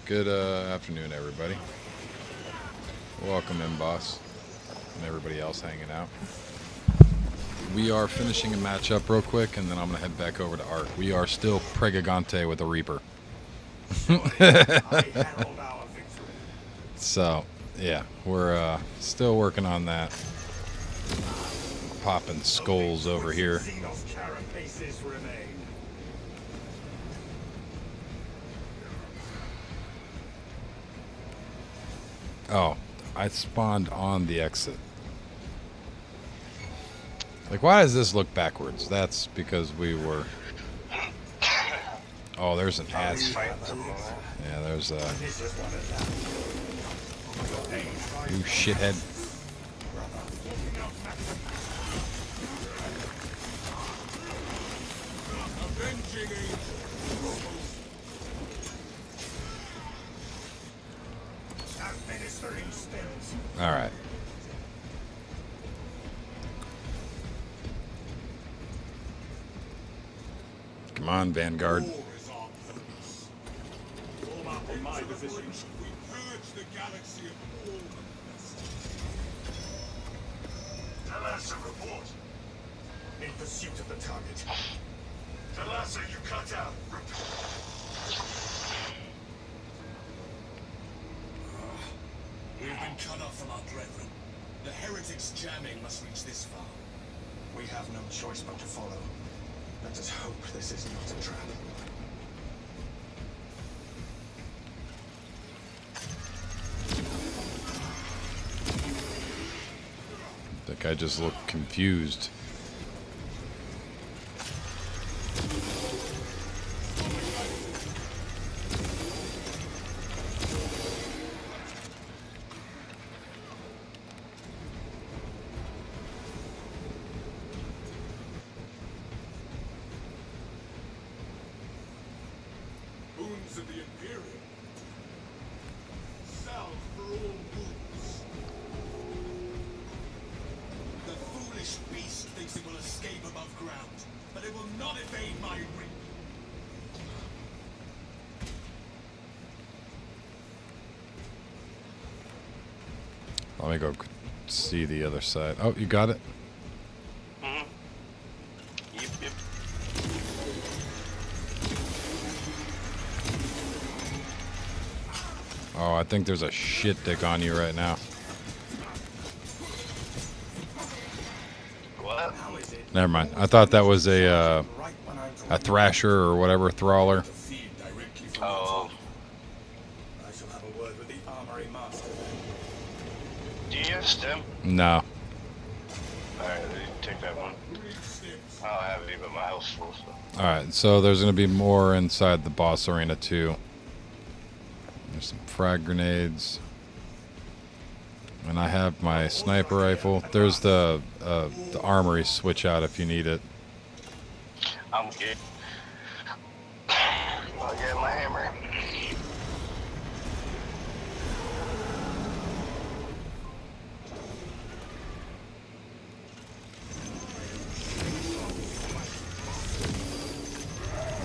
Good afternoon, everybody. Welcome in, boss, and everybody else hanging out. We are finishing a matchup real quick, and then I'm going to head back over to Art. We are still Pregagante with a Reaper. So, yeah, we're still working on that. Popping skulls over here. Oh, I spawned on the exit. Like, why does this look backwards? That's because we were... Oh, there's an ass. Yeah, there's a... You shithead. All right. Come on, Vanguard. ASA report. In pursuit of the target. ASA, you cut out. We've been cut off from our brethren. The heretics' jamming must reach this far. We have no choice but to follow. Let us hope this is not a trap. That guy just looked confused. Boons of the Imperium. Salve for all wounds. The foolish beast thinks it will escape above ground, but it will not evade my reach. Let me go see the other side. Oh, you got it? Mm-hmm. Yep. Oh, I think there's a shit dick on you right now. What? Never mind. I thought that was a thrasher or whatever, trawler. Oh. I shall have a word with the armory master. Do you have stem? No. Alright, take that one. I don't have any, but my house full, so. Alright, so there's going to be more inside the boss arena, too. There's some frag grenades. And I have my sniper rifle. There's the armory switch out if you need it. I'm good. I'll get my hammer.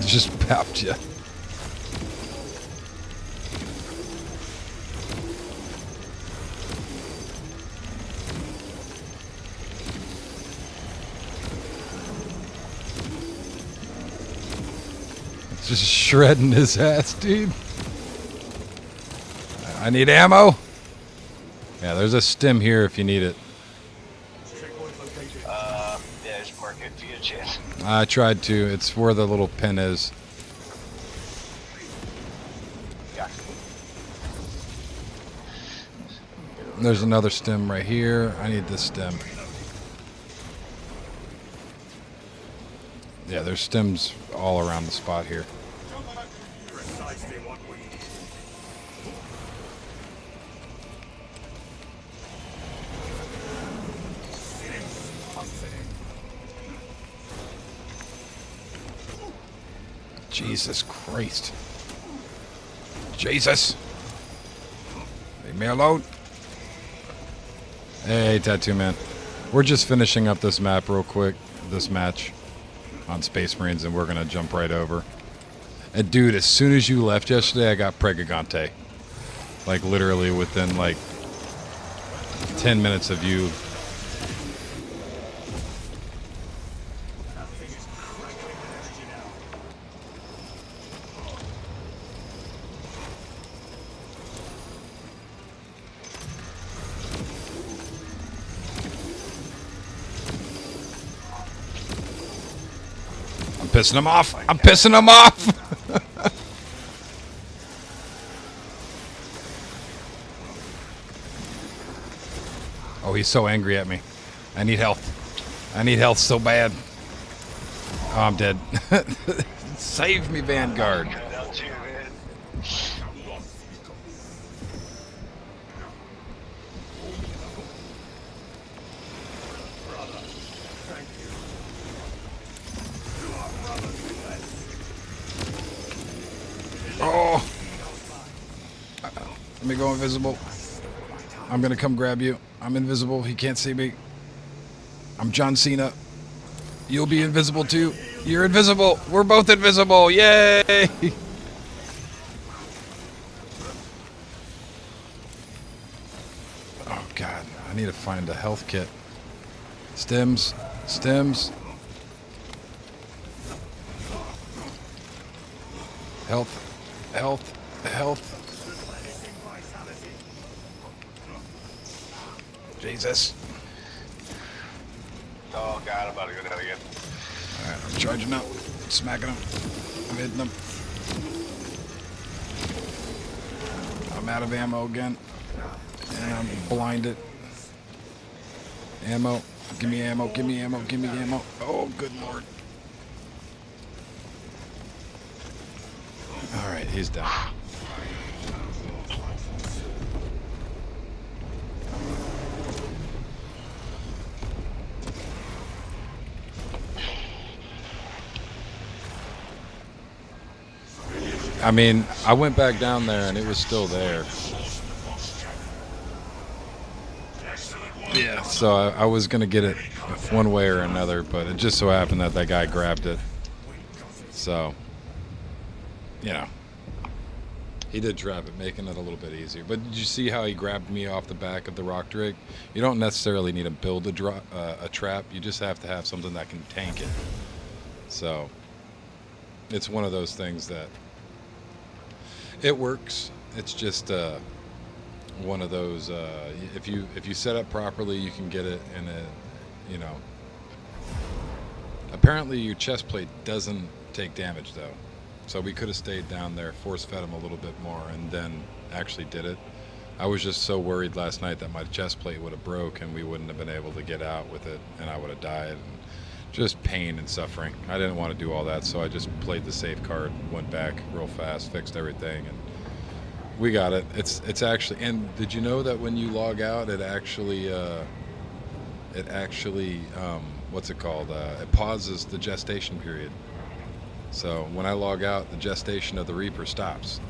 Just popped you. Just shredding his ass, dude. I need ammo. Yeah, there's a stim here if you need it. Yeah, just mark it for you, chance. I tried to. It's where the little pin is. Yeah. There's another stim right here. I need this stim. Yeah, there's stims all around the spot here. Precisely what we need. Jesus Christ. Jesus. Leave me alone. Hey, Tattoo Man. We're just finishing up this map real quick, this match on Space Marines, and we're going to jump right over. And dude, as soon as you left yesterday, I got Pregagante. Like literally within like 10 minutes of you. I'm pissing him off. I'm pissing him off. Oh, he's so angry at me. I need health. I need health so bad. Oh, I'm dead. Save me, Vanguard. Down to you, man. Oh. Let me go invisible. I'm going to come grab you. I'm invisible. He can't see me. I'm John Cena. You'll be invisible too. You're invisible. We're both invisible. Yay! Oh, God. I need to find a health kit. Stems. Stems. Health. Health. Health. Jesus. Oh god, I'm about to go down again. Alright, I'm charging up. Smacking him. I'm hitting him. I'm out of ammo again. And I'm blinded. Ammo. Give me ammo. Give me ammo. Give me ammo. Oh, good lord. Alright, he's down. I mean, I went back down there and it was still there. Yeah, so I was going to get it one way or another, but it just so happened that that guy grabbed it. So, you know, he did trap it, making it a little bit easier. But did you see how he grabbed me off the back of the rock drake? You don't necessarily need to build a trap. You just have to have something that can tank it. So, it's one of those things that it works. It's just one of those. If you set up properly, you can get it in a, you know. Apparently, your chest plate doesn't take damage though, so we could have stayed down there, force fed him a little bit more, and then actually did it. I was just so worried last night that my chest plate would have broke and we wouldn't have been able to get out with it, and I would have died. And just pain and suffering. I didn't want to do all that, so I just played the safe card, went back real fast, fixed everything, and we got it. It's actually. And did you know that when you log out, it actually what's it called? It pauses the gestation period. So when I log out, the gestation of the Reaper stops,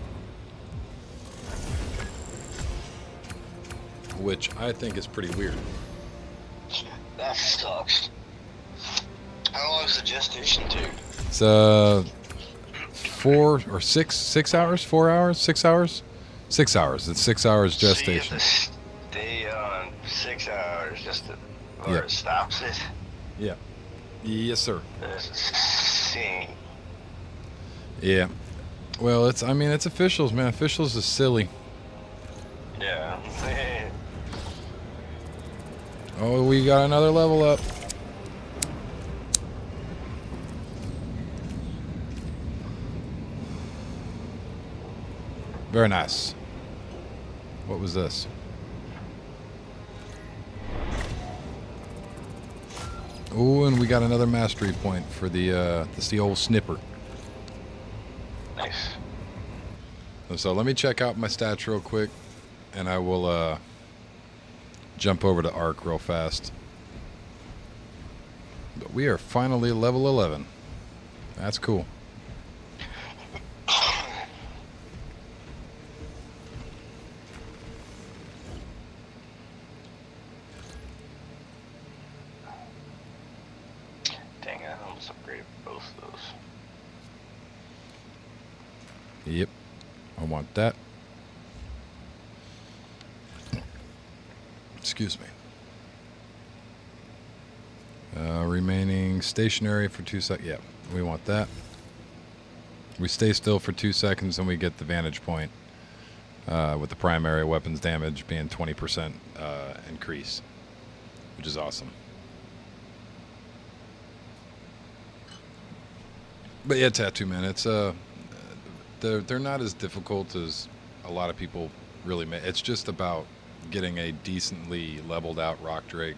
which I think is pretty weird. That sucks. How long is the gestation take? It's 4 or 6 hours, 4 hours, 6 hours, 6 hours. It's 6 hours gestation. So you have to stay on 6 hours just to, or Yep. it stops it. Yeah. Yes, sir. That's insane. Yeah. Well, it's. I mean, it's officials, man. Officials is silly. Yeah. Oh, we got another level up. Very nice. What was this? Oh, and we got another mastery point for the this the old snipper. Nice. So let me check out my stats real quick, and I will jump over to Arc real fast. But we are finally level 11. That's cool. Dang, I almost upgraded both of those. Yep. I want that. Excuse me. Remaining stationary for 2 seconds. Yeah, we want that. We stay still for 2 seconds and we get the vantage point with the primary weapons damage being 20% increase, which is awesome. But yeah, Tattoo Man, it's they're not as difficult as a lot of people really make. It's just about getting a decently leveled out rock drake,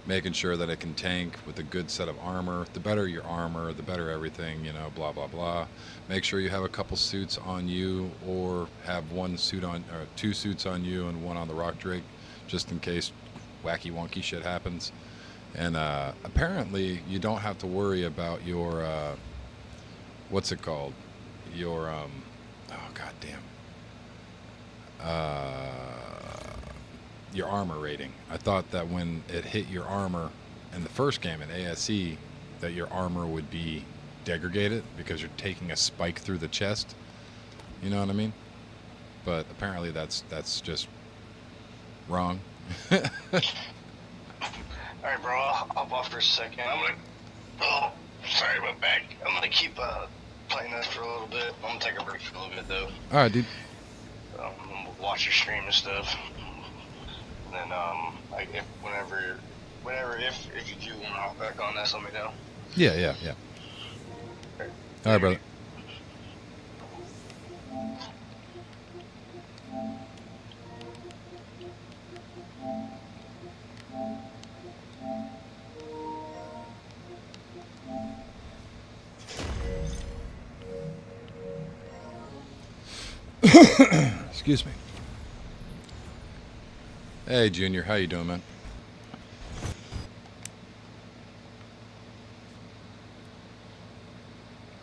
making sure that it can tank with a good set of armor. The better your armor, the better everything, you know, blah, blah, blah. Make sure you have a couple suits on you or have one suit on, or 2 suits on you and one on the rock drake, just in case wacky wonky shit happens. And apparently you don't have to worry about your, what's it called? Your, oh, goddamn. Your armor rating. I thought that when it hit your armor in the first game in ASE, that your armor would be degraded because you're taking a spike through the chest. You know what I mean? But apparently that's just wrong. Alright, bro, I'll hop off for a second. Oh, sorry about back. I'm gonna keep playing this for a little bit. I'm gonna take a break for a little bit, though. Alright, dude. I'm gonna watch your stream and stuff. And then, if you do want to hop back on, that's let me know. Yeah. Alright, brother. Excuse me. Hey, Junior, how you doing, man?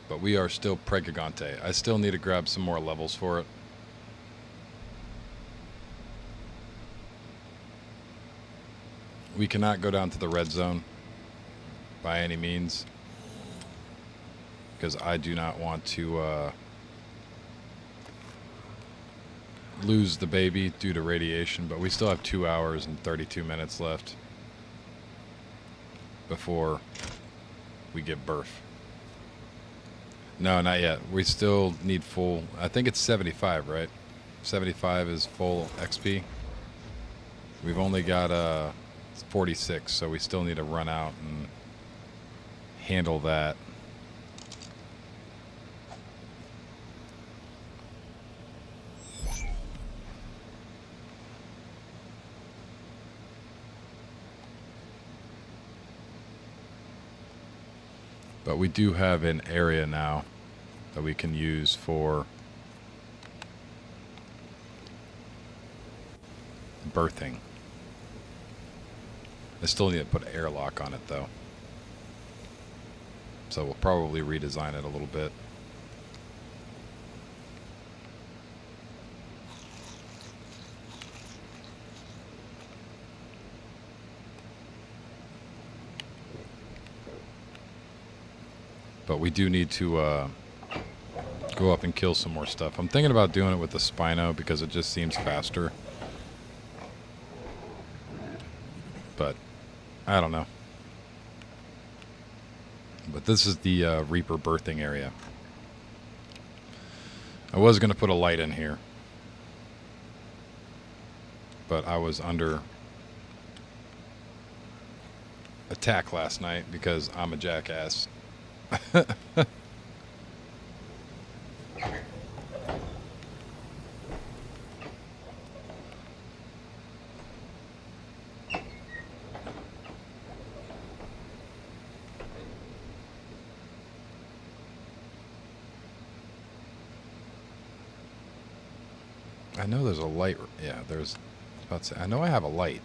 But we are still Pregigante. I still need to grab some more levels for it. We cannot go down to the red zone by any means, because I do not want to lose the baby due to radiation, but we still have 2 hours and 32 minutes left before we give birth. No, not yet. We still need full, I think it's 75, right? 75 is full XP. We've only got 46, so we still need to run out and handle that. But we do have an area now that we can use for birthing. I still need to put an airlock on it though. So we'll probably redesign it a little bit. But we do need to go up and kill some more stuff. I'm thinking about doing it with the Spino because it just seems faster. But I don't know. But this is the Reaper birthing area. I was going to put a light in here, but I was under attack last night because I'm a jackass. I know there's a light. Yeah, there's. About to say, I know I have a light.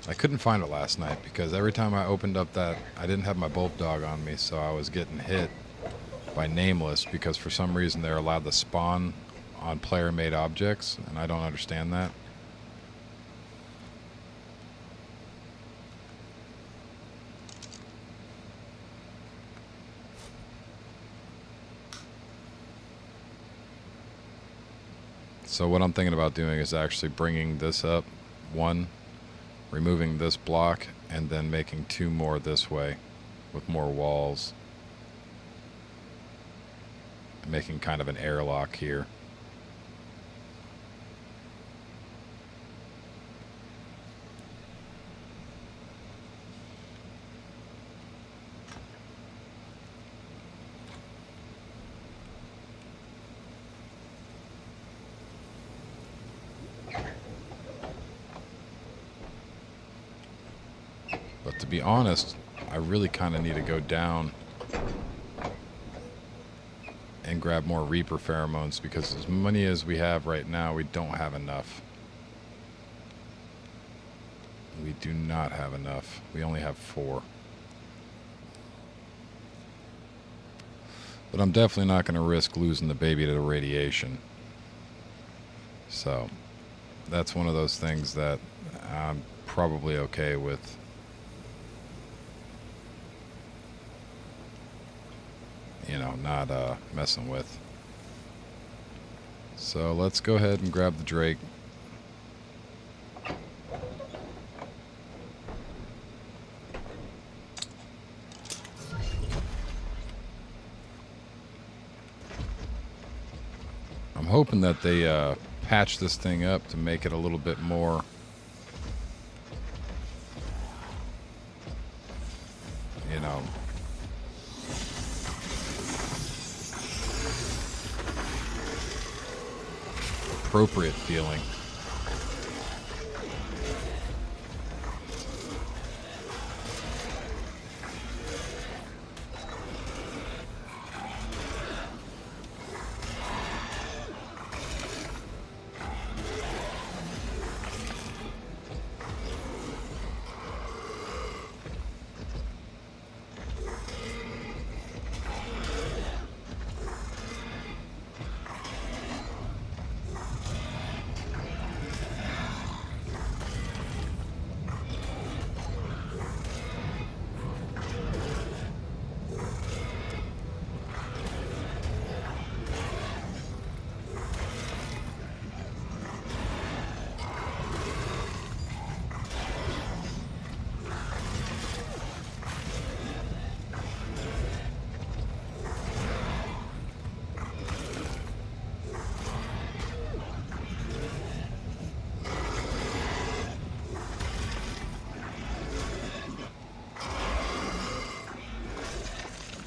I couldn't find it last night because every time I opened up that, I didn't have my bulb dog on me, so I was getting hit by Nameless because for some reason they're allowed to spawn on player-made objects, and I don't understand that. So what I'm thinking about doing is actually bringing this up one, removing this block, and then making 2 more this way with more walls, making kind of an airlock here. But to be honest, I really kind of need to go down and grab more Reaper pheromones, because as many as we have right now, we don't have enough. We do not have enough. We only have 4. But I'm definitely not going to risk losing the baby to the radiation. So that's one of those things that I'm probably okay with. You know, not messing with. So let's go ahead and grab the Drake. I'm hoping that they patch this thing up to make it a little bit more, you know, appropriate feeling.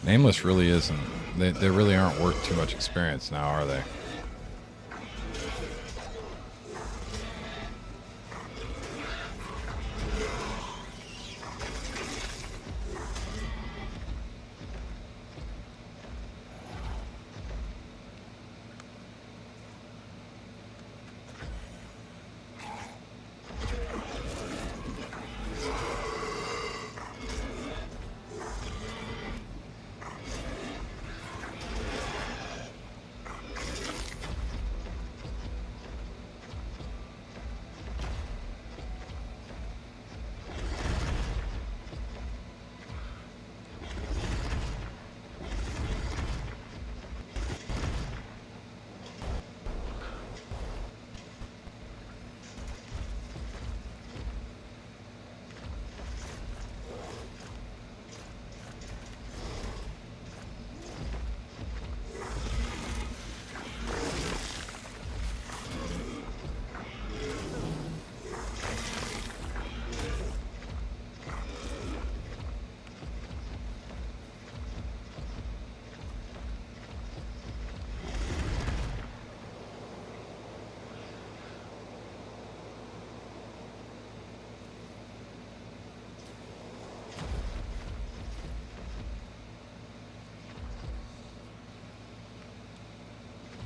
Nameless really isn't. They really aren't worth too much experience now, are they?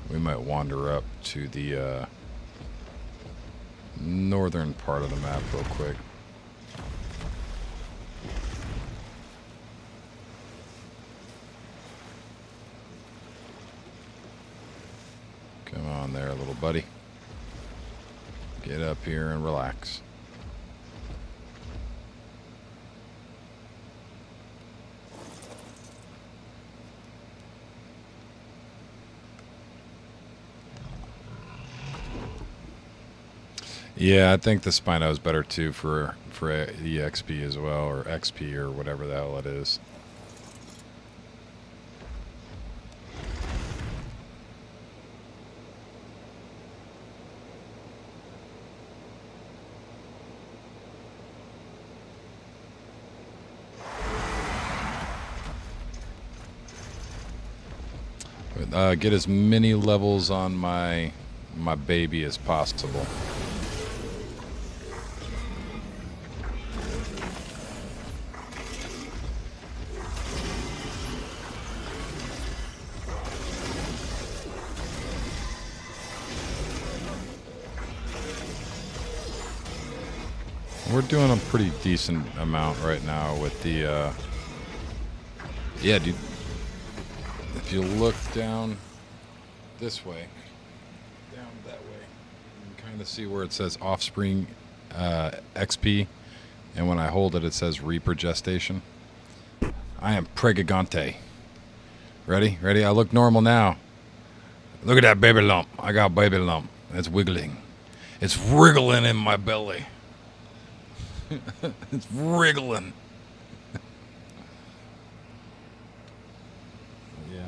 We might wander up to the northern part of the map real quick. Come on there, little buddy. Get up here and relax. Yeah, I think the Spino is better too for EXP as well, or XP or whatever the hell it is. Get as many levels on my baby as possible. We're doing a pretty decent amount right now with the yeah, dude. If you look down this way, down that way, you can kind of see where it says offspring XP, and when I hold it, it says Reaper gestation. I am pregigante. Ready? Ready? I look normal now. Look at that baby lump. I got baby lump. It's wiggling. It's wriggling in my belly. It's wriggling. Yeah.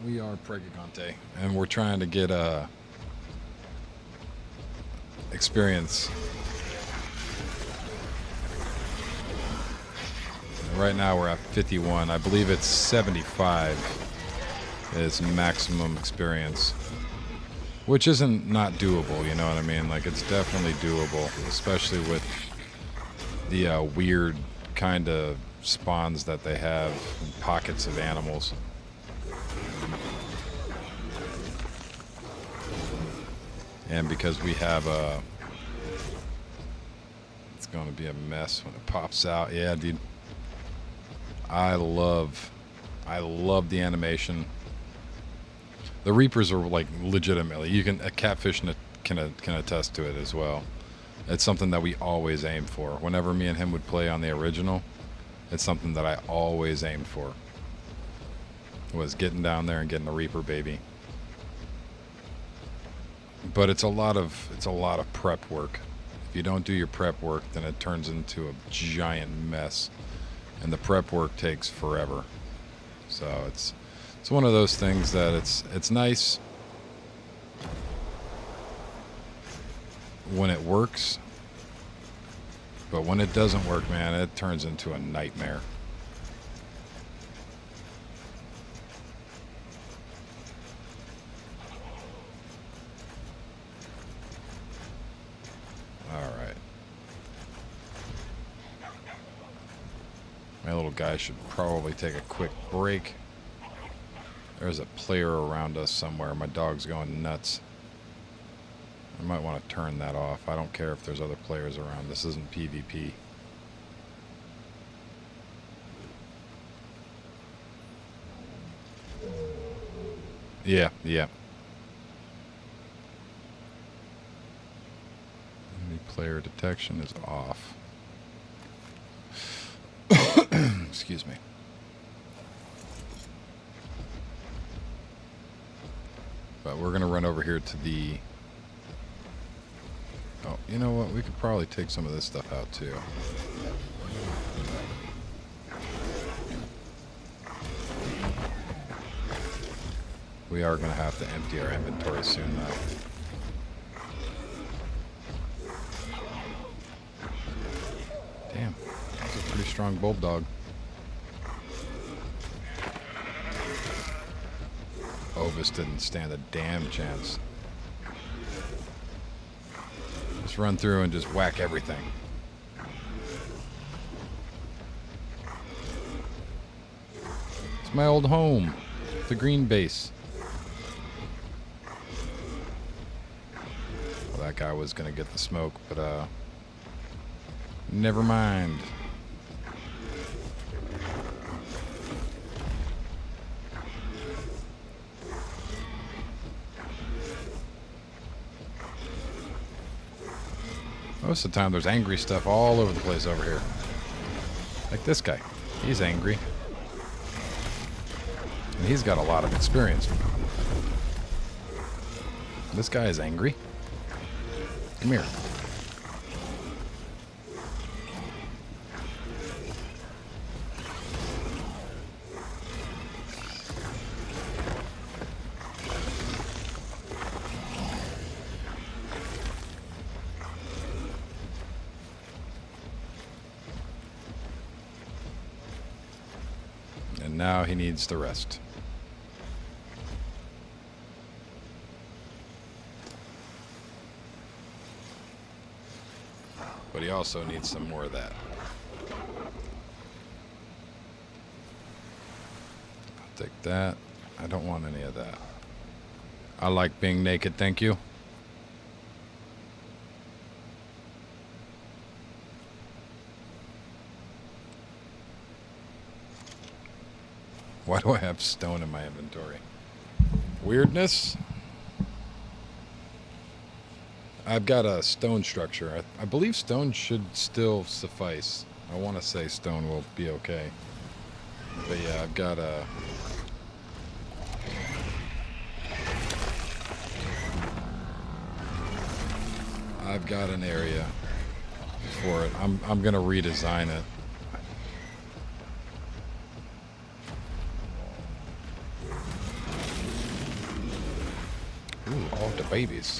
We are pregigante, and we're trying to get experience. Right now we're at 51. I believe it's 75 is maximum experience, which isn't not doable, you know what I mean? Like, it's definitely doable, especially with the weird kind of spawns that they have in pockets of animals. And because we have it's going to be a mess when it pops out. Yeah, dude. I love the animation. The Reapers are like legitimately. You can a catfish can attest to it as well. It's something that we always aim for. Whenever me and him would play on the original, it's something that I always aimed for. Was getting down there and getting a Reaper baby. But it's a lot of prep work. If you don't do your prep work, then it turns into a giant mess, and the prep work takes forever. So it's one of those things that it's nice when it works, but when it doesn't work, man, it turns into a nightmare. All right. My little guy should probably take a quick break. There's a player around us somewhere. My dog's going nuts. I might want to turn that off. I don't care if there's other players around. This isn't PvP. Yeah. Enemy player detection is off. Excuse me. But we're going to run over here to the... Oh, you know what? We could probably take some of this stuff out too. We are going to have to empty our inventory soon, though. Damn, that's a pretty strong bulldog. Ovis didn't stand a damn chance. Just run through and just whack everything. It's my old home, the green base. Well, that guy was gonna get the smoke, but never mind. Most of the time, there's angry stuff all over the place over here. Like this guy. He's angry. And he's got a lot of experience. This guy is angry. Come here. And now he needs the rest. But he also needs some more of that. I'll take that. I don't want any of that. I like being naked, thank you. Why do I have stone in my inventory? Weirdness? I've got a stone structure. I believe stone should still suffice. I want to say stone will be okay. But yeah, I've got a... I've got an area for it. I'm gonna redesign it. Ooh, all the babies.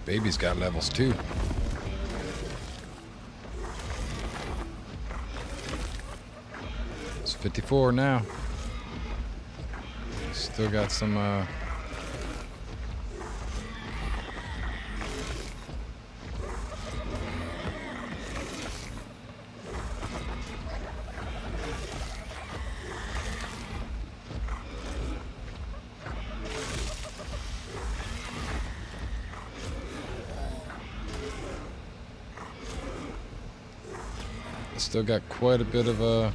Baby's got levels too. It's 54 now. Still got some still got quite a bit of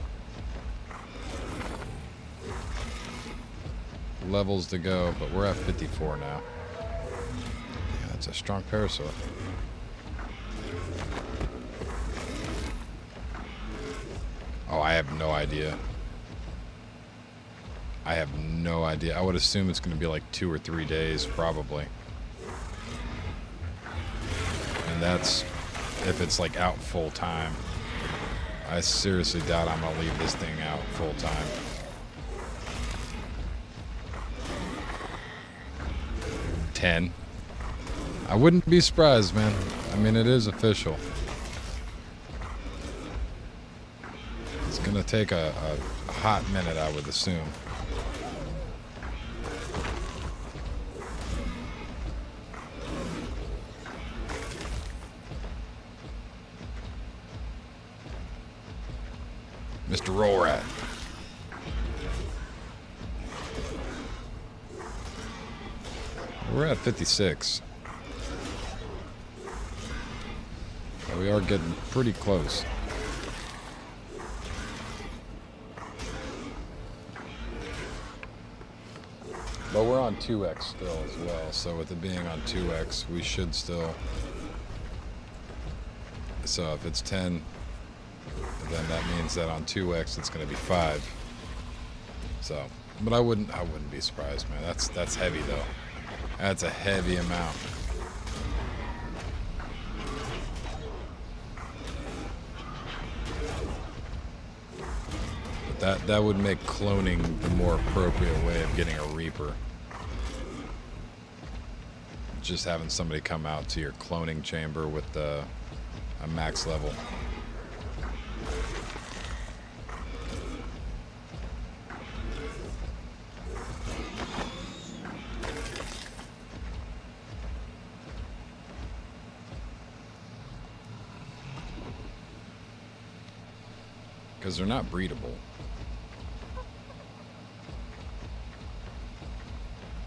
levels to go, but we're at 54 now. Yeah, that's a strong parasaur. Oh, I have no idea. I have no idea. I would assume it's going to be like 2 or 3 days, probably. And that's if it's like out full time. I seriously doubt I'm gonna leave this thing out full time. $10. I wouldn't be surprised, man. I mean, it is official. It's gonna take a hot minute, I would assume. Mr. Roll Rat. We're at 56. But we are getting pretty close. But we're on 2x still as well, so with it being on 2x, we should still... So if it's 10... then that means that on 2x it's going to be 5. So, but I wouldn't be surprised, man. That's heavy though. That's a heavy amount. But that would make cloning the more appropriate way of getting a Reaper. Just having somebody come out to your cloning chamber with a max level. Because they're not breedable.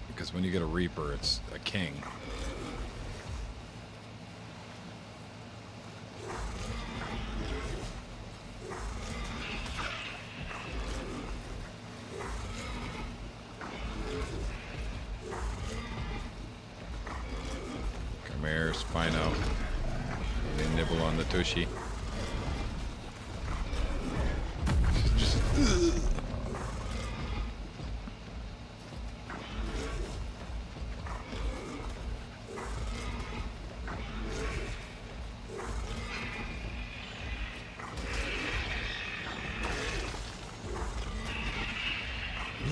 Because when you get a Reaper, it's a king. Come here, Spino. Let me nibble on the tushy.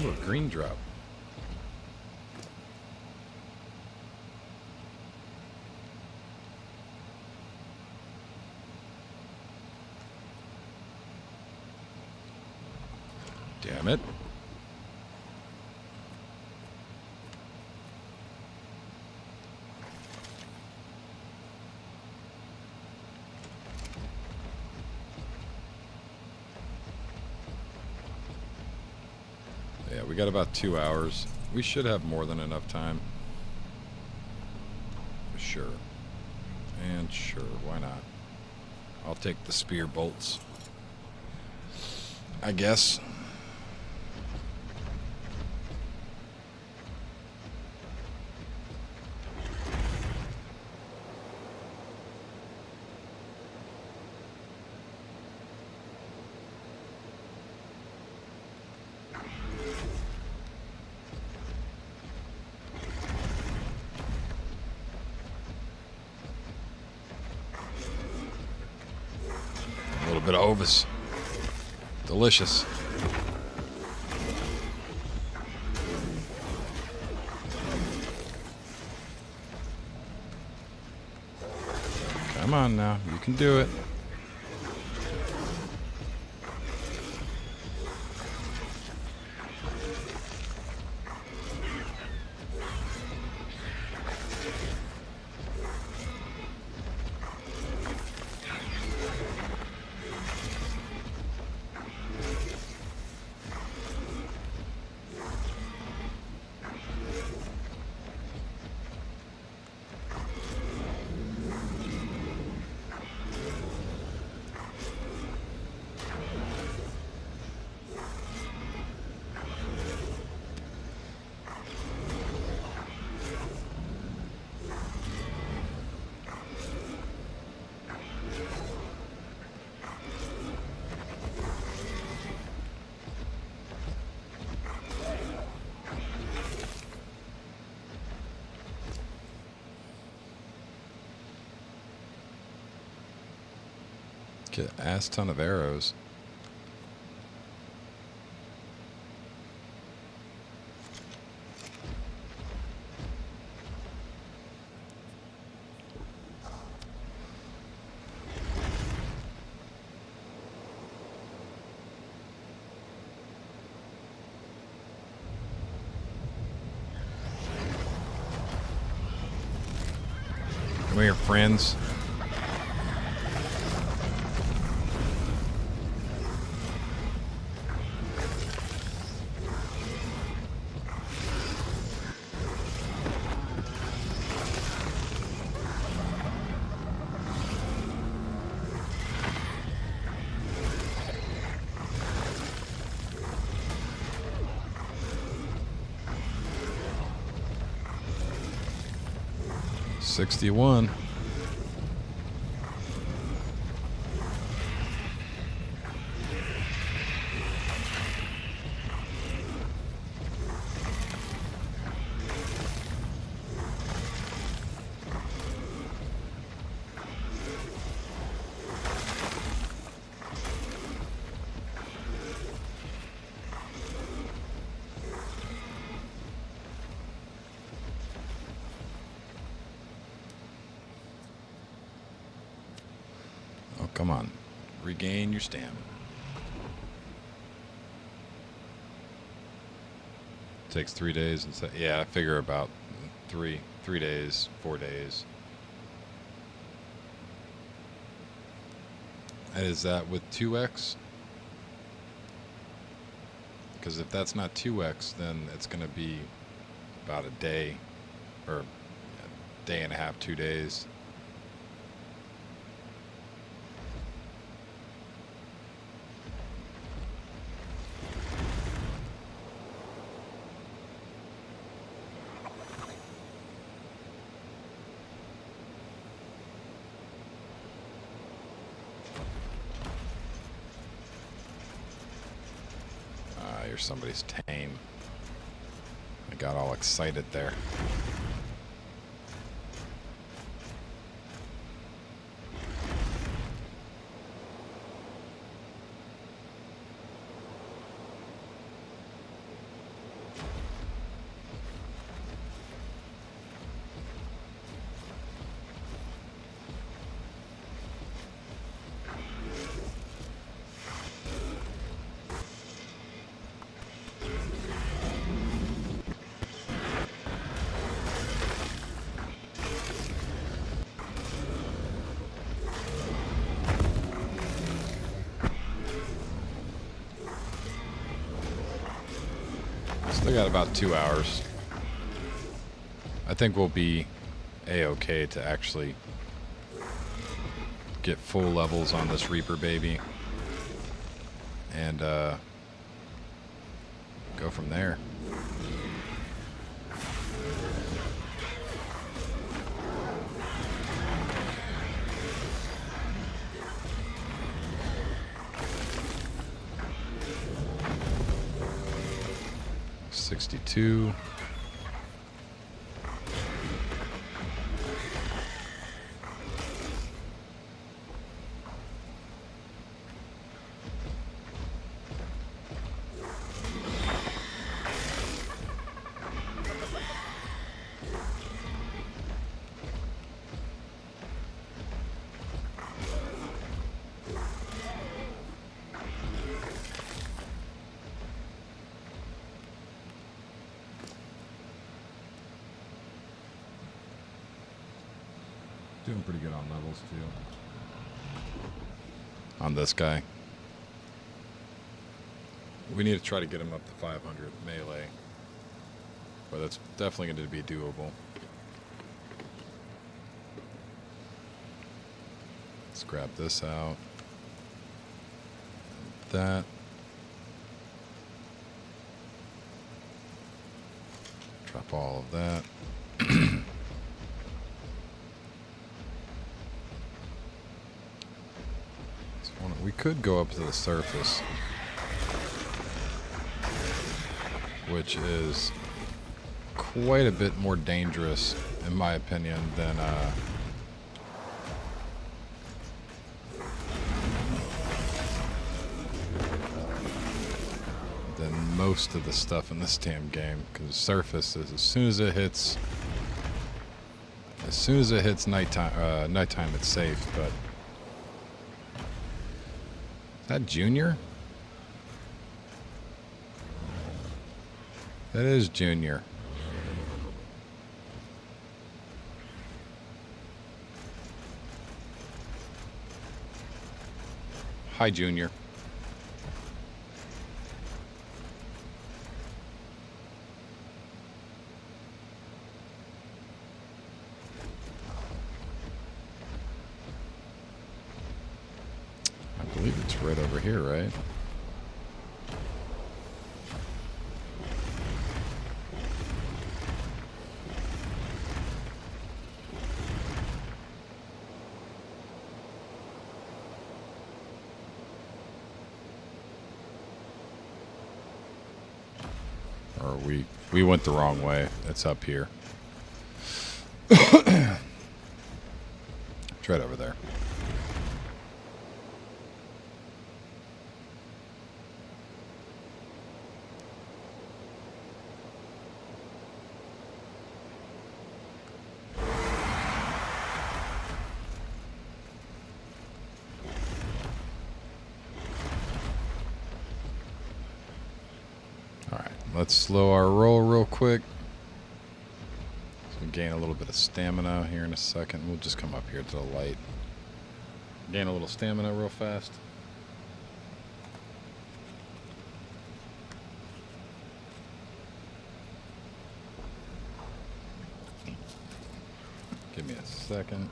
Ooh, a green drop. Damn it. Yeah, we got about 2 hours. We should have more than enough time. Sure. And sure, why not? I'll take the spear bolts, I guess. A little bit of Ovis. Delicious. Come on now, you can do it. Get an ass ton of arrows. Come here, friends. $61. Oh, come on. Regain your stamina. Takes 3 days and yeah, I figure about three days, 4 days. And is that with 2x? Because if that's not 2x, then it's going to be about a day or a day and a half, 2 days. You're somebody's tame. I got all excited there. So I got about 2 hours. I think we'll be A-okay to actually get full levels on this Reaper baby. And go from there. $62. Doing pretty good on levels too. On this guy. We need to try to get him up to 500 melee. But that's definitely going to be doable. Let's grab this out. That. Drop all of that. We could go up to the surface, which is quite a bit more dangerous, in my opinion, than most of the stuff in this damn game. Because surface is as soon as it hits nighttime, it's safe. But is that Junior? That is Junior. Hi, Junior. I believe it's right over here, right? Or we went the wrong way. It's up here. It's right over there. Let's slow our roll real quick. So we gain a little bit of stamina here in a second. We'll just come up here to the light. Gain a little stamina real fast. Give me a second.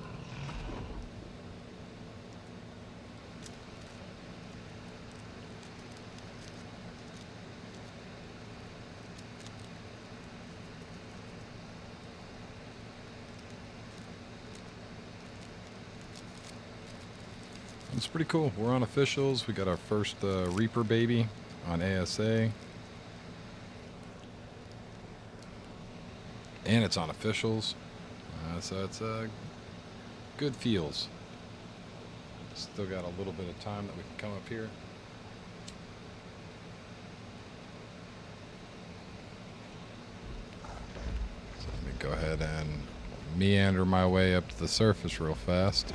It's pretty cool. We're on officials. We got our first Reaper baby on ASA. And it's on officials. So it's good feels. Still got a little bit of time that we can come up here. So let me go ahead and meander my way up to the surface real fast.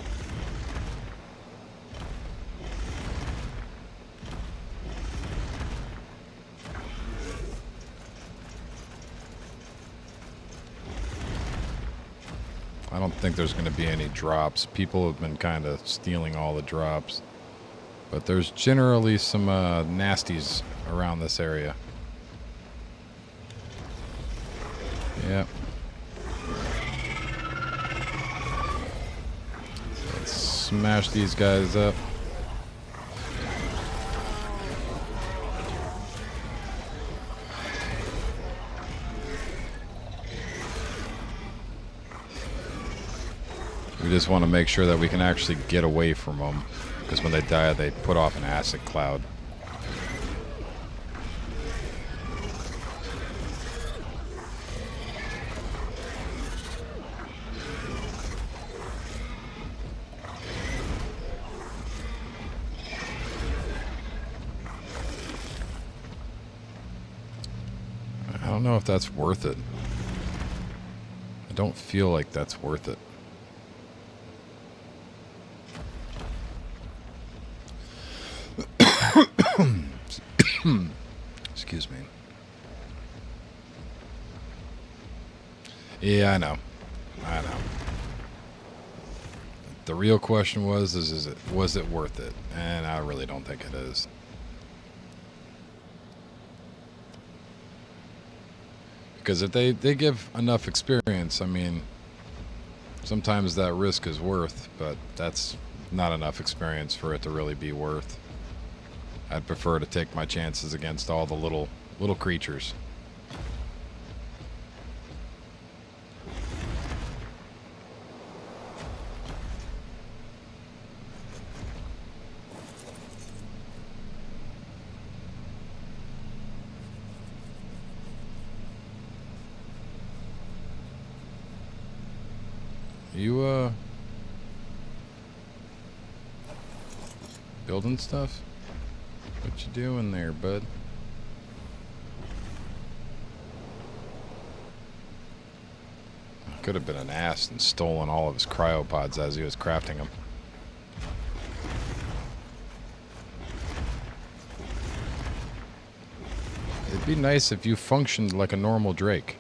I don't think there's going to be any drops. People have been kind of stealing all the drops. But there's generally some nasties around this area. smash these guys up. We just want to make sure that we can actually get away from them, because when they die, they put off an acid cloud. I don't know if that's worth it. I don't feel like that's worth it. Excuse me. Yeah, I know. The real question was it worth it? And I really don't think it is. Because if they give enough experience, I mean, sometimes that risk is worth, but that's not enough experience for it to really be worth. I'd prefer to take my chances against all the little creatures. You building stuff? What you doing there, bud? Could have been an ass and stolen all of his cryopods as he was crafting them. It'd be nice if you functioned like a normal Drake.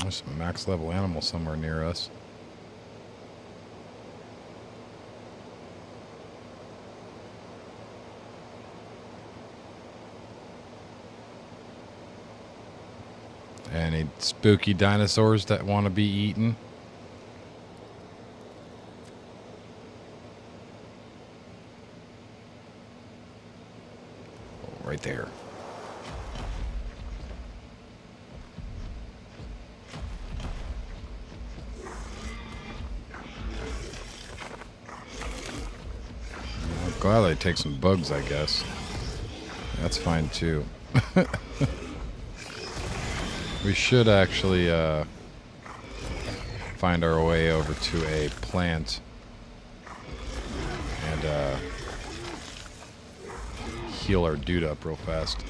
There's some max level animal somewhere near us. Any spooky dinosaurs that want to be eaten? Oh, right there. Glad I take some bugs, I guess. That's fine too. We should actually find our way over to a plant and heal our dude up real fast.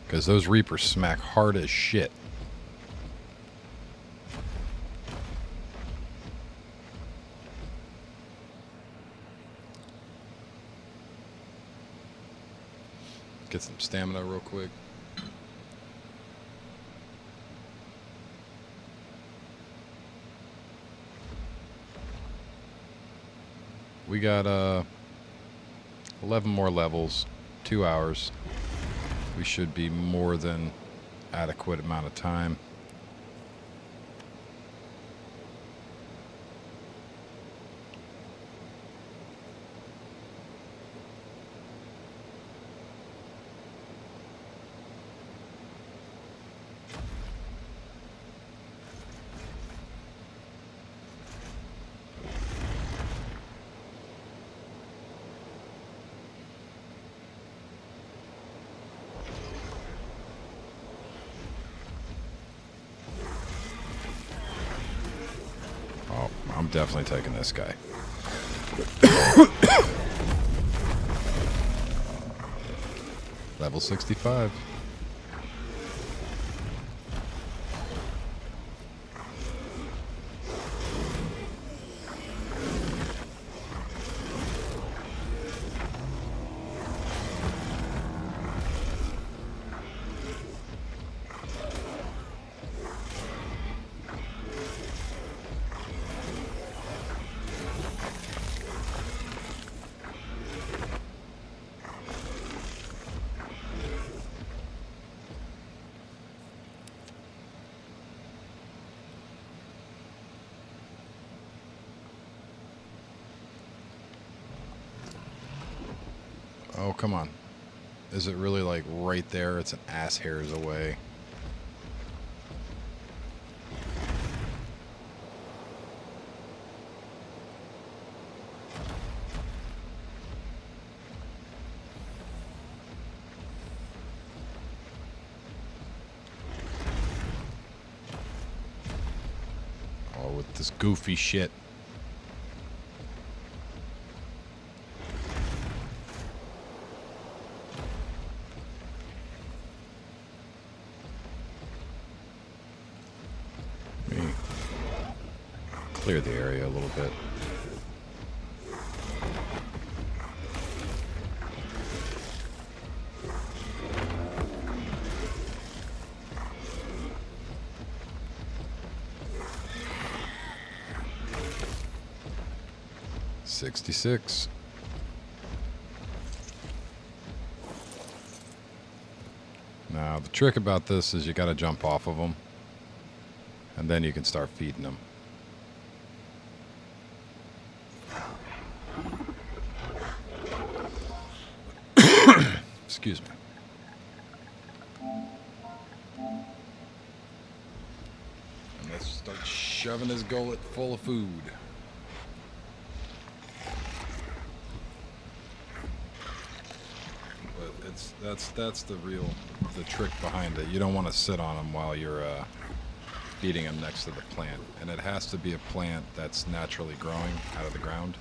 Because those Reapers smack hard as shit. Get some stamina real quick. We got 11 more levels, 2 hours. We should be more than adequate amount of time. I'm definitely taking this guy. Level 65. come on. Is it really like right there? It's an ass hairs away. Oh, with this goofy shit. Clear the area a little bit. $66. Now the trick about this is you got to jump off of them, and then you can start feeding them. Excuse me. And let's start shoving his gullet full of food. But that's the trick behind it. You don't want to sit on them while you're feeding them next to the plant, and it has to be a plant that's naturally growing out of the ground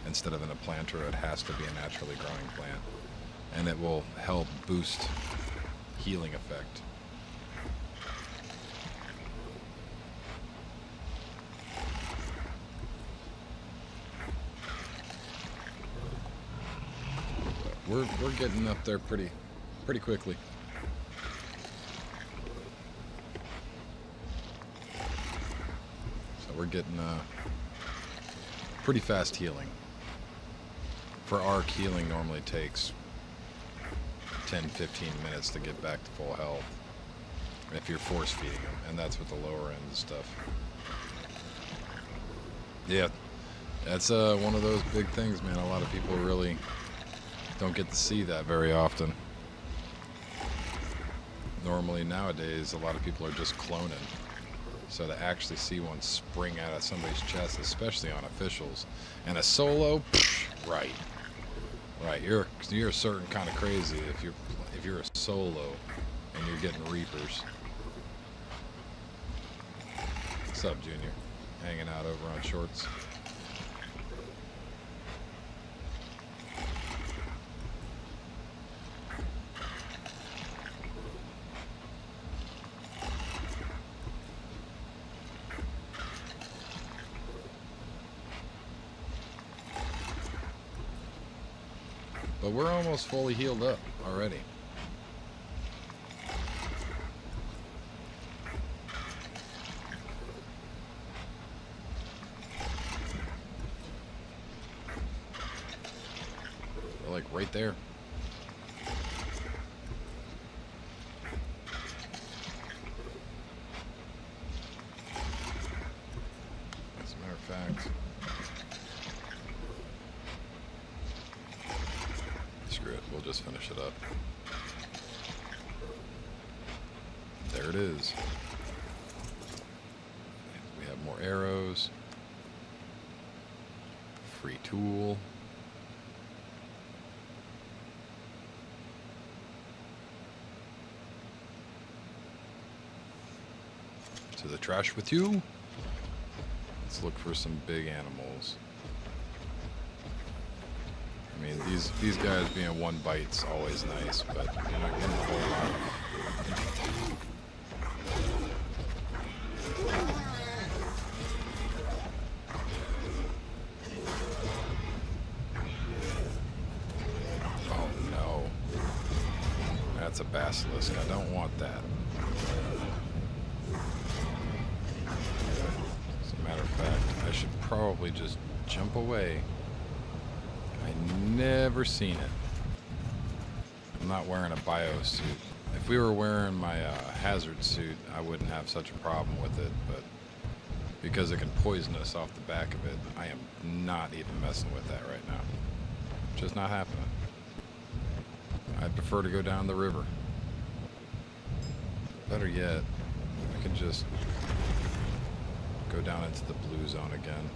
instead of in a planter. It has to be a naturally growing plant. And it will help boost healing effect. But we're getting up there pretty quickly. So we're getting pretty fast healing. For arc, healing normally takes 10-15 minutes to get back to full health if you're force feeding them, and that's with the lower end stuff. Yeah, that's one of those big things, man. A lot of people really don't get to see that very often. Normally nowadays a lot of people are just cloning, so to actually see one spring out of somebody's chest, especially on officials and a solo, right, you're a certain kind of crazy if you're a solo and you're getting reapers. What's up, Junior? Hanging out over on shorts. But we're almost fully healed up already. We're like right there. As a matter of fact, screw it, we'll just finish it up. There it is. We have more arrows. Free tool. To the trash with you. Let's look for some big animals. I mean, these guys being one bite's always nice, but you're not getting a whole lot. Oh no. That's a basilisk. I don't want that. As a matter of fact, I should probably just jump away. I never seen it. I'm not wearing a bio suit. If we were wearing my hazard suit, I wouldn't have such a problem with it, but because it can poison us off the back of it, I am not even messing with that right now. Just not happening. I'd prefer to go down the river. Better yet, I could just go down into the blue zone again.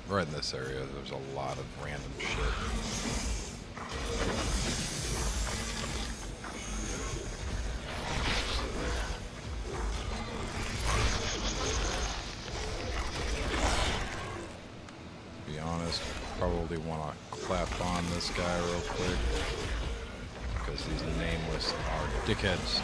Right in this area, there's a lot of random shit. To be honest, probably want to clap on this guy real quick, because these nameless are dickheads.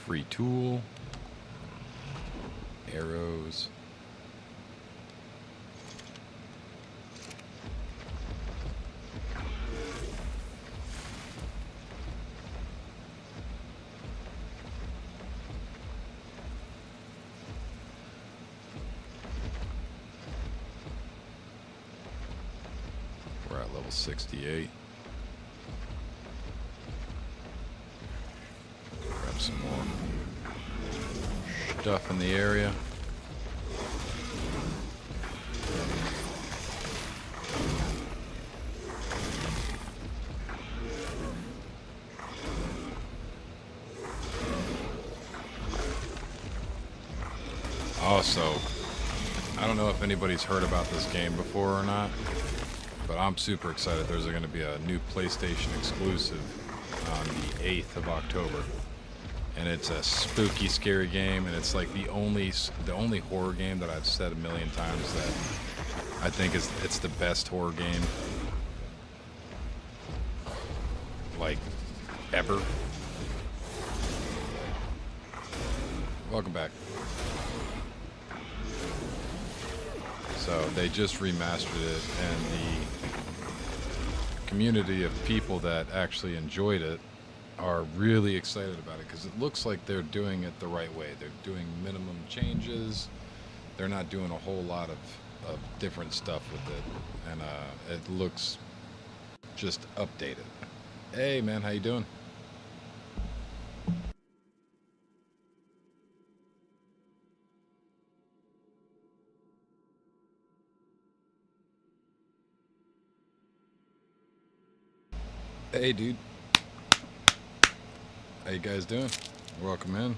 Free tool, arrows. We're at level 68. Grab some more stuff in the area. Also, I don't know if anybody's heard about this game before or not, but I'm super excited. There's going to be a new PlayStation exclusive on the 8th of October. And it's a spooky, scary game, and it's like the only horror game that I've said a million times that I think it's the best horror game like ever. Welcome back. So they just remastered it, and the community of people that actually enjoyed it are really excited about it because it looks like they're doing it the right way. They're doing minimum changes. They're not doing a whole lot of different stuff with it, and it looks just updated. Hey man, how you doing? Hey, dude. How you guys doing? Welcome in.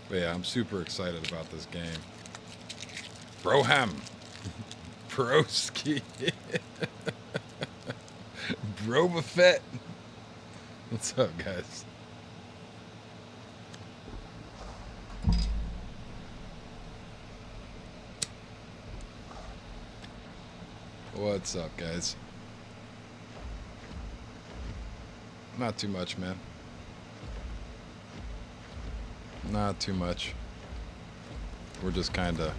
But yeah, I'm super excited about this game. Broham. Broski. Brobafett. What's up, guys? What's up, guys? Not too much, man. Not too much. We're just kind of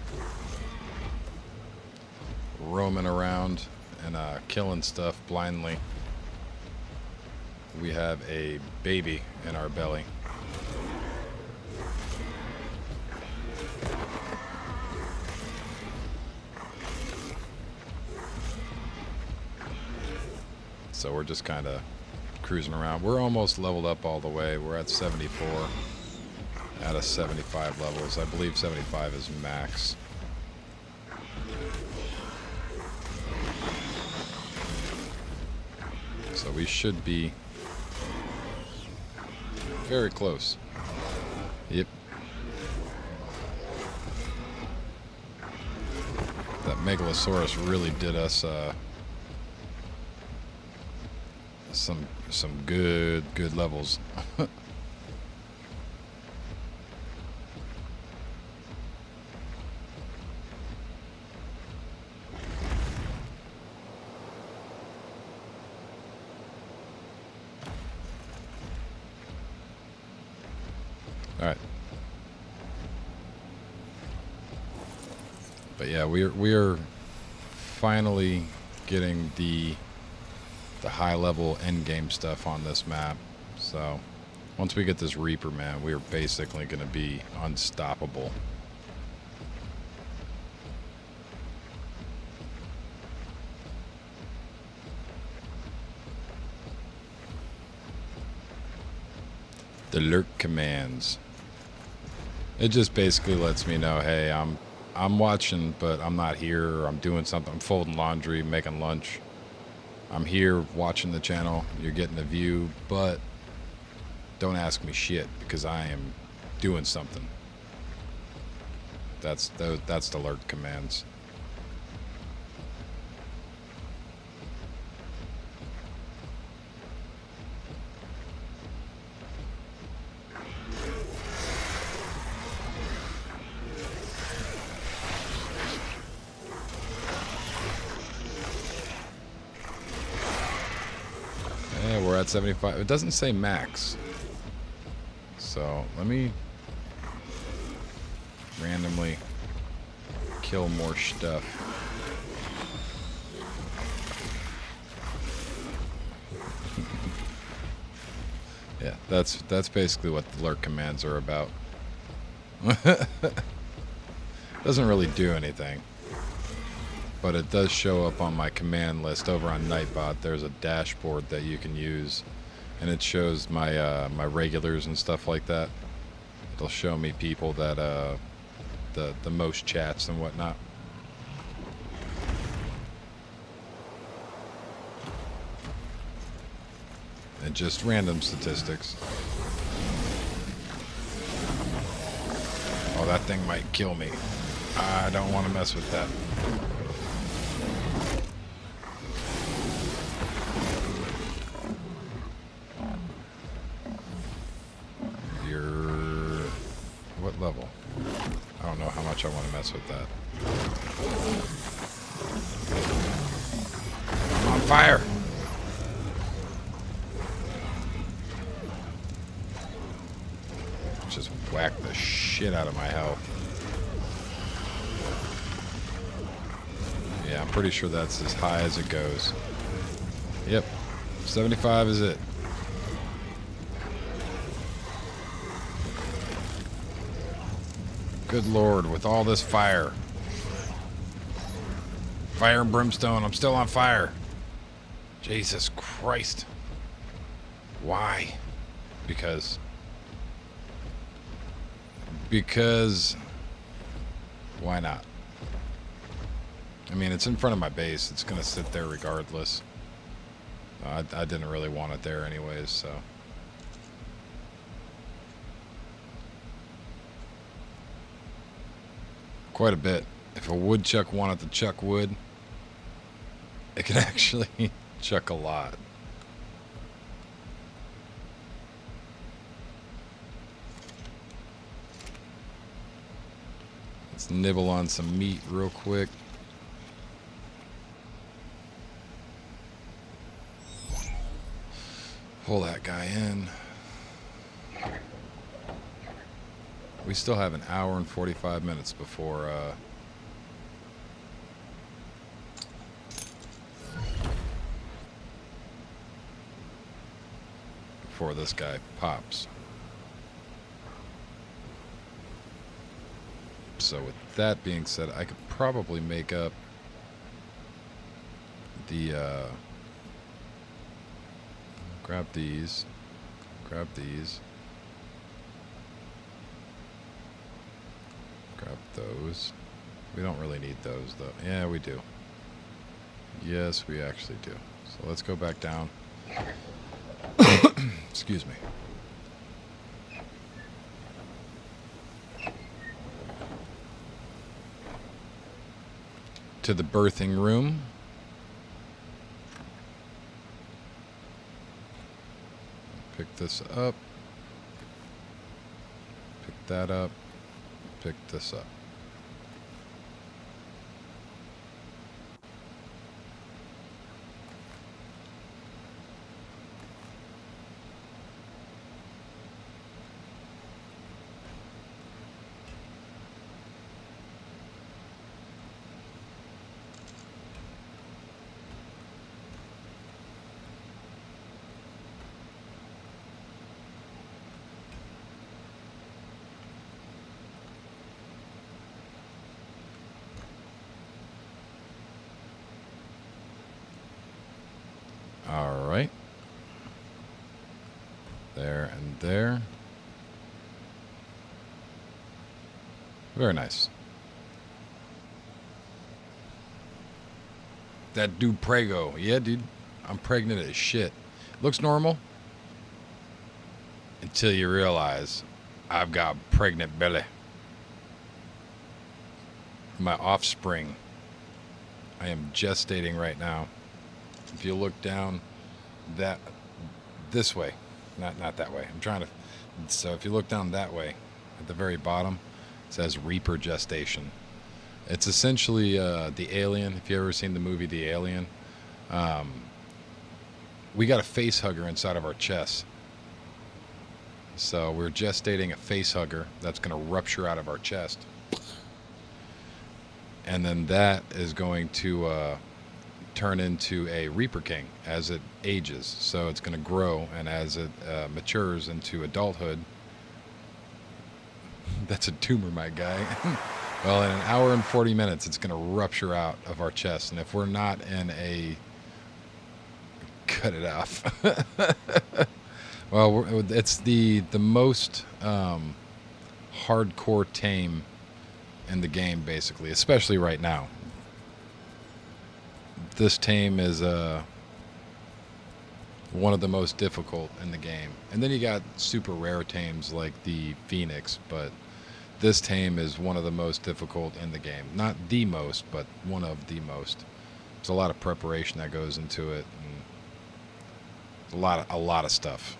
roaming around and killing stuff blindly. We have a baby in our belly. So we're just kind of cruising around. We're almost leveled up all the way. We're at 74 out of 75 levels. I believe 75 is max. So we should be very close. Yep. That Megalosaurus really did us some good levels. All right. But yeah, we're finally getting the high level end game stuff on this map. So once we get this Reaper, man, we are basically going to be unstoppable. The lurk commands. It just basically lets me know, hey, I'm watching, but I'm not here, or I'm doing something. I'm folding laundry, making lunch. I'm here watching the channel. You're getting a view, but don't ask me shit because I am doing something. That's the alert commands. Yeah, we're at 75. It doesn't say max. So let me randomly kill more stuff. Yeah, that's basically what the lurk commands are about. Doesn't really do anything, but it does show up on my command list over on Nightbot. There's a dashboard that you can use, and it shows my my regulars and stuff like that. It'll show me people that the most chats and whatnot. And just random statistics. Oh, that thing might kill me. I don't want to mess with that. You're... what level? I don't know how much I want to mess with that. I'm on fire! Just whack the shit out of my health. Yeah, I'm pretty sure that's as high as it goes. Yep, 75 is it. Good Lord, with all this fire. Fire and brimstone, I'm still on fire. Jesus Christ. Why? Because why not? I mean, it's in front of my base. It's going to sit there regardless. I didn't really want it there anyways, so. Quite a bit. If a woodchuck wanted to chuck wood, it can actually chuck a lot. Let's nibble on some meat real quick. Pull that guy in. We still have an hour and 45 minutes before this guy pops. So with that being said, I could probably make up the grab these, grab those. We don't really need those though. Yeah, we do. Yes, we actually do. So let's go back down. Excuse me. To the birthing room. Pick this up. Pick that up. Pick this up. All right. There and there. Very nice. That dude Prego. Yeah, dude. I'm pregnant as shit. Looks normal. Until you realize I've got pregnant belly. My offspring. I am gestating right now. If you look down this way, not that way. I'm trying to. So if you look down that way, at the very bottom, it says Reaper gestation. It's essentially the Alien. If you ever seen the movie The Alien, we got a face hugger inside of our chest. So we're gestating a face hugger that's going to rupture out of our chest, and then that is going to turn into a Reaper King as it ages. So it's going to grow, and as it matures into adulthood, that's a tumor, my guy. Well, in an hour and 40 minutes, it's going to rupture out of our chest, and if we're not in a cut it off. Well, it's the most hardcore tame in the game, basically, especially right now. This tame is one of the most difficult in the game. And then you got super rare tames like the Phoenix, but this tame is one of the most difficult in the game. Not the most, but one of the most. There's a lot of preparation that goes into it, and a lot of stuff.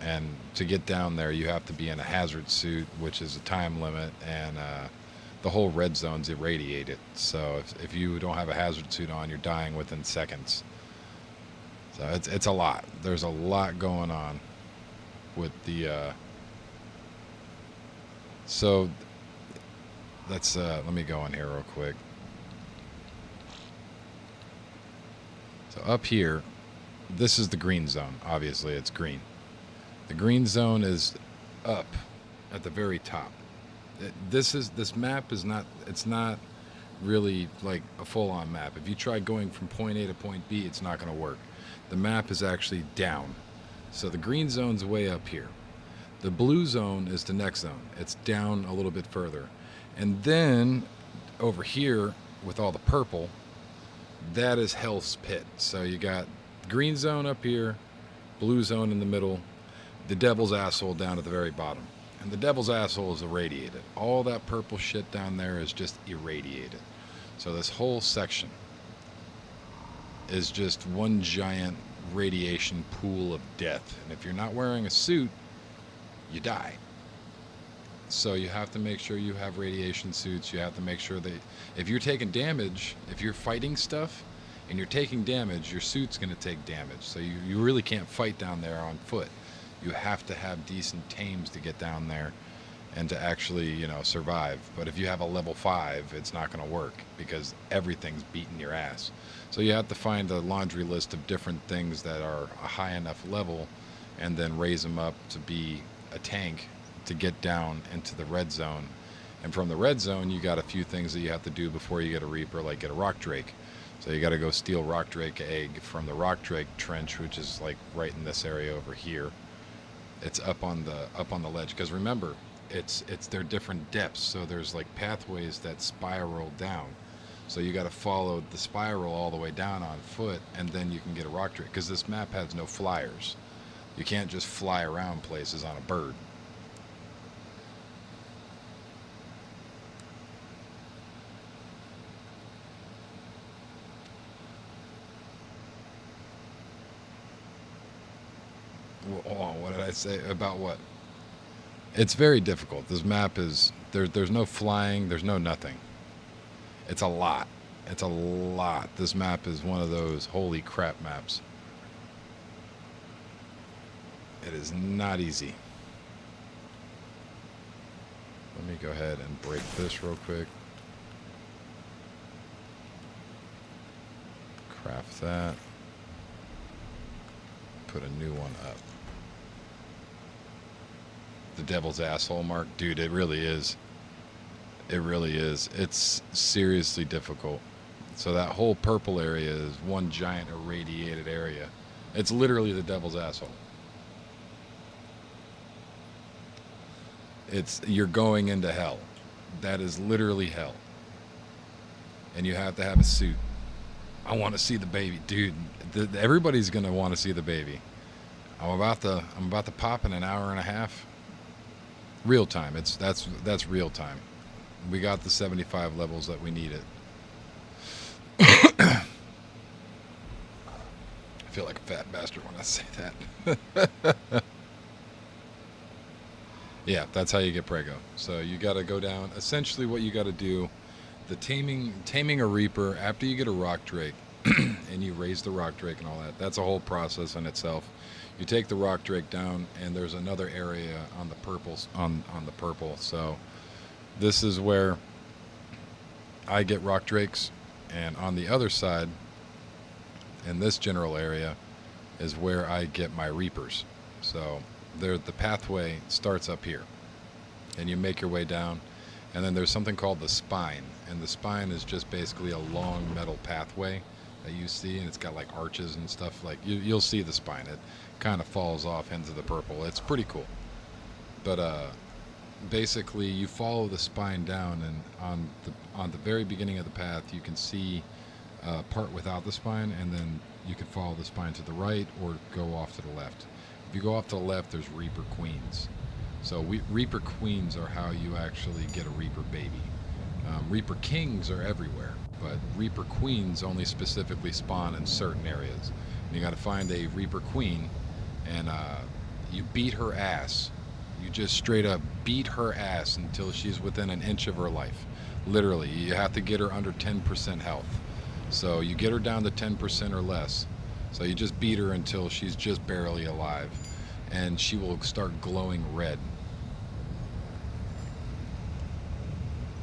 And to get down there, you have to be in a hazard suit, which is a time limit, and the whole red zone's irradiated. So if you don't have a hazard suit on, you're dying within seconds. So it's a lot. There's a lot going on with the. So let's let me go in here real quick. So up here, this is the green zone. Obviously, it's green. The green zone is up at the very top. This map is not. It's not really like a full-on map. If you try going from point A to point B, it's not going to work. The map is actually down. So the green zone's way up here. The blue zone is the next zone. It's down a little bit further. And then over here with all the purple that is Hell's Pit. So you got green zone up here, blue zone in the middle, the Devil's Asshole down at the very bottom. And the Devil's Asshole is irradiated. All that purple shit down there is just irradiated. So this whole section is just one giant radiation pool of death. And if you're not wearing a suit, you die. So you have to make sure you have radiation suits. You have to make sure that if you're taking damage, if you're fighting stuff and you're taking damage, your suit's going to take damage. So you really can't fight down there on foot. You have to have decent tames to get down there and to actually, you know, survive. But if you have a level 5, it's not going to work because everything's beating your ass. So you have to find a laundry list of different things that are a high enough level and then raise them up to be a tank to get down into the red zone. And from the red zone, you got a few things that you have to do before you get a Reaper, like get a Rock Drake. So you got to go steal Rock Drake egg from the Rock Drake trench, which is like right in this area over here. It's up on the ledge, because remember, they're different depths, so there's like pathways that spiral down. So you got to follow the spiral all the way down on foot, and then you can get a Rock Drake, because this map has no flyers. You can't just fly around places on a bird. Hold on, what did I say about what? It's very difficult. This map is there's no flying, there's no nothing. It's a lot. It's a lot. This map is one of those holy crap maps. It is not easy. Let me go ahead and break this real quick. Craft that. Put a new one up. The Devil's Asshole mark, dude, it really is. It really is. It's seriously difficult. So that whole purple area is one giant irradiated area. It's literally the Devil's Asshole. You're going into hell. That is literally hell. And you have to have a suit. I want to see the baby, dude. Everybody's gonna want to see the baby. I'm about to pop in an hour and a half. Real time. That's real time. We got the 75 levels that we needed. I feel like a fat bastard when I say that. Yeah, that's how you get Prego. So you got to go down. Essentially, what you got to do, the taming a Reaper after you get a Rock Drake, and you raise the Rock Drake and all that. That's a whole process in itself. You take the Rock Drake down, and there's another area on the purples on the purple. So this is where I get Rock Drakes, and on the other side, in this general area, is where I get my Reapers. So the pathway starts up here, and you make your way down, and then there's something called the spine, and the spine is just basically a long metal pathway that you see, and it's got like arches and stuff. Like you'll see the spine. It kind of falls off into the purple. It's pretty cool. But basically you follow the spine down, and on the very beginning of the path you can see part without the spine, and then you can follow the spine to the right or go off to the left. If you go off to the left, there's Reaper Queens. So Reaper Queens are how you actually get a Reaper baby. Reaper Kings are everywhere, but Reaper Queens only specifically spawn in certain areas. And you got to find a Reaper Queen, and you beat her ass. You just straight up beat her ass until she's within an inch of her life. Literally, you have to get her under 10% health. So you get her down to 10% or less. So you just beat her until she's just barely alive, and she will start glowing red.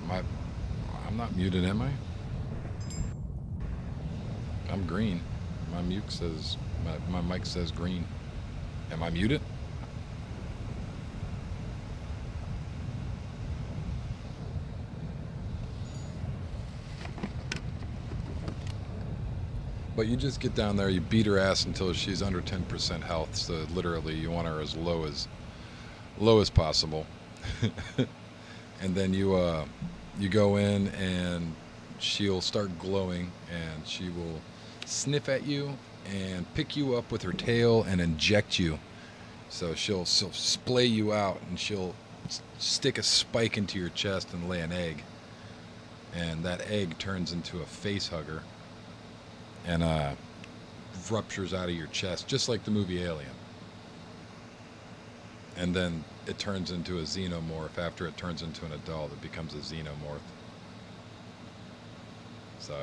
I'm not muted, am I? I'm green. My mic says green. Am I muted? But you just get down there, you beat her ass until she's under 10% health. So literally, you want her as low as possible. And then you go in and she'll start glowing, and she will sniff at you and pick you up with her tail and inject you. So she'll splay you out, and she'll stick a spike into your chest and lay an egg. And that egg turns into a face hugger and ruptures out of your chest, just like the movie Alien. And then it turns into a xenomorph. After it turns into an adult, it becomes a xenomorph. So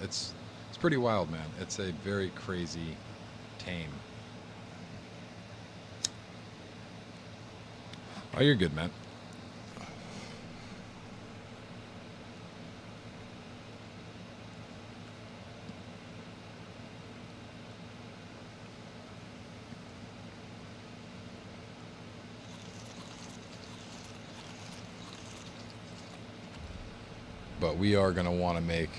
it's pretty wild, man. It's a very crazy tame. Oh, you're good, man. But we are going to want to make,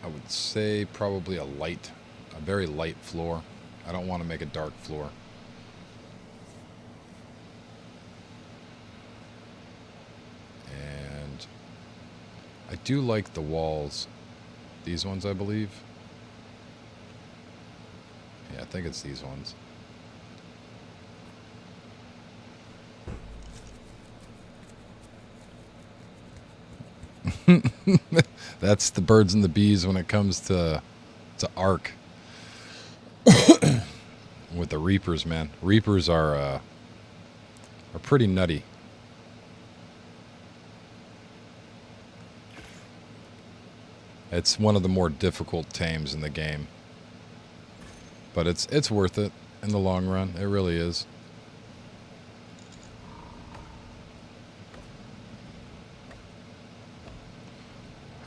I would say, probably a very light floor. I don't want to make a dark floor. And I do like the walls. These ones, I believe. Yeah, I think it's these ones. That's the birds and the bees when it comes to Ark. With the Reapers, man. Reapers are pretty nutty. It's one of the more difficult tames in the game. But it's worth it in the long run. It really is.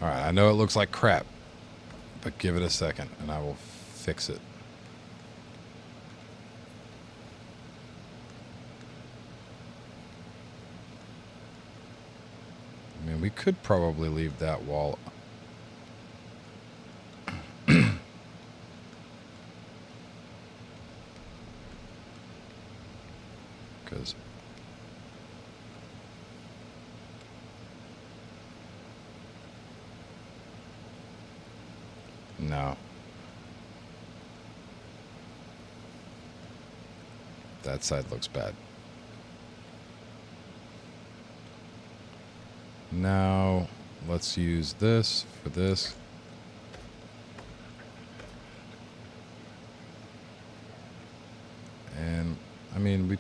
Alright, I know it looks like crap, but give it a second and I will fix it. I mean, we could probably leave that wall. Because no. That side looks bad. Now, let's use this for this. And, I mean,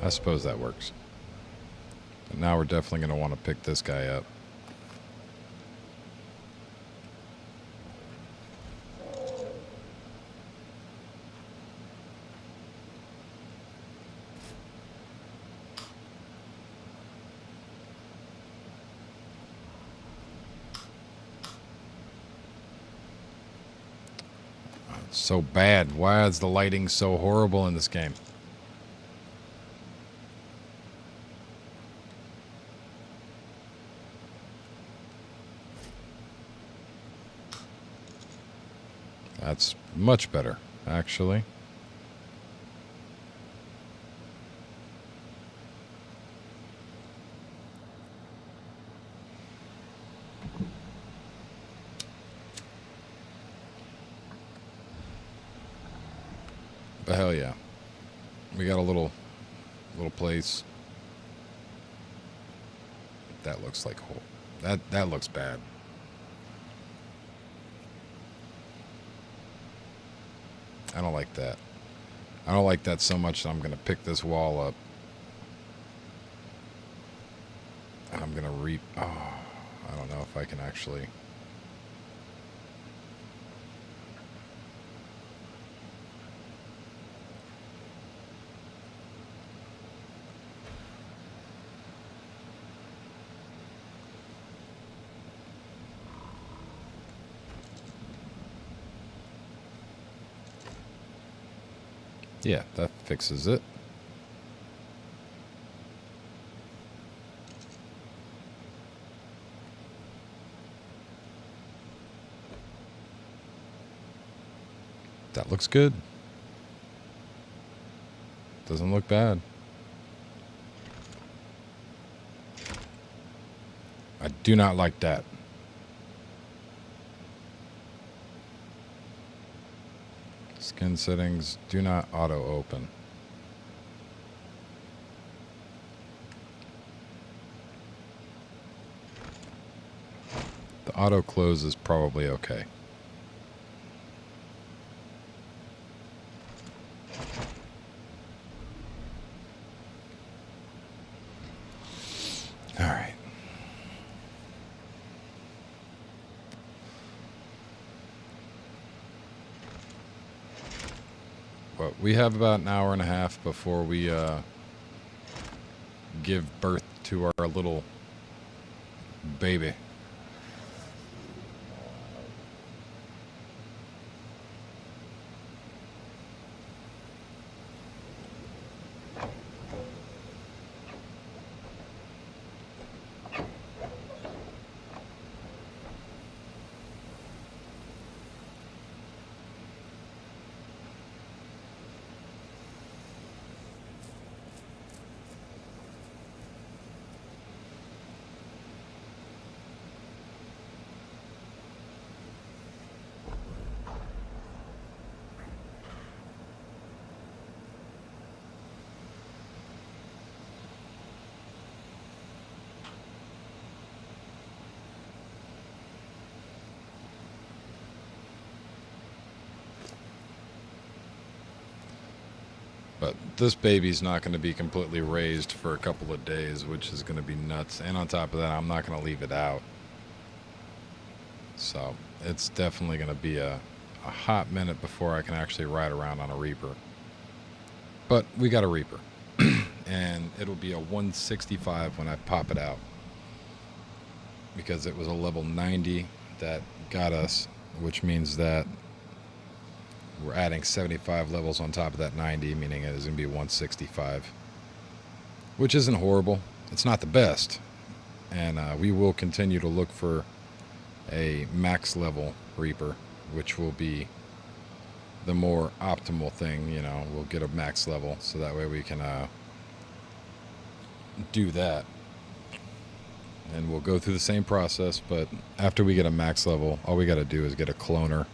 I suppose that works. But now we're definitely going to want to pick this guy up. It's so bad. Why is the lighting so horrible in this game? That's much better, actually. But hell yeah. We got a little place. That looks like a hole. That looks bad. I don't like that. I don't like that so much that I'm going to pick this wall up. And I'm going to I don't know if I can actually. Yeah, that fixes it. That looks good. Doesn't look bad. I do not like that. Skin settings do not auto open. The auto close is probably okay. All right. But we have about an hour and a half before we give birth to our little baby. But this baby's not going to be completely raised for a couple of days, which is going to be nuts. And on top of that, I'm not going to leave it out. So it's definitely going to be a hot minute before I can actually ride around on a Reaper. But we got a Reaper. And it'll be a 165 when I pop it out. Because it was a level 90 that got us, which means that we're adding 75 levels on top of that 90, meaning it is going to be 165, which isn't horrible. It's not the best, and we will continue to look for a max level Reaper, which will be the more optimal thing. You know, we'll get a max level, so that way we can do that, and we'll go through the same process. But after we get a max level, all we got to do is get a cloner.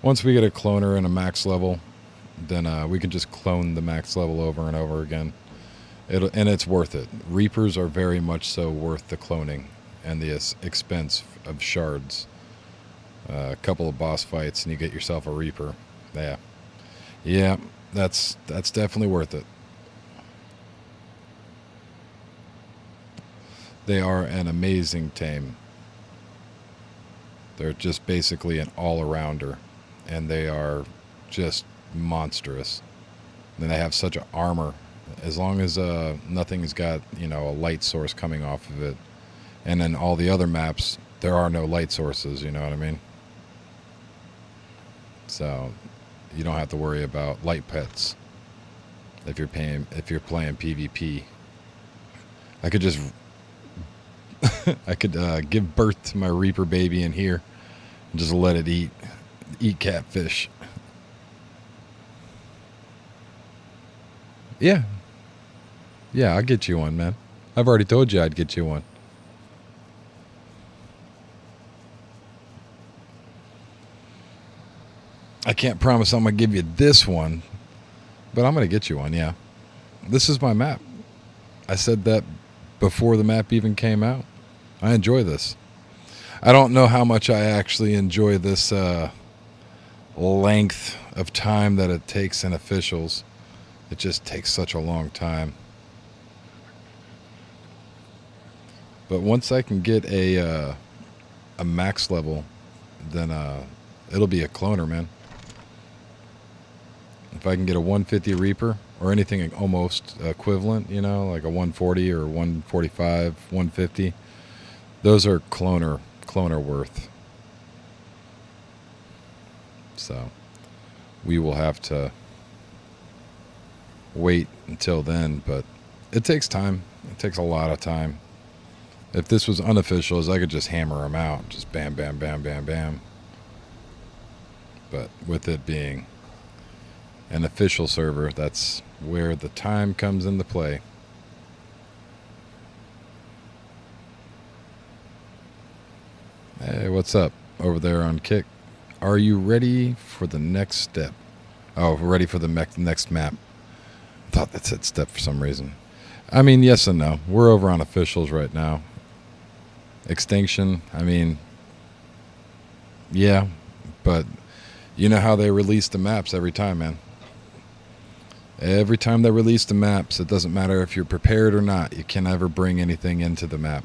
Once we get a cloner and a max level, then we can just clone the max level over and over again. And it's worth it. Reapers are very much so worth the cloning and the expense of shards. A couple of boss fights and you get yourself a Reaper. Yeah, that's definitely worth it. They are an amazing tame. They're just basically an all-arounder. And they are just monstrous. And they have such an armor. As long as nothing's got, you know, a light source coming off of it. And then all the other maps, there are no light sources, you know what I mean? So you don't have to worry about light pets if you're playing PvP. I could just give birth to my Reaper baby in here and just let it eat catfish. Yeah, I'll get you one, man. I've already told you I'd get you one. I can't promise I'm going to give you this one, but I'm going to get you one, yeah. This is my map. I said that before the map even came out. I enjoy this. I don't know how much I actually enjoy this length of time that it takes in officials. It just takes such a long time. But once I can get a max level, then it'll be a cloner, man. If I can get a 150 Reaper or anything almost equivalent, you know, like a 140 or 145, 150, those are cloner worth. So we will have to wait until then, but it takes time. It takes a lot of time. If this was unofficials, I could just hammer them out. Just bam, bam, bam, bam, bam. But with it being An official server, that's where the time comes into play. Hey, what's up over there on Kick? Are you ready for the next step? Oh, ready for the next map. I thought that said step for some reason. I mean, yes and no. We're over on officials right now. Extinction, I mean, yeah, but you know how they release the maps every time, man. Every time they release the maps, it doesn't matter if you're prepared or not, you can never bring anything into the map.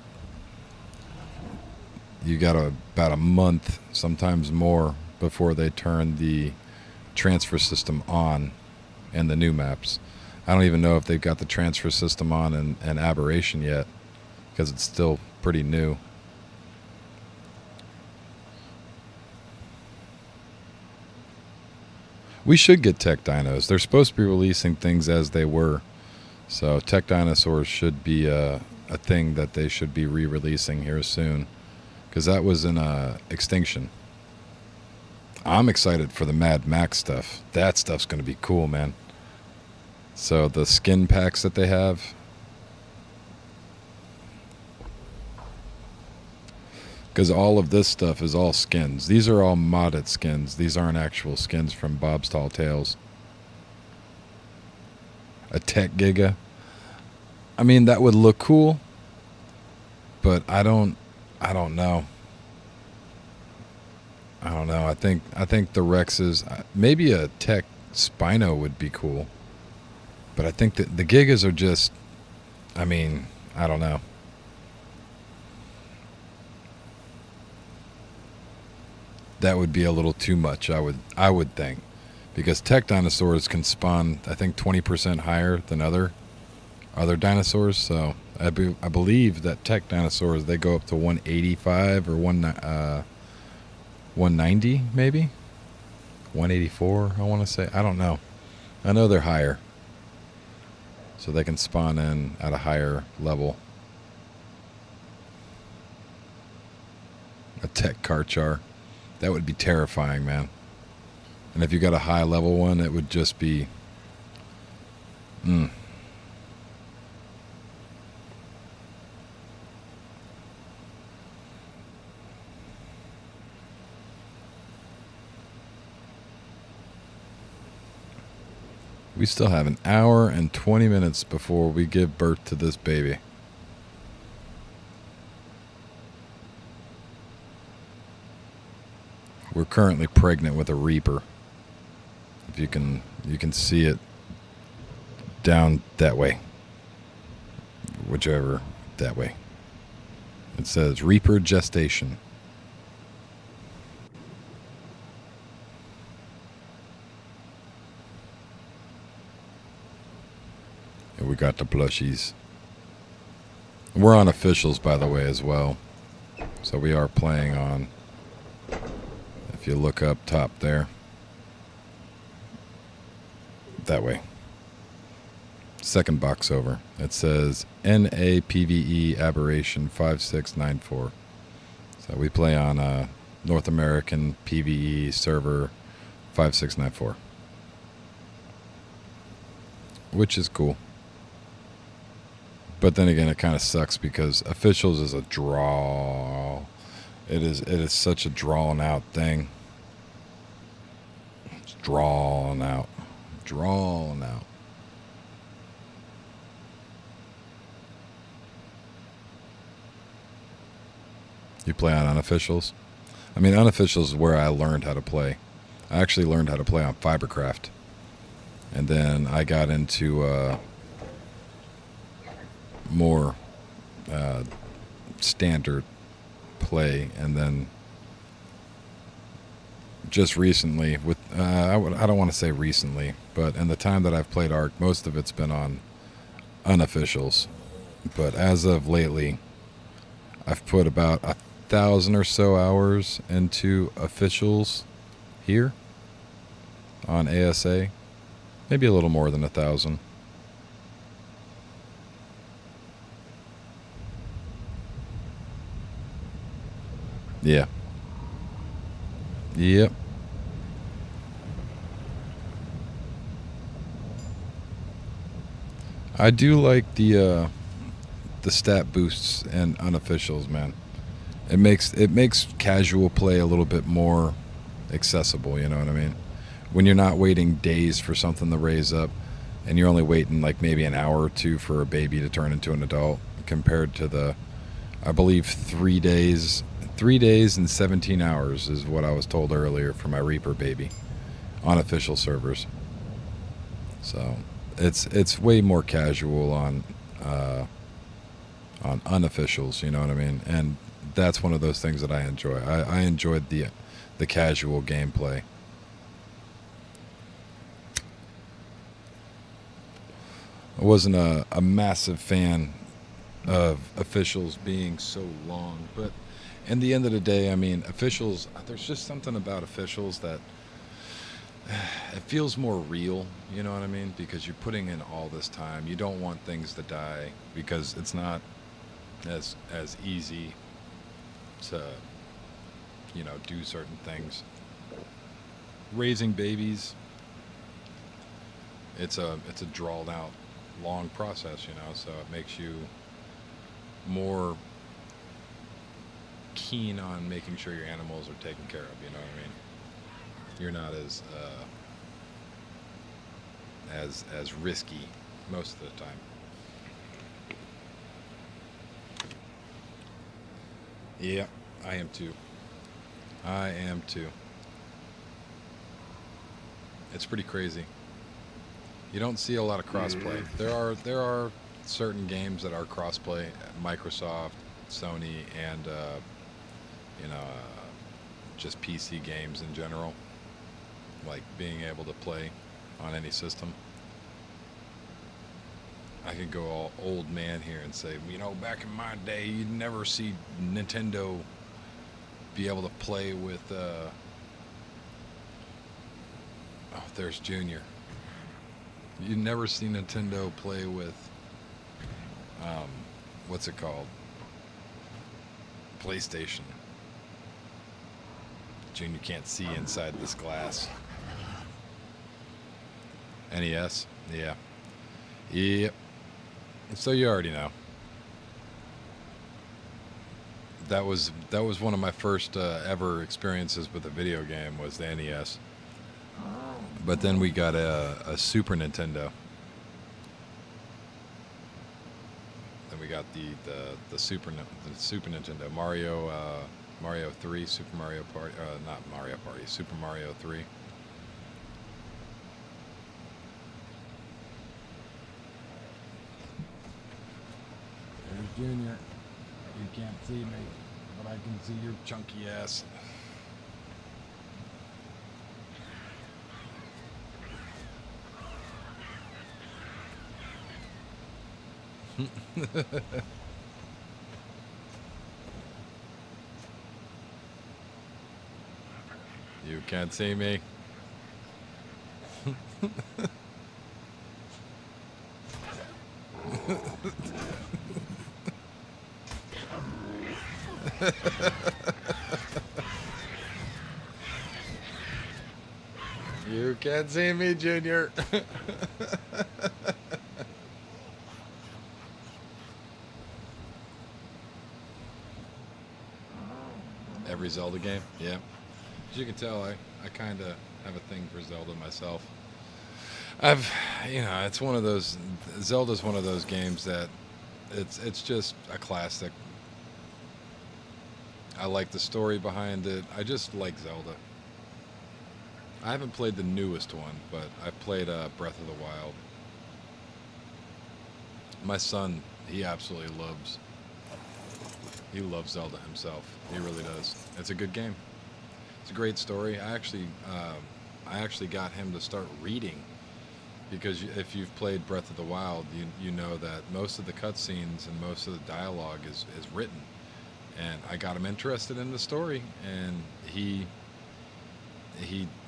You got about a month, sometimes more, before they turn the transfer system on in the new maps. I don't even know if they've got the transfer system on in Aberration yet, because it's still pretty new. We should get tech dinos. They're supposed to be releasing things as they were. So tech dinosaurs should be a thing that they should be re-releasing here soon. Because that was in Extinction. I'm excited for the Mad Max stuff. That stuff's going to be cool, man. So the skin packs that they have. Because all of this stuff is all skins. These are all modded skins. These aren't actual skins from Bob's Tall Tales. A Tech Giga. I mean, that would look cool. But I don't know. I don't know. I think the Rexes, maybe a Tech Spino would be cool. But I think that the Gigas are just, I mean, I don't know. That would be a little too much, I would think. Because tech dinosaurs can spawn, I think, 20% higher than other dinosaurs. So I believe that tech dinosaurs, they go up to 185 or 190 maybe? 184, I want to say. I don't know. I know they're higher. So they can spawn in at a higher level. A tech Karchar. That would be terrifying, man. And if you got a high level one, it would just be... We still have an hour and 20 minutes before we give birth to this baby. We're currently pregnant with a Reaper. If you can see it down that way. Whichever, that way. It says Reaper gestation. And we got the plushies. We're on officials, by the way, as well. So we are playing on... If you look up top there, that way. Second box over. It says NAPVE Aberration 5694. So we play on North American PVE server 5694. Which is cool. But then again, it kind of sucks because officials is a draw. It is such a drawn out thing. It's drawn out. Drawn out. You play on unofficials? I mean, unofficials is where I learned how to play. I actually learned how to play on Fibercraft. And then I got into more standard play, and then just recently with I don't want to say recently, but in the time that I've played Ark, most of it's been on unofficials. But as of lately, I've put about 1,000 or so hours into officials here on ASA, maybe a little more than 1,000. Yeah. Yep. I do like the stat boosts and unofficials, man. It makes casual play a little bit more accessible. You know what I mean? When you're not waiting days for something to raise up, and you're only waiting like maybe an hour or two for a baby to turn into an adult, compared to the, I believe 3 days and 17 hours is what I was told earlier for my Reaper baby on official servers. So it's way more casual on unofficials, you know what I mean? And that's one of those things that I enjoy. I enjoyed the casual gameplay. I wasn't a massive fan of officials being so long, but in the end of the day, I mean, officials, there's just something about officials that it feels more real, you know what I mean? Because you're putting in all this time. You don't want things to die because it's not as easy to, you know, do certain things. Raising babies, it's a drawn out long process, you know, so it makes you more keen on making sure your animals are taken care of, you know what I mean? You're not as risky most of the time. Yeah, I am too. I am too. It's pretty crazy. You don't see a lot of crossplay. There are certain games that are crossplay. Microsoft, Sony, and you know, just PC games in general, like being able to play on any system. I could go all old man here and say, you know, back in my day, you'd never see Nintendo be able to play with. Oh, there's Junior. You'd never see Nintendo play with. What's it called? PlayStation. Junior can't see inside this glass. NES, yeah. Yep. So you already know. That was one of my first ever experiences with a video game was the NES. But then we got a Super Nintendo. Then we got the Super Nintendo Mario 3, Super Mario Party, not Mario Party, Super Mario 3. There's Junior. You can't see me, but I can see your chunky ass. You can't see me. You can't see me, Junior. Every Zelda game, yeah. As you can tell, I kind of have a thing for Zelda myself. It's one of those. Zelda's one of those games that it's just a classic. I like the story behind it. I just like Zelda. I haven't played the newest one, but I've played Breath of the Wild. My son, he absolutely loves. He loves Zelda himself. He really does. It's a good game. It's a great story. I actually got him to start reading, because if you've played Breath of the Wild, you know that most of the cutscenes and most of the dialogue is written. And I got him interested in the story, and he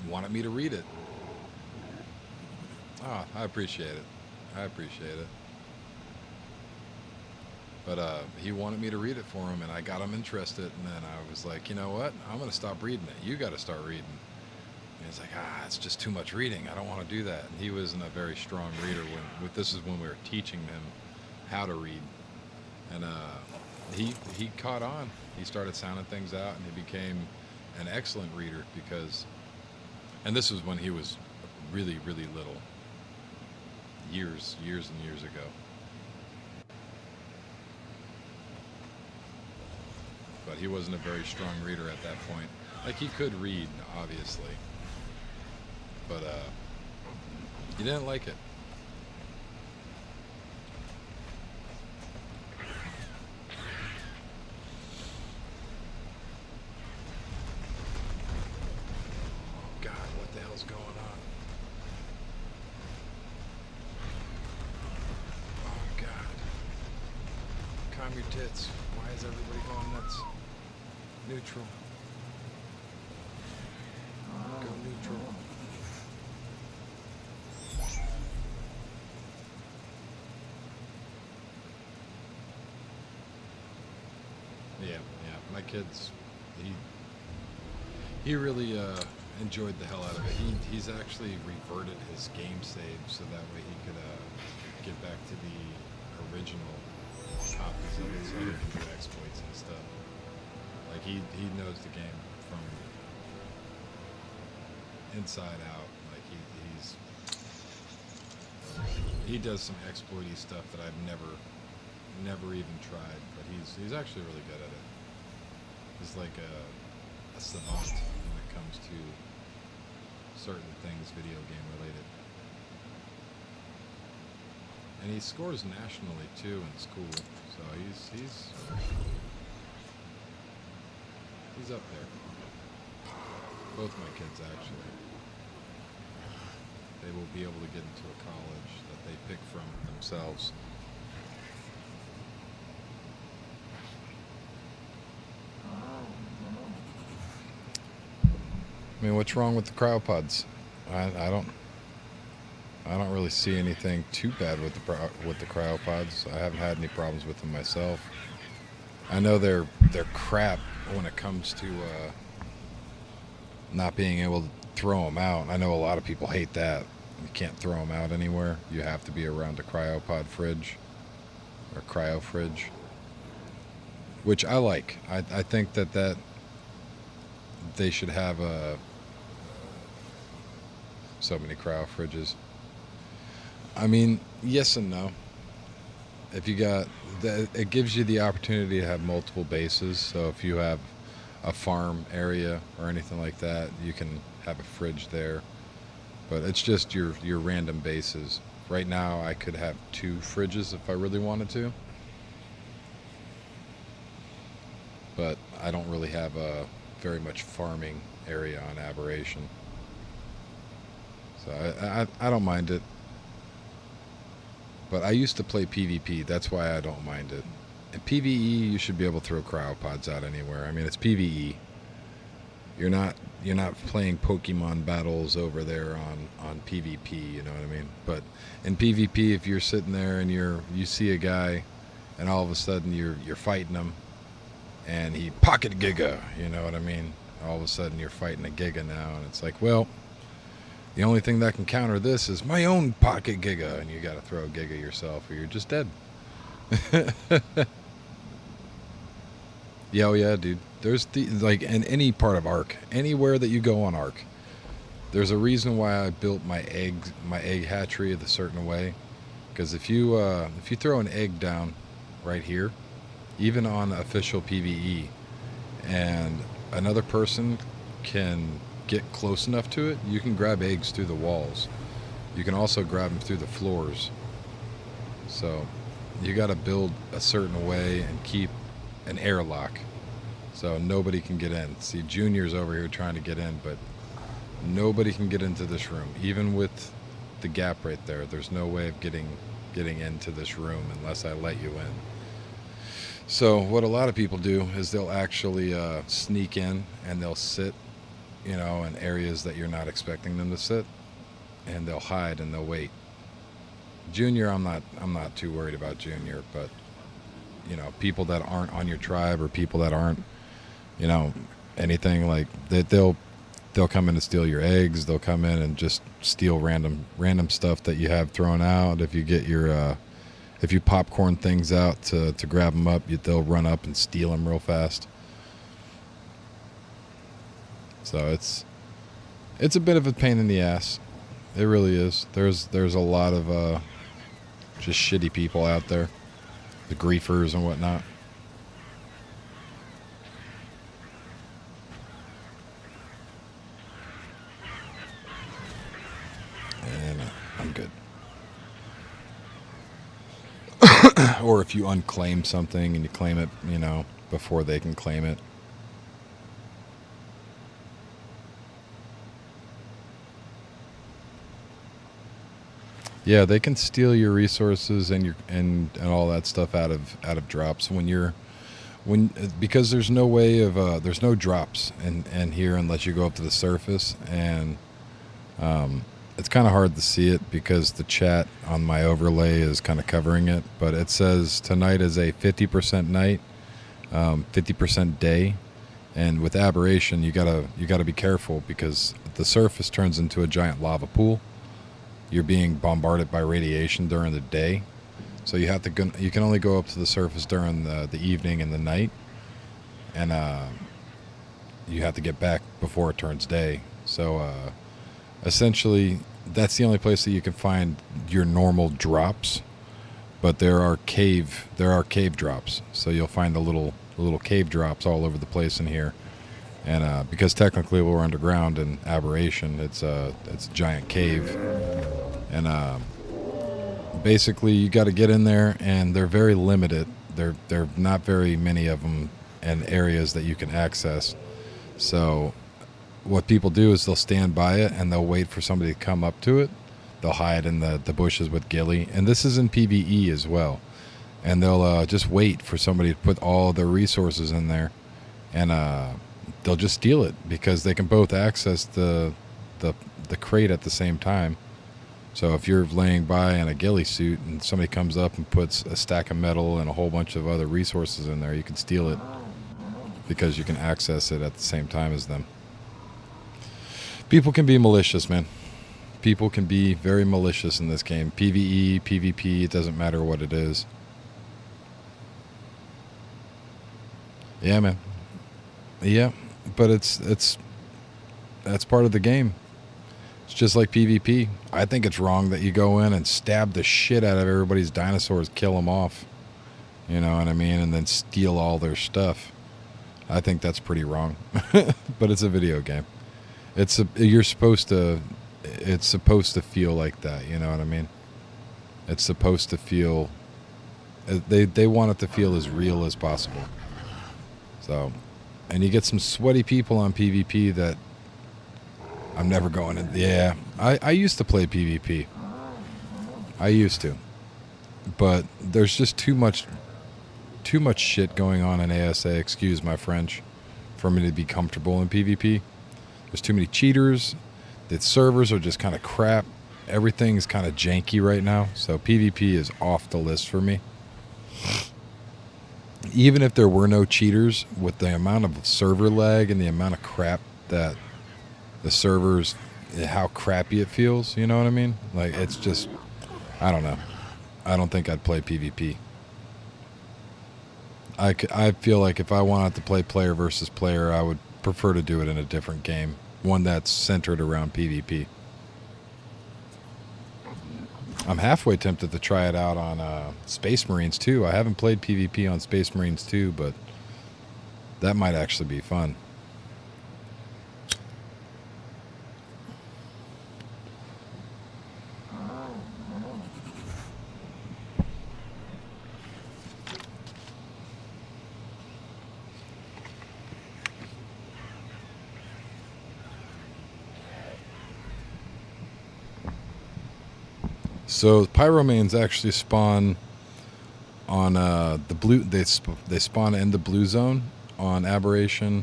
wanted me to read it. Ah, I appreciate it. I appreciate it. But he wanted me to read it for him, and I got him interested. And then I was like, you know what? I'm going to stop reading it. You got to start reading. And he's like, it's just too much reading. I don't want to do that. And he wasn't a very strong reader this is when we were teaching him how to read. And he caught on. He started sounding things out, and he became an excellent reader and this was when he was really, really little, years and years ago. But he wasn't a very strong reader at that point. Like, he could read, obviously, but he didn't like it. God, what the hell's going on? Oh, God. Calm your tits. Why is everybody going nuts? Neutral. Go neutral. Yeah. My kids, he really enjoyed the hell out of it. He's actually reverted his game save so that way he could get back to the original copies of it so he can do exploits and stuff. Like, he knows the game from inside out. Like, he does some exploity stuff that I've never even tried, but he's actually really good at it. He's like a savant when it comes to certain things video game related. And he scores nationally too in school, so he's up there. Both my kids, actually. They will be able to get into a college that they pick from themselves. I mean, what's wrong with the cryopods? I don't really see anything too bad with the cryopods. I haven't had any problems with them myself. I know they're crap when it comes to not being able to throw them out. I know a lot of people hate that. You can't throw them out anywhere. You have to be around a cryopod fridge or cryo fridge, which I like. I think that they should have so many cryo fridges. I mean, yes and no. If you got it gives you the opportunity to have multiple bases. So if you have a farm area or anything like that, you can have a fridge there. But it's just your random bases. Right now, I could have 2 fridges if I really wanted to. But I don't really have a very much farming area on Aberration. So I don't mind it. But I used to play PvP, that's why I don't mind it. In PvE, you should be able to throw cryopods out anywhere. I mean, it's PvE. You're not playing Pokemon battles over there on PvP, you know what I mean? But in PvP, if you're sitting there and you see a guy and all of a sudden you're fighting him and he pocket Giga, you know what I mean? All of a sudden you're fighting a Giga now, and it's like, well, the only thing that can counter this is my own pocket Giga, and you got to throw a Giga yourself or you're just dead. Yeah, oh yeah, dude. There's like in any part of Ark, anywhere that you go on Ark, there's a reason why I built my egg hatchery a certain way. Because if you throw an egg down right here, even on official PvE, and another person can get close enough to it, you can grab eggs through the walls. You can also grab them through the floors. So you got to build a certain way and keep an airlock so nobody can get in. See, Junior's over here trying to get in, but nobody can get into this room. Even with the gap right there, there's no way of getting into this room unless I let you in. So what a lot of people do is they'll actually sneak in and they'll sit, you know, in areas that you're not expecting them to sit, and they'll hide and they'll wait. Junior, I'm not too worried about Junior, but you know, people that aren't on your tribe or people that aren't, you know, anything like that, they'll they'll come in and steal your eggs. They'll come in and just steal random stuff that you have thrown out. If you get your if you popcorn things out to grab them up, they'll run up and steal them real fast. So it's a bit of a pain in the ass. It really is. There's a lot of just shitty people out there, the griefers and whatnot. And I'm good. Or if you unclaim something and you claim it, you know, before they can claim it. Yeah, they can steal your resources and your and all that stuff out of drops because there's no way of there's no drops in here unless you go up to the surface, and it's kind of hard to see it because the chat on my overlay is kind of covering it, but it says tonight is a 50% night, 50% day, and with Aberration you gotta be careful because the surface turns into a giant lava pool. You're being bombarded by radiation during the day, so you can only go up to the surface during the evening and the night, and you have to get back before it turns day. So essentially, that's the only place that you can find your normal drops, but there are cave drops. So you'll find the little cave drops all over the place in here, and because technically we're underground in Aberration, it's a giant cave. And basically, you got to get in there, and they're very limited. There are not very many of them in areas that you can access. So what people do is they'll stand by it, and they'll wait for somebody to come up to it. They'll hide in the bushes with ghillie. And this is in PvE as well. And they'll just wait for somebody to put all their resources in there. And they'll just steal it because they can both access the crate at the same time. So if you're laying by in a ghillie suit and somebody comes up and puts a stack of metal and a whole bunch of other resources in there, you can steal it because you can access it at the same time as them. People can be malicious, man. People can be very malicious in this game. PvE, PvP, it doesn't matter what it is. Yeah, man. Yeah, but that's part of the game. It's just like PvP. I think it's wrong that you go in and stab the shit out of everybody's dinosaurs, kill them off. You know what I mean? And then steal all their stuff. I think that's pretty wrong. But it's a video game. It's supposed to feel like that, you know what I mean? It's supposed to feel they want it to feel as real as possible. So, and you get some sweaty people on PvP that I'm never going in. Yeah, I used to play PvP. I used to. But there's just too much shit going on in ASA, excuse my French, for me to be comfortable in PvP. There's too many cheaters. The servers are just kind of crap. Everything's kind of janky right now. So PvP is off the list for me. Even if there were no cheaters, with the amount of server lag and the amount of crap that the servers, how crappy it feels, you know what I mean? Like, it's just, I don't know. I don't think I'd play PvP. I feel like if I wanted to play player versus player, I would prefer to do it in a different game. One that's centered around PvP. I'm halfway tempted to try it out on Space Marines 2. I haven't played PvP on Space Marines 2, but that might actually be fun. So pyromanes actually spawn on the blue. They spawn in the blue zone on Aberration,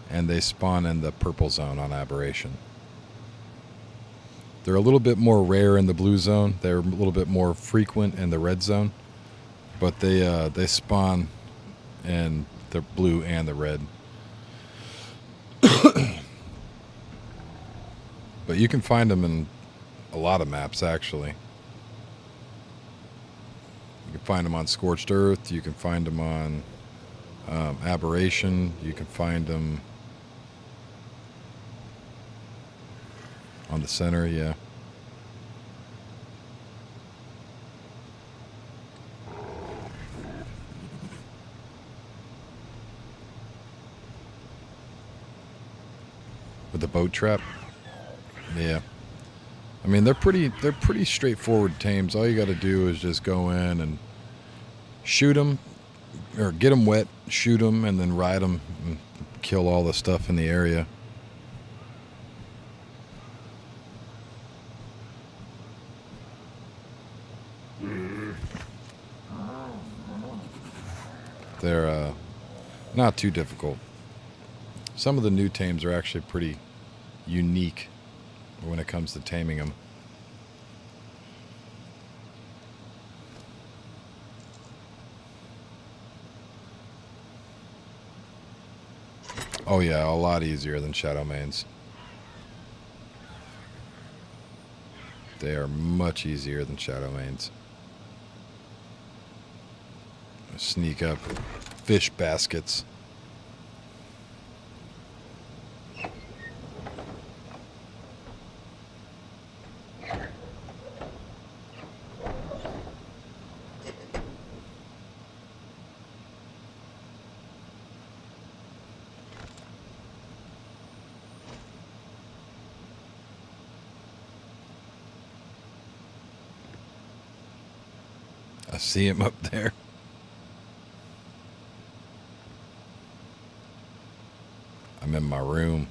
and they spawn in the purple zone on Aberration. They're a little bit more rare in the blue zone. They're a little bit more frequent in the red zone, but they spawn in the blue and the red. But you can find them in a lot of maps, actually. You can find them on Scorched Earth. You can find them on Aberration. You can find them on the center, yeah. With the boat trap? Yeah. I mean, they're pretty straightforward tames. All you got to do is just go in and shoot them, or get them wet, shoot them, and then ride them and kill all the stuff in the area. They're not too difficult. Some of the new tames are actually pretty unique when it comes to taming them. Oh yeah, a lot easier than Shadow Mains. They are much easier than Shadow Mains. Sneak up fish baskets. I see him up there. I'm in my room.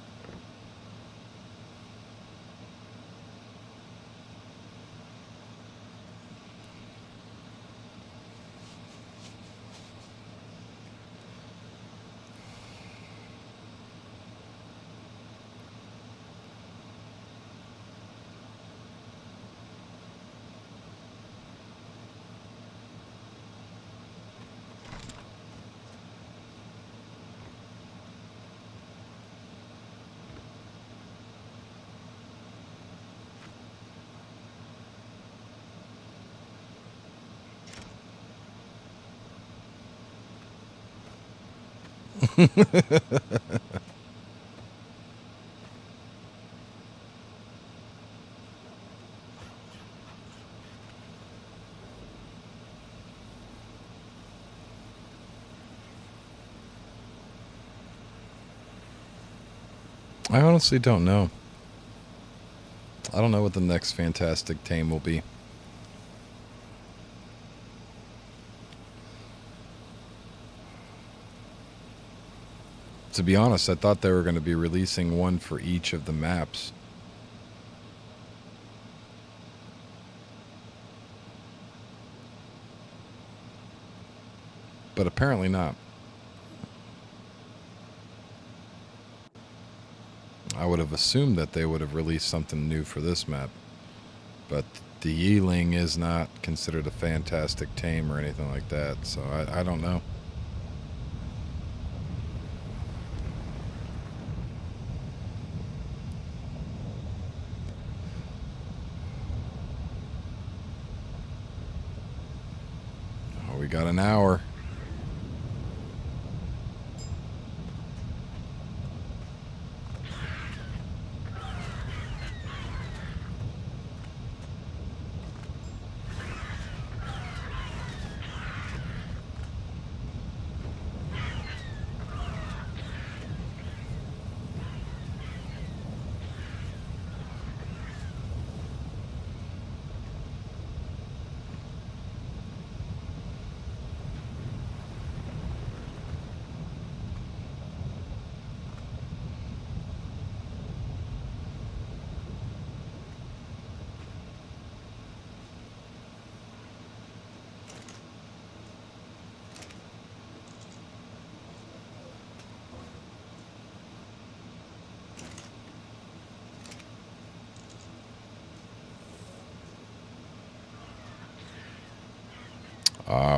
I honestly don't know. I don't know what the next fantastic tame will be. To be honest, I thought they were going to be releasing one for each of the maps. But apparently not. I would have assumed that they would have released something new for this map. But the Yeeling is not considered a fantastic tame or anything like that, so I don't know. Oh, we got an hour.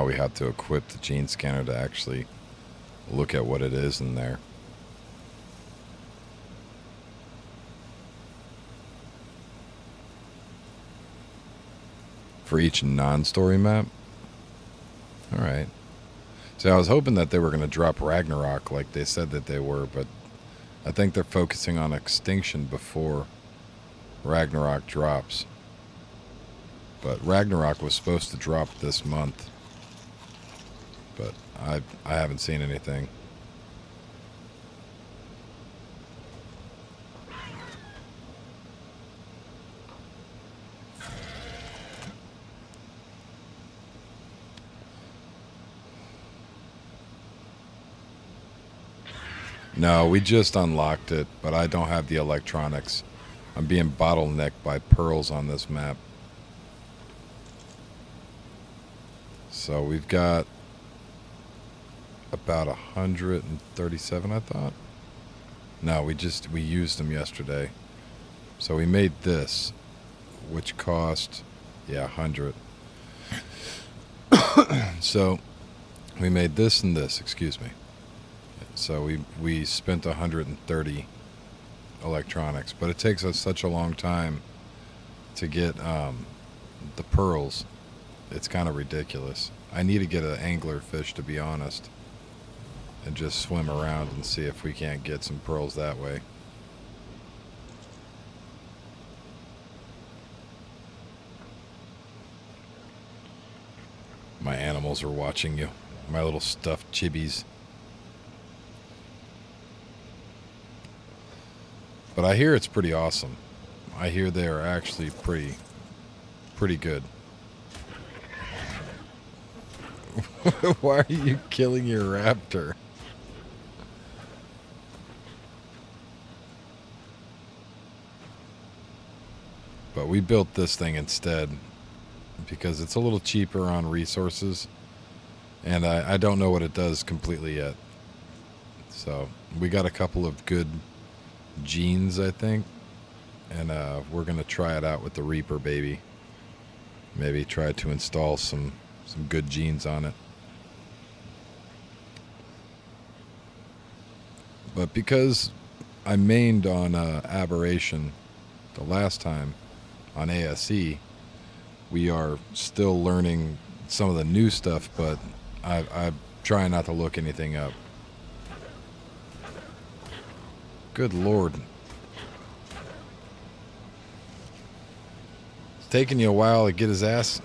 We have to equip the gene scanner to actually look at what it is in there. For each non-story map? Alright. See, I was hoping that they were going to drop Ragnarok like they said that they were, but I think they're focusing on Extinction before Ragnarok drops. But Ragnarok was supposed to drop this month. But I haven't seen anything. No, we just unlocked it, but I don't have the electronics. I'm being bottlenecked by pearls on this map. So we've got about 137, I thought. No, we used them yesterday. So we made this, which cost, 100. So we made this and this, excuse me. So we spent 130 electronics, but it takes us such a long time to get the pearls. It's kind of ridiculous. I need to get an angler fish, to be honest, and just swim around and see if we can't get some pearls that way. My animals are watching you. My little stuffed chibis. But I hear it's pretty awesome. I hear they are actually pretty good. Why are you killing your raptor? But we built this thing instead because it's a little cheaper on resources, and I don't know what it does completely yet. So we got a couple of good genes, I think, and we're gonna try it out with the Reaper baby. Maybe try to install some good genes on it. But because I mained on Aberration the last time on ASE, we are still learning some of the new stuff, but I'm trying not to look anything up. Good Lord. It's taking you a while to get his ass.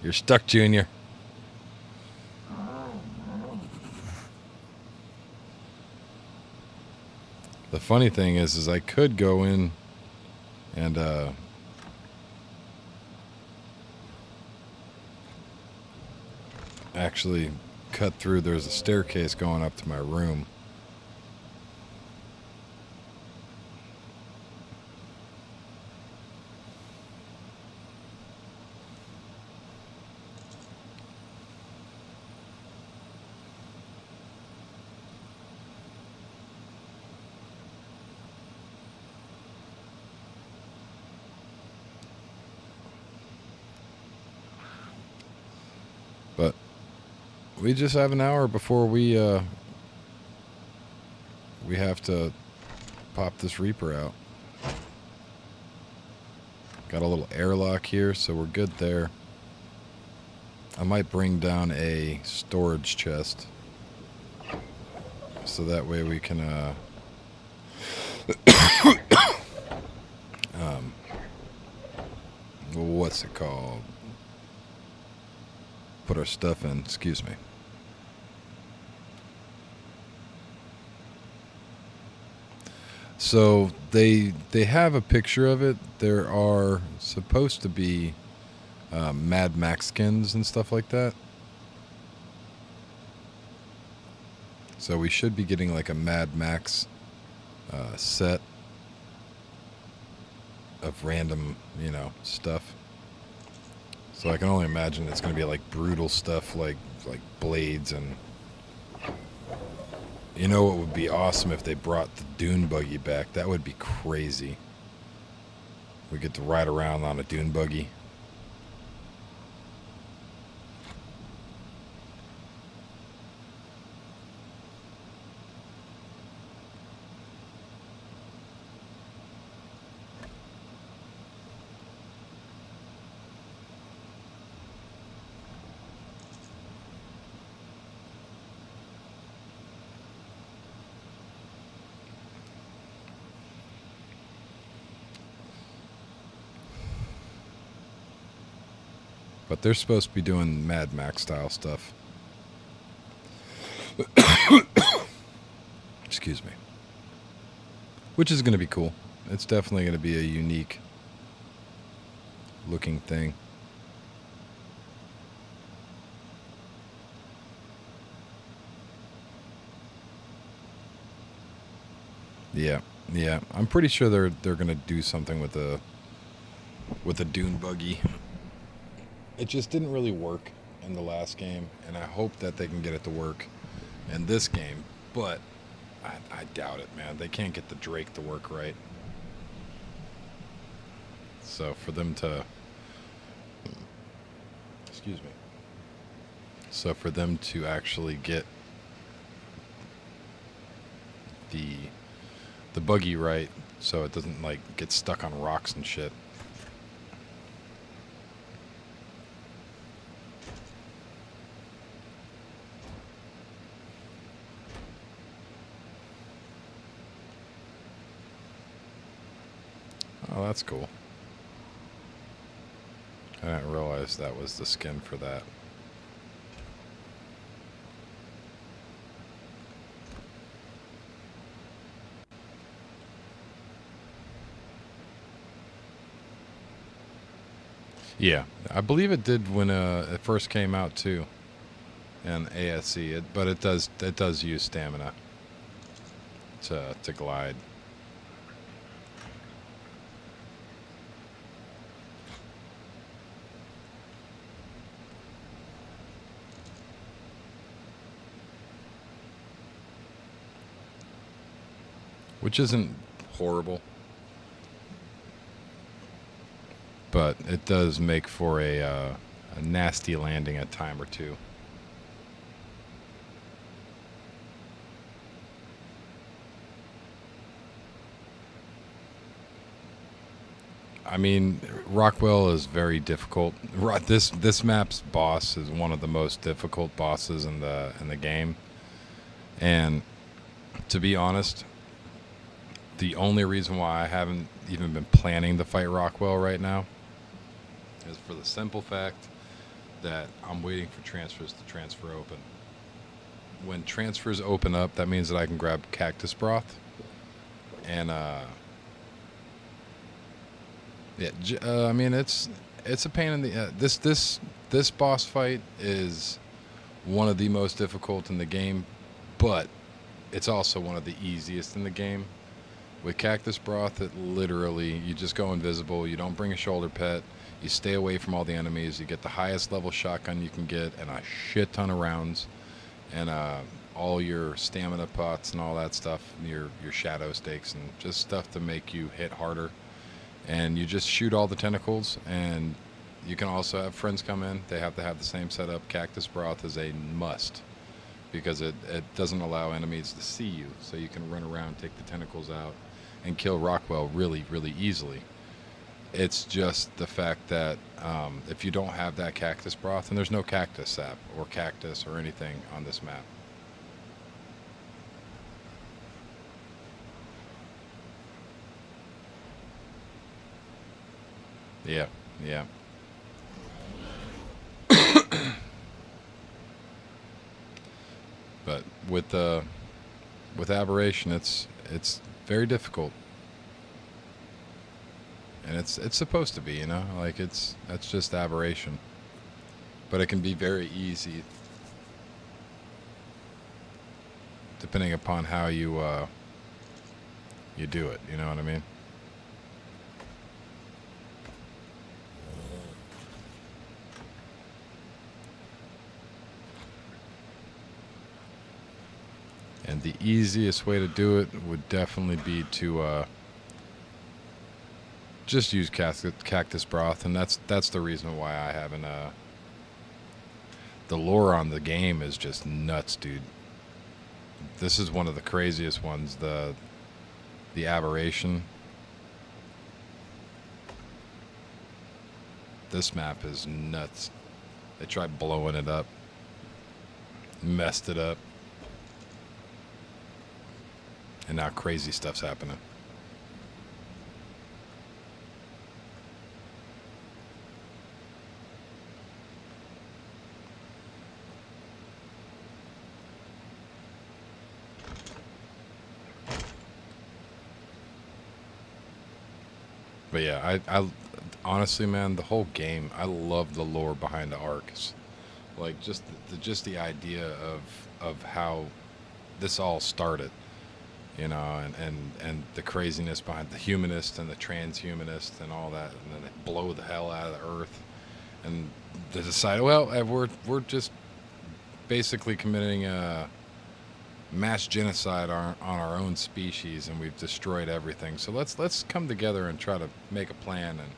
You're stuck, Junior. The funny thing is I could go in and actually cut through. There's a staircase going up to my room. But we just have an hour before we have to pop this Reaper out. Got a little airlock here, so we're good there. I might bring down a storage chest, so that way we can what's it called? Put our stuff in, excuse me. So they have a picture of it. There are supposed to be Mad Max skins and stuff like that. So we should be getting like a Mad Max set of random, stuff. So I can only imagine it's going to be like brutal stuff like blades and... You know what would be awesome if they brought the dune buggy back? That would be crazy. We get to ride around on a dune buggy. But they're supposed to be doing Mad Max style stuff. Excuse me. Which is going to be cool. It's definitely going to be a unique looking thing. Yeah, yeah. I'm pretty sure they're going to do something with the dune buggy. It just didn't really work in the last game, and I hope that they can get it to work in this game, but I doubt it, man. They can't get the Drake to work right. So for them to... Excuse me. So for them to actually get the buggy right, so it doesn't, like, get stuck on rocks and shit. Oh, that's cool. I didn't realize that was the skin for that. Yeah, I believe it did when it first came out too, in ASC. But it does use stamina to glide. Which isn't horrible, but it does make for a nasty landing a time or two. I mean, Rockwell is very difficult. This map's boss is one of the most difficult bosses in the game, and to be honest, the only reason why I haven't even been planning to fight Rockwell right now is for the simple fact that I'm waiting for transfers to transfer open. When transfers open up, that means that I can grab cactus broth, and I mean it's a pain in the this boss fight is one of the most difficult in the game, but it's also one of the easiest in the game. With cactus broth, it literally, you just go invisible, you don't bring a shoulder pet, you stay away from all the enemies, you get the highest level shotgun you can get, and a shit ton of rounds, and all your stamina pots and all that stuff, your shadow stakes, and just stuff to make you hit harder. And you just shoot all the tentacles, and you can also have friends come in. They have to have the same setup. Cactus broth is a must, because it doesn't allow enemies to see you, so you can run around, take the tentacles out, and kill Rockwell really, really easily. It's just the fact that if you don't have that cactus broth, and there's no cactus sap or cactus or anything on this map. Yeah, yeah. But with Aberration, it's very difficult, and it's supposed to be, you know, like that's just Aberration. But it can be very easy, depending upon how you do it. You know what I mean? And the easiest way to do it would definitely be to just use cactus broth, and that's the reason why I haven't. The lore on the game is just nuts, dude. This is one of the craziest ones. The Aberration. This map is nuts. They tried blowing it up, messed it up. And now crazy stuff's happening. But yeah, I honestly, man, the whole game, I love the lore behind the arcs. Like just the idea of how this all started, you know, and the craziness behind the humanist and the transhumanist and all that, and then they blow the hell out of the earth, and they decide, well, we're just basically committing a mass genocide on our own species, and we've destroyed everything. So let's come together and try to make a plan and,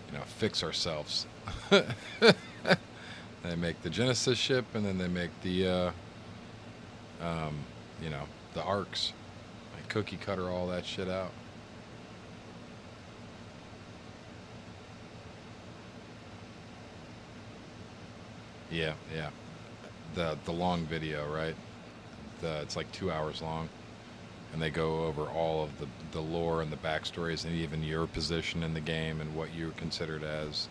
you know, fix ourselves. They make the Genesis ship, and then they make the you know, the arcs. Like cookie cutter all that shit out. Yeah, yeah. The long video, right? It's like 2 hours long, and they go over all of the lore and the backstories, and even your position in the game and what you're considered as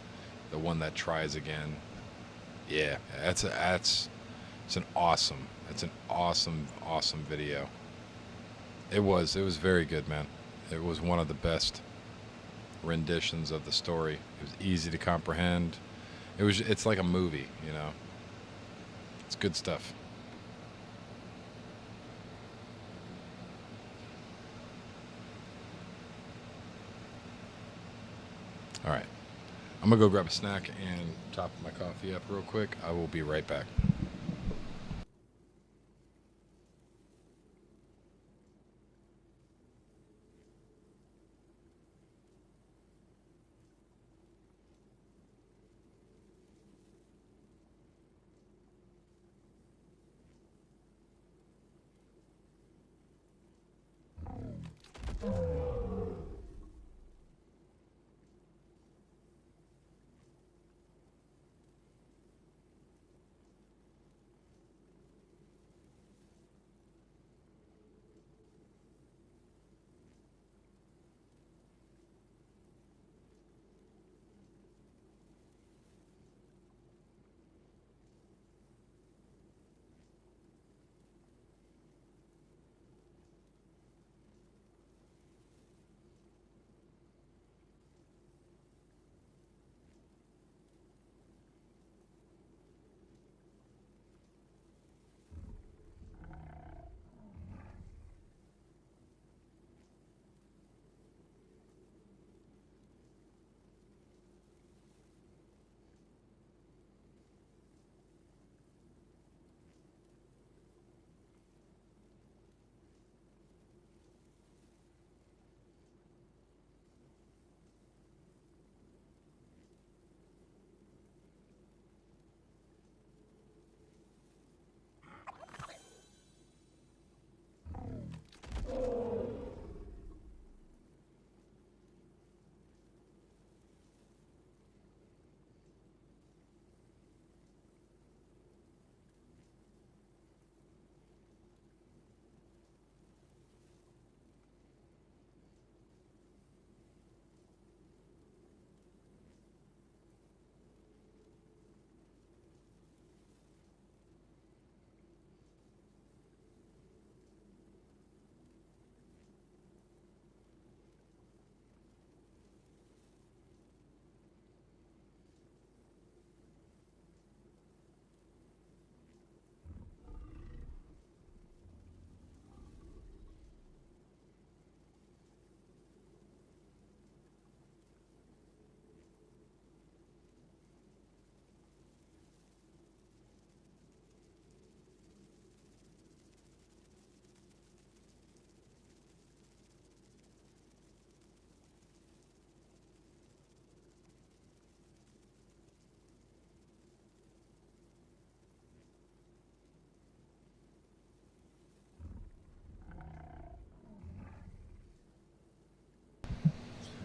the one that tries again. Yeah, it's an awesome video. It was very good, man. It was one of the best renditions of the story. It was easy to comprehend. It's like a movie, you know. It's good stuff. All right. I'm going to go grab a snack and top my coffee up real quick. I will be right back.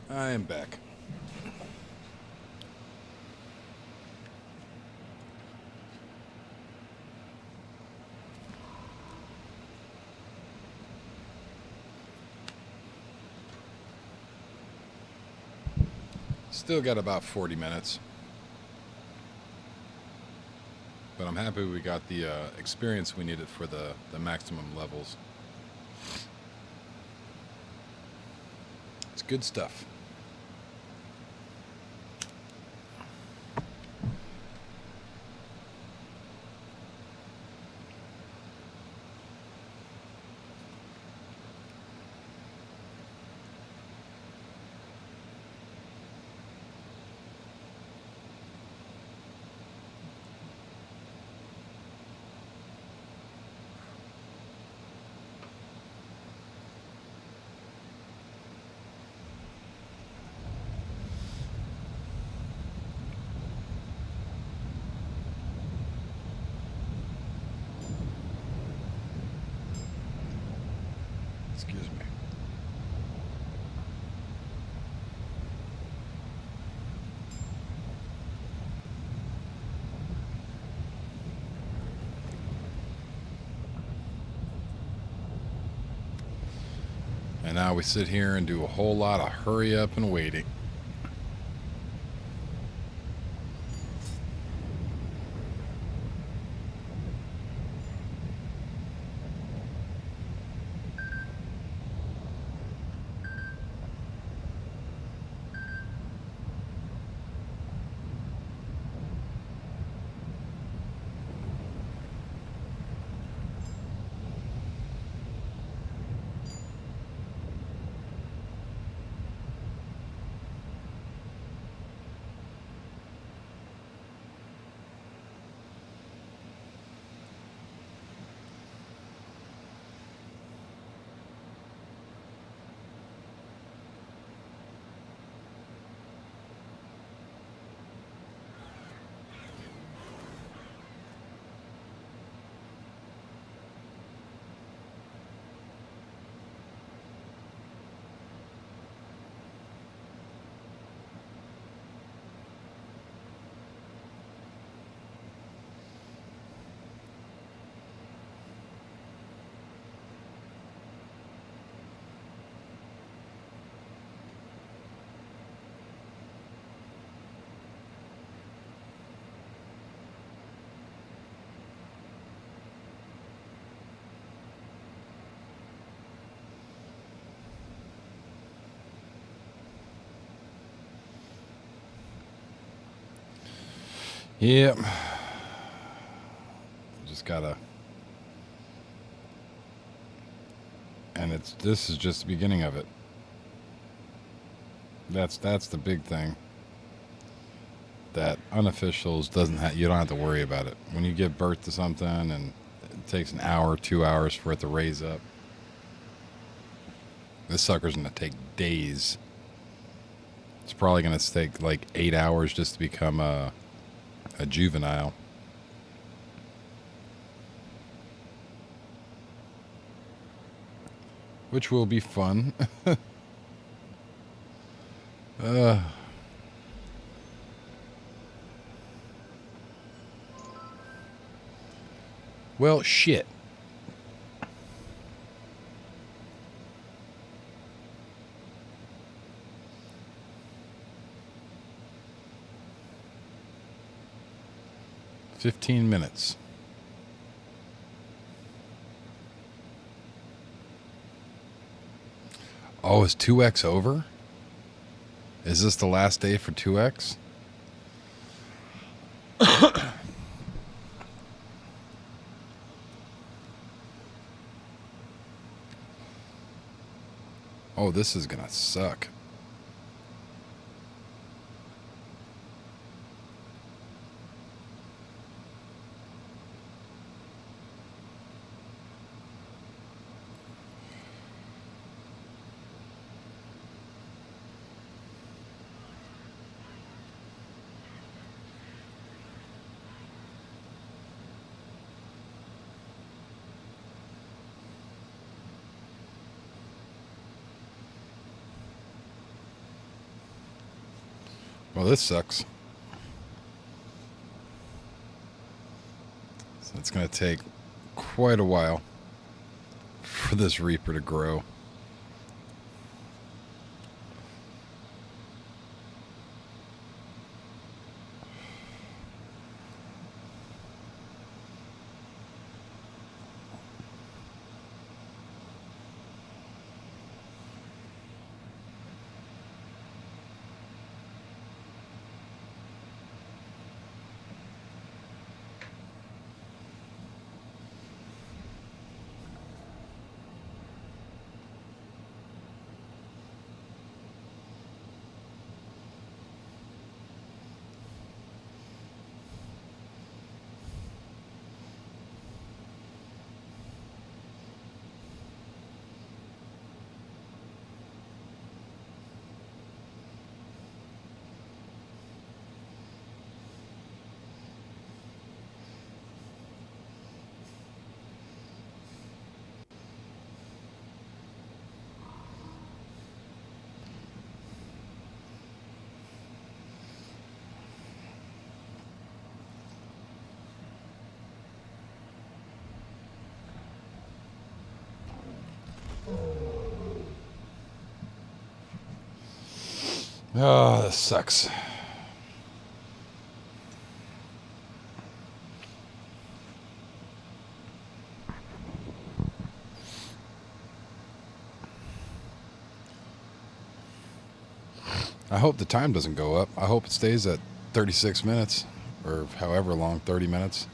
I am back. Still got about 40 minutes. But I'm happy we got the experience we needed for the maximum levels. It's good stuff. now we sit here and do a whole lot of hurry up and waiting. Yep. Just gotta. And this is just the beginning of it. That's the big thing. That unofficials you don't have to worry about it. When you give birth to something and it takes an hour, 2 hours for it to raise up, this sucker's gonna take days. It's probably gonna take like 8 hours just to become a juvenile. Which will be fun. Well, shit. "15 minutes. Oh, is 2X over? Is this the last day for 2X? Oh, this is gonna suck. Well, this sucks. So it's going to take quite a while for this Reaper to grow. Oh, this sucks. I hope the time doesn't go up. I hope it stays at 36 minutes or however long, 30 minutes.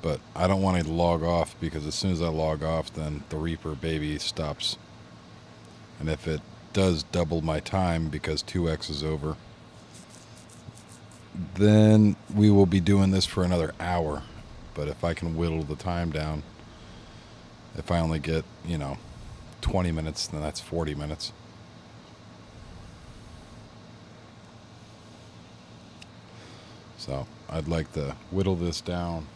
But I don't want to log off, because as soon as I log off, then the Reaper baby stops. And if it does double my time because 2x is over, then we will be doing this for another hour. But if I can whittle the time down, if I only get, 20 minutes, then that's 40 minutes. So I'd like to whittle this down.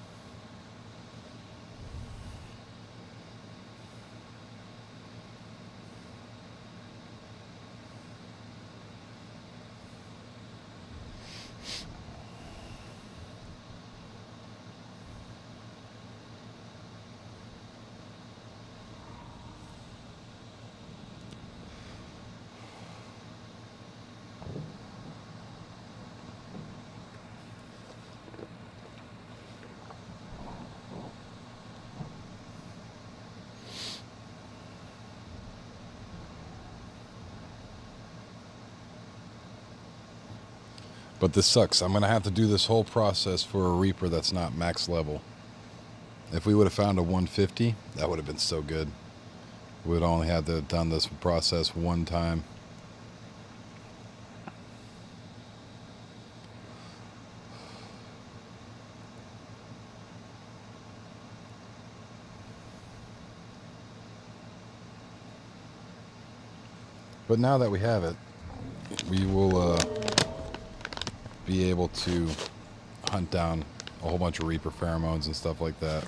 But this sucks. I'm going to have to do this whole process for a Reaper that's not max level. If we would have found a 150, that would have been so good. We would only have to have done this process one time. But now that we have it, we will be able to hunt down a whole bunch of Reaper pheromones and stuff like that,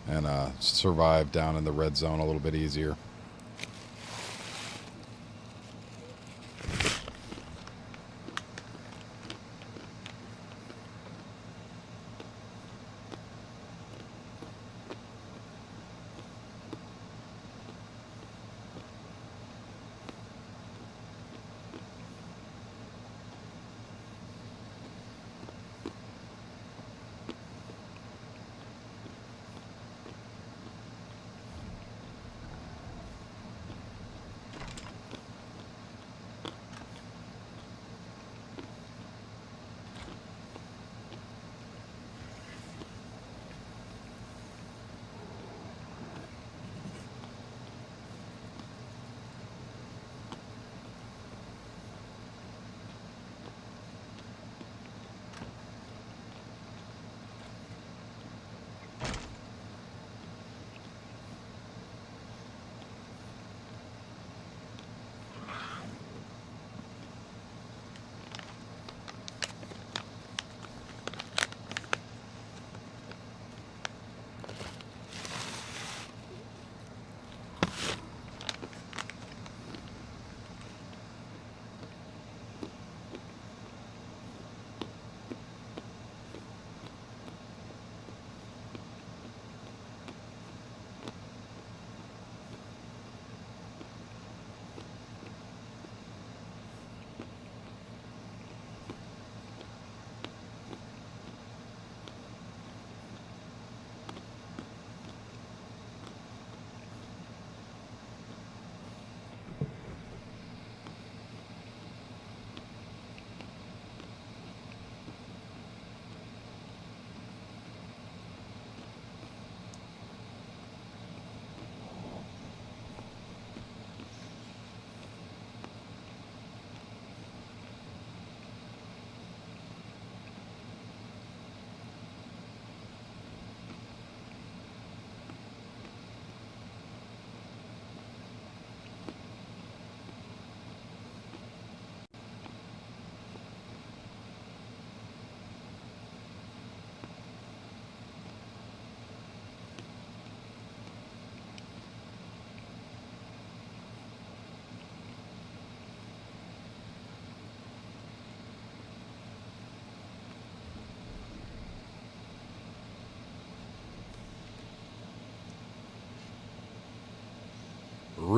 and survive down in the red zone a little bit easier.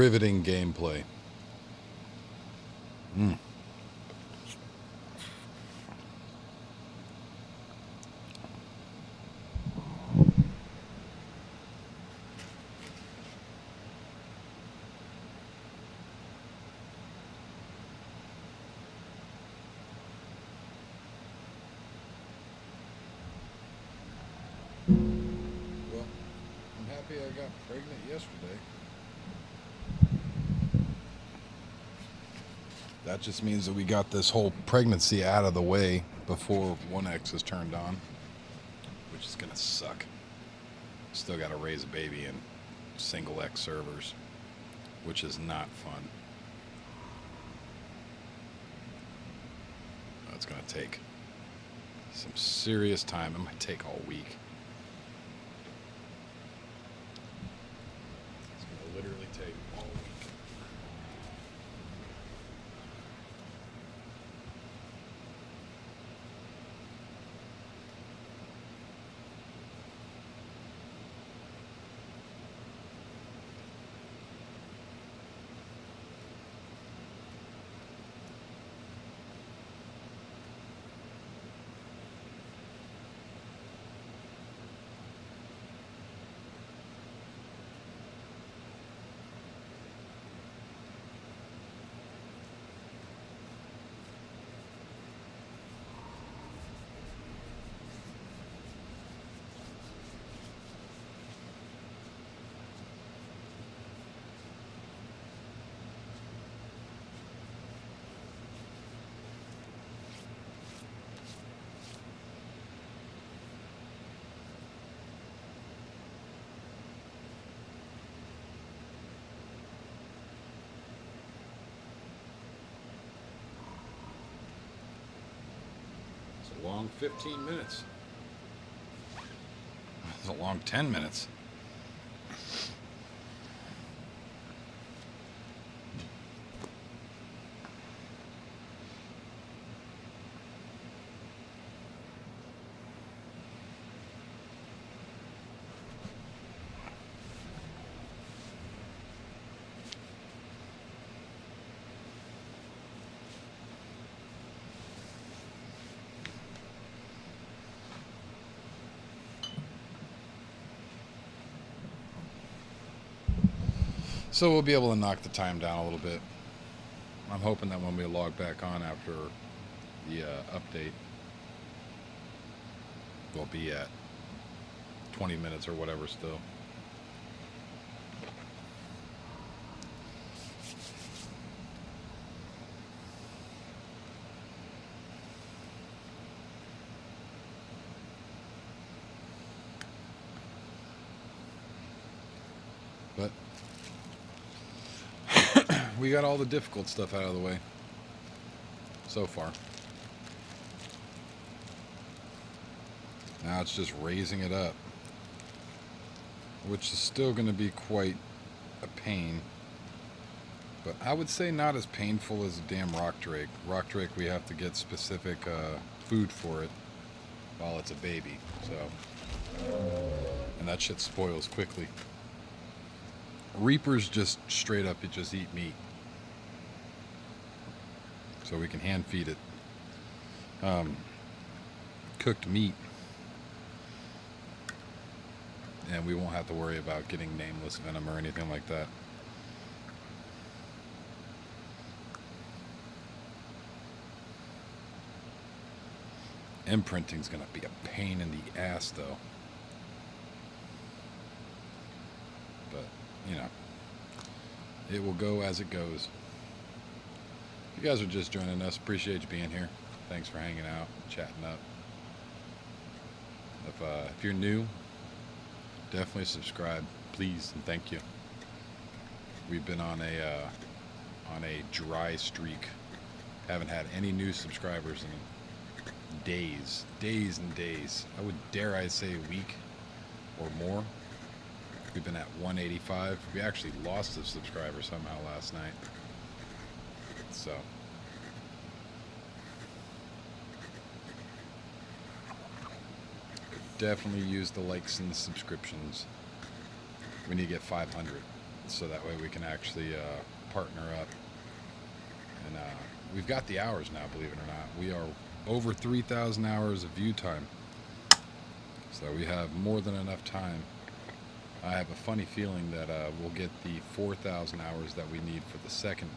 riveting gameplay. Well, I'm happy I got pregnant yesterday. That just means that we got this whole pregnancy out of the way before 1X is turned on, which is gonna suck. Still gotta raise a baby in single X servers, which is not fun. It's gonna take some serious time. It might take all week. It's gonna literally take all week. It's a long 15 minutes. It's a long 10 minutes. So we'll be able to knock the time down a little bit. I'm hoping that when we log back on after the update, we'll be at 20 minutes or whatever still. But we got all the difficult stuff out of the way so far. Now it's just raising it up, which is still going to be quite a pain, but I would say not as painful as a damn rock drake. Rock drake, we have to get specific food for it while it's a baby, so, and that shit spoils quickly. Reapers just straight up, it just eat meat. So we can hand feed it cooked meat. And we won't have to worry about getting nameless venom or anything like that. Imprinting's gonna be a pain in the ass though. But, you know, it will go as it goes. If you guys are just joining us, appreciate you being here. Thanks for hanging out, chatting up. If you're new, definitely subscribe, please, and thank you. We've been on a dry streak. Haven't had any new subscribers in days and days. Dare I say a week or more. We've been at 185. We actually lost a subscriber somehow last night. So definitely use the likes and the subscriptions. We need to get 500. so that way we can actually partner up. And we've got the hours now, believe it or not. We are over 3,000 hours of view time. So we have more than enough time. I have a funny feeling that we'll get the 4,000 hours that we need for the second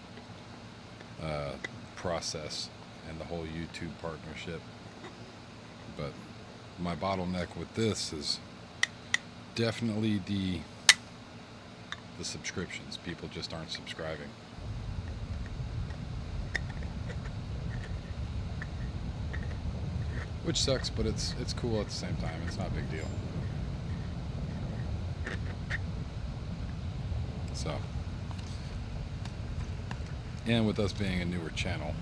process and the whole YouTube partnership. But my bottleneck with this is definitely the subscriptions. People just aren't subscribing. Which sucks, but it's cool at the same time. It's not a big deal. So, and with us being a newer channel,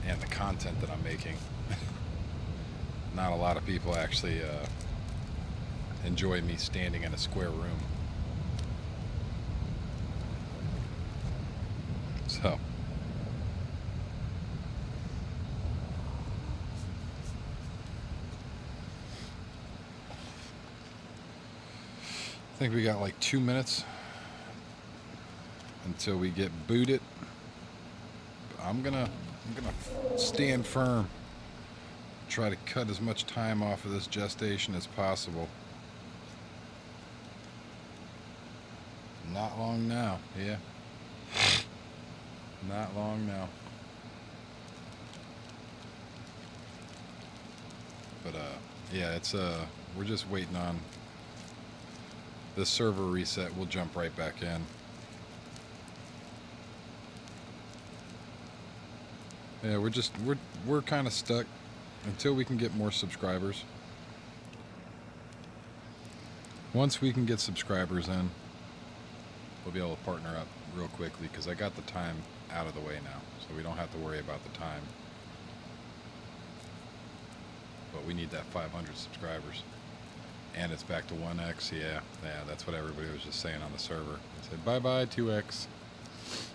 and the content that I'm making, not a lot of people actually enjoy me standing in a square room. So, I think we got like 2 minutes until we get booted. I'm gonna stand firm. Try to cut as much time off of this gestation as possible. Not long now, yeah. Not long now. But yeah, it's we're just waiting on this server reset. We'll jump right back in. Yeah, we're kind of stuck until we can get more subscribers. Once we can get subscribers in, we'll be able to partner up real quickly, because I got the time out of the way now, so we don't have to worry about the time. But we need that 500 subscribers. And it's back to 1x. Yeah, that's what everybody was just saying on the server. They said bye-bye 2x.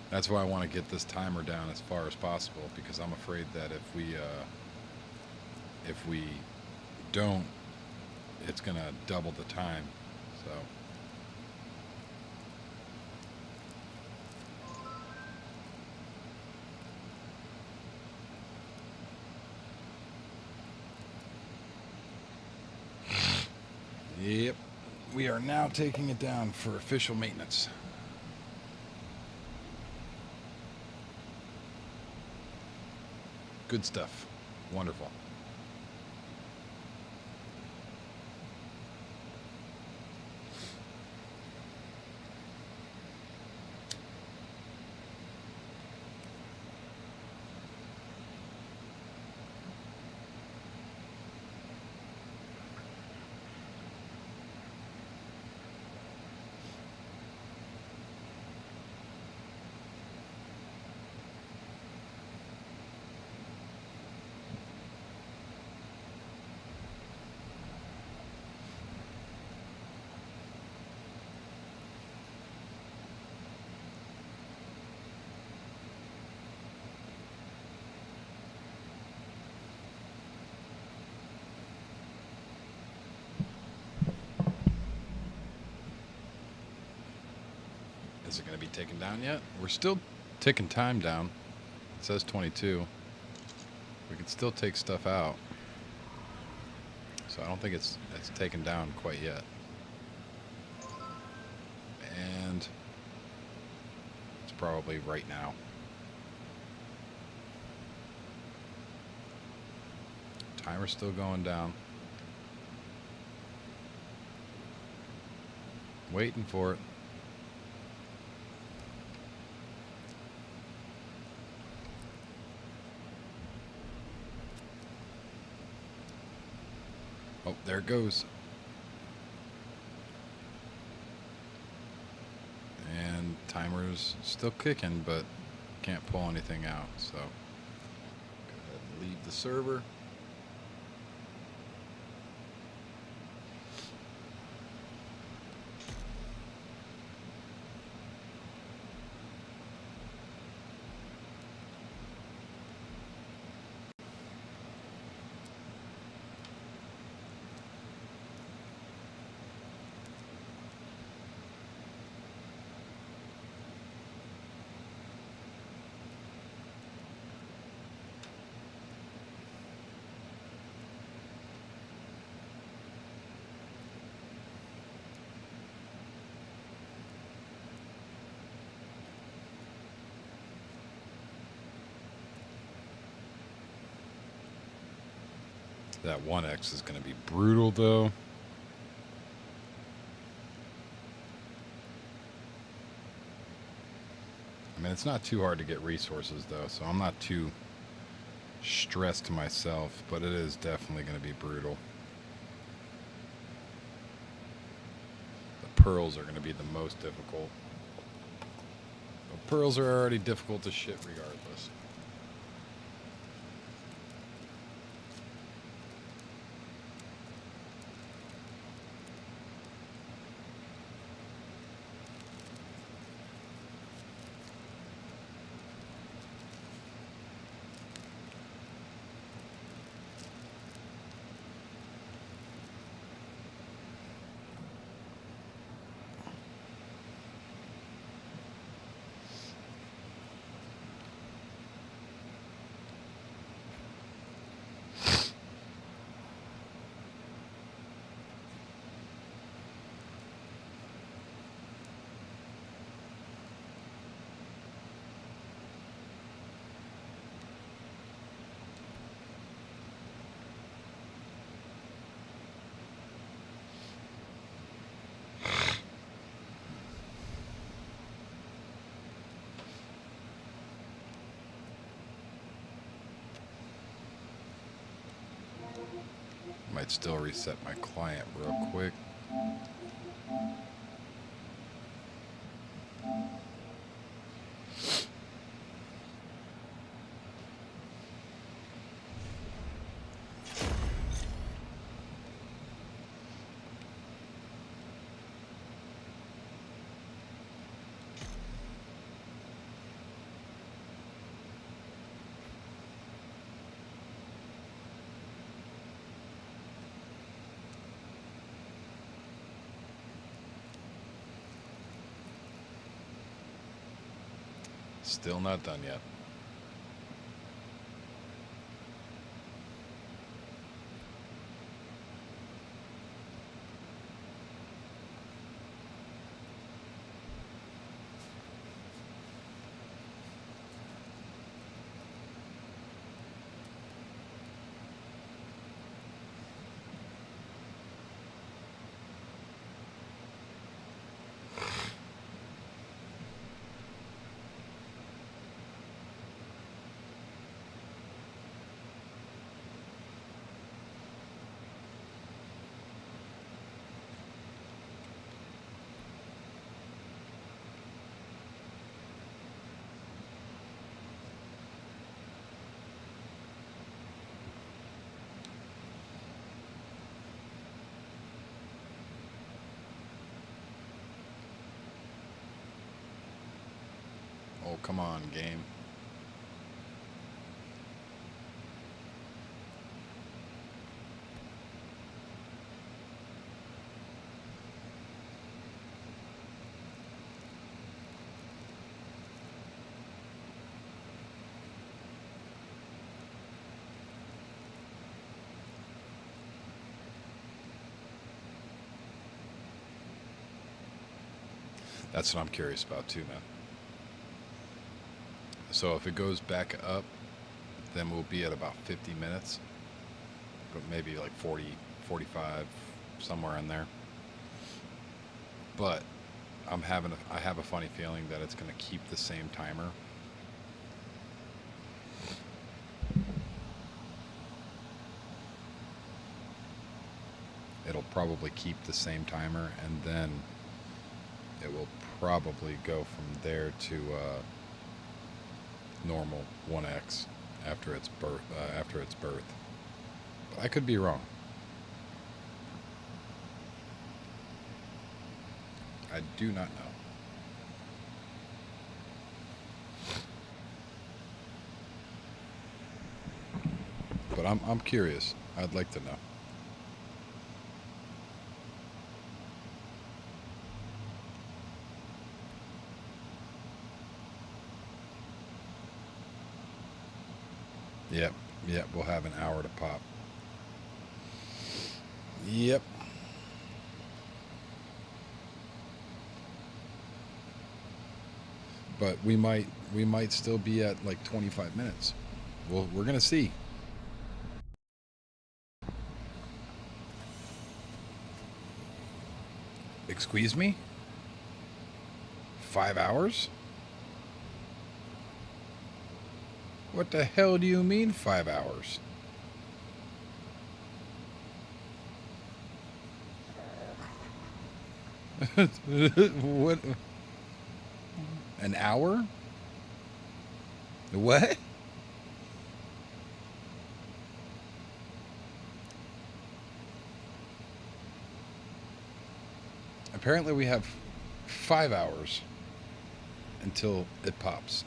That's why I want to get this timer down as far as possible, because I'm afraid that if we don't, it's gonna double the time. So yep, we are now taking it down for official maintenance. Good stuff. Wonderful. Is it going to be taken down yet? We're still ticking time down. It says 22. We can still take stuff out. So I don't think it's taken down quite yet. And it's probably right now. Timer's still going down. Waiting for it. Oh, there it goes. And timer's still kicking, but can't pull anything out. So go ahead and leave the server. That 1X is going to be brutal, though. I mean, it's not too hard to get resources, though, so I'm not too stressed myself, but it is definitely going to be brutal. The pearls are going to be the most difficult. The pearls are already difficult to shit regardless. Might still reset my client real quick. Still not done yet. Oh, come on, game. That's what I'm curious about too, man. So if it goes back up, then we'll be at about 50 minutes, but maybe like 40, 45, somewhere in there. But I have a funny feeling that it's going to keep the same timer. It'll probably keep the same timer, and then it will probably go from there to normal 1X after its birth. But I could be wrong. I do not know. But I'm curious. I'd like to know. Yep, we'll have an hour to pop. Yep. But we might still be at like 25 minutes. We're gonna see. Squeeze me? 5 hours? What the hell do you mean 5 hours? What? An hour? What? Apparently we have 5 hours until it pops.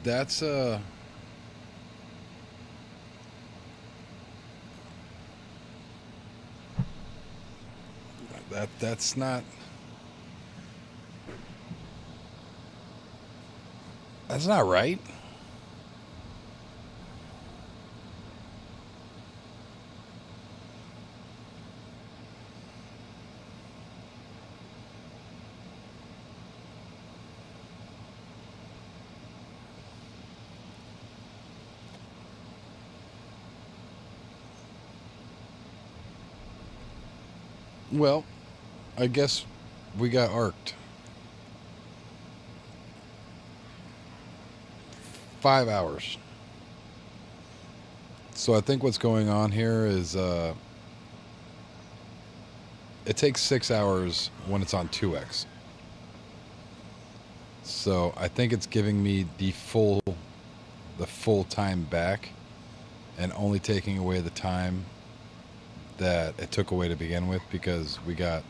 That's that's not right. Well, I guess we got arced. 5 hours. So I think what's going on here is it takes 6 hours when it's on 2x. So I think it's giving me the full time back and only taking away the time that it took away to begin with, because we got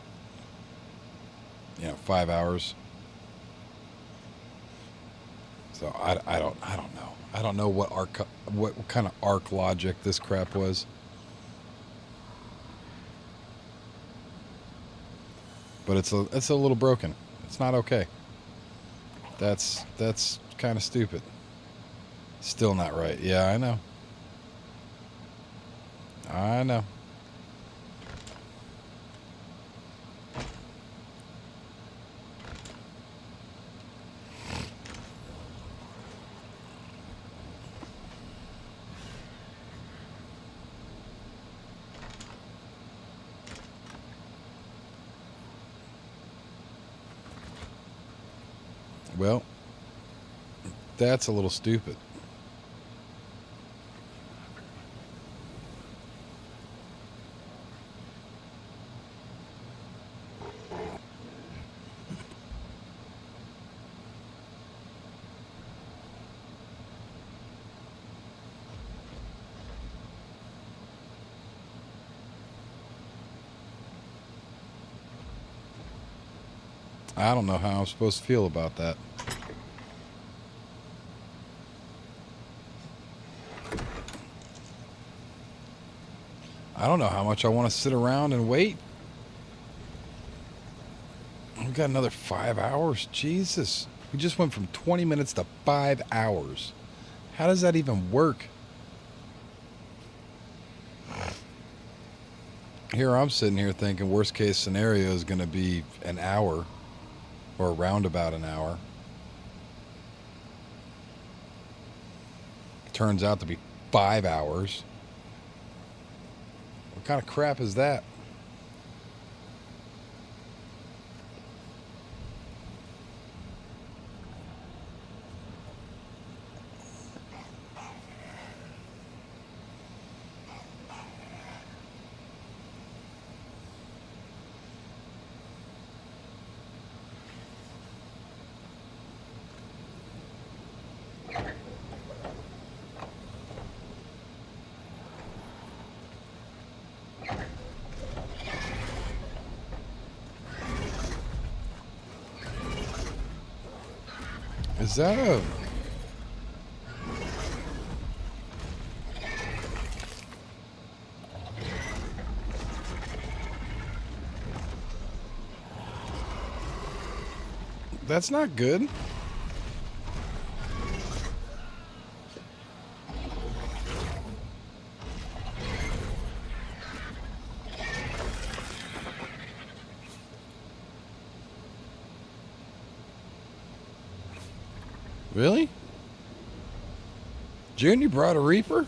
5 hours. So I don't know. I don't know what kind of arc logic this crap was. But it's a little broken. It's not okay. That's kind of stupid. Still not right. Yeah, I know. I know. Well, that's a little stupid. I don't know how I'm supposed to feel about that. I don't know how much I want to sit around and wait. We've got another 5 hours. Jesus. We just went from 20 minutes to 5 hours. How does that even work? Here I'm sitting here thinking worst case scenario is going to be an hour, or around about an hour. Turns out to be 5 hours. What kind of crap is that? Is that a... That's not good. Really? June, you brought a Reaper?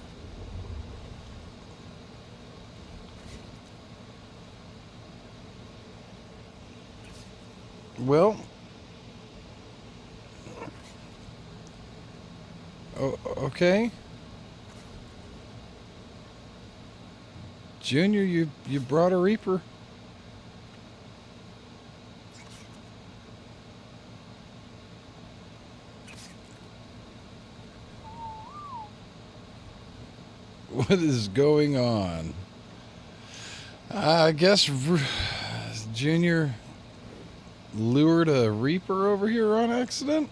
Well, oh, okay. Junior, you brought a Reaper. What is going on? I guess Junior lured a Reaper over here on accident.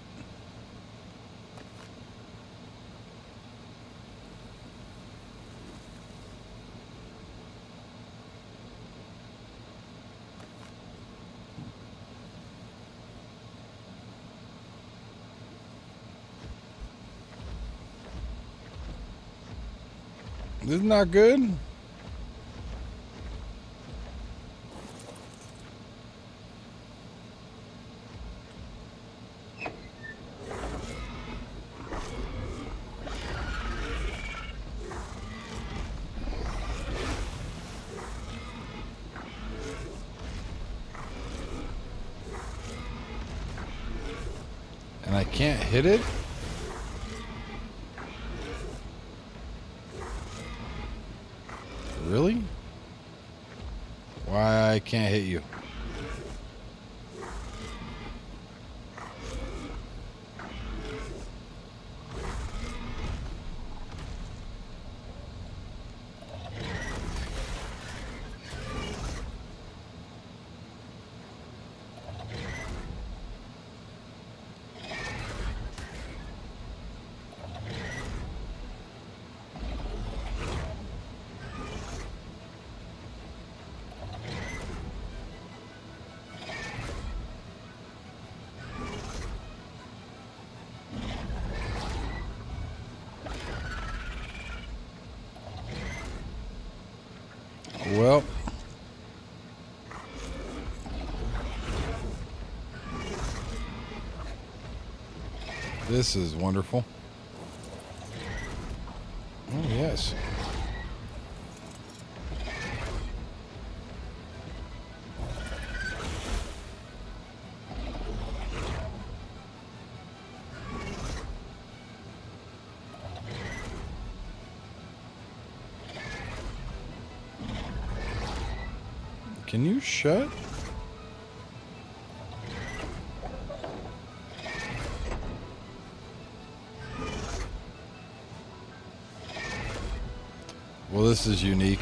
This is not good. And I can't hit it? Really? Why I can't hit you? Well, this is wonderful. Oh, yes. Can you shut? Well, this is unique.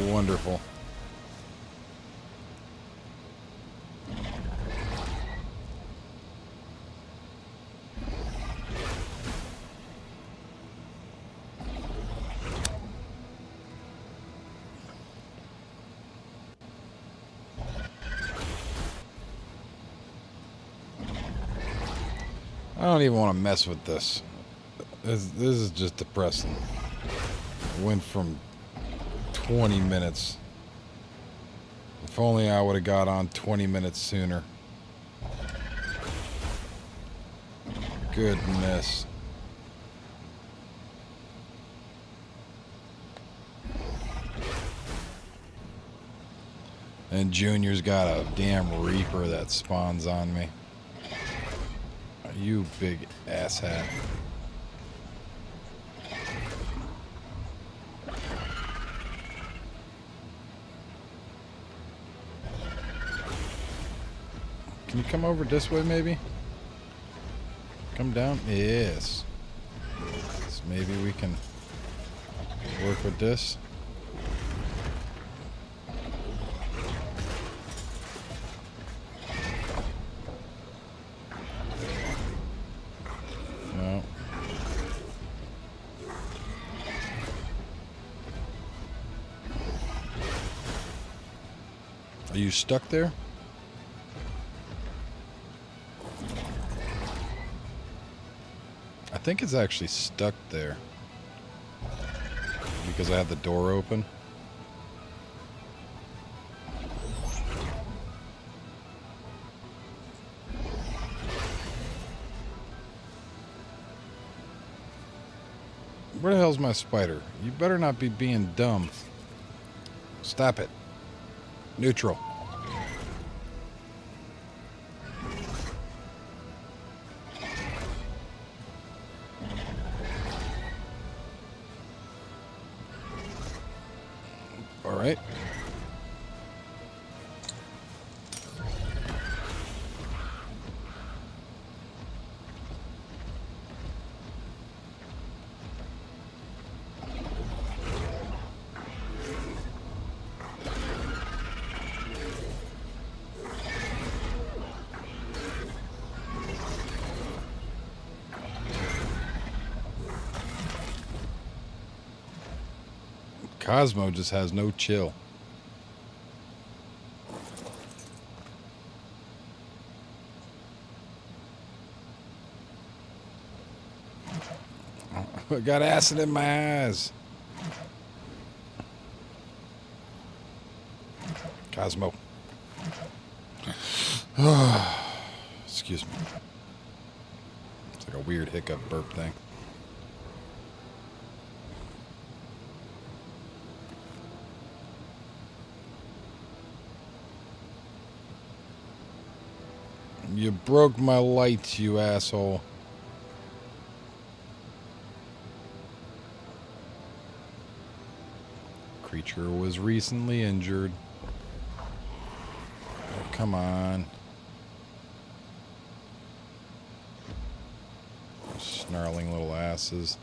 Wonderful. I don't even want to mess with this. This is just depressing. I went from 20 minutes. If only I would have got on 20 minutes sooner. Goodness. And Junior's got a damn Reaper that spawns on me. You big asshat. Can you come over this way, maybe? Come down? Yes. So maybe we can work with this. No. Are you stuck there? I think it's actually stuck there because I had the door open. hell's my spider? You better not be being dumb. Stop it. Neutral. All right. Cosmo just has no chill. I got acid in my eyes. Cosmo. Excuse me. It's like a weird hiccup burp thing. You broke my lights, you asshole. Creature was recently injured. Oh, come on. Snarling little asses.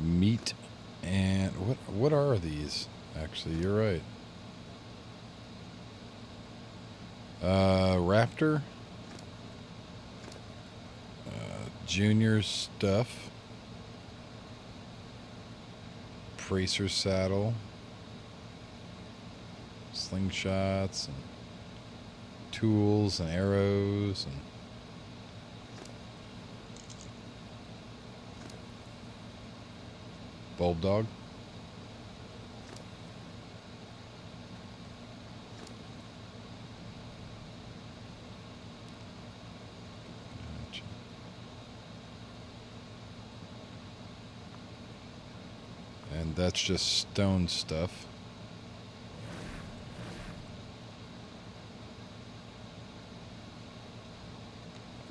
Meat and what are these? Actually, you're right. Raptor. Junior stuff. Pracer saddle. Slingshots and tools and arrows and bulldog. Gotcha. And that's just stone stuff.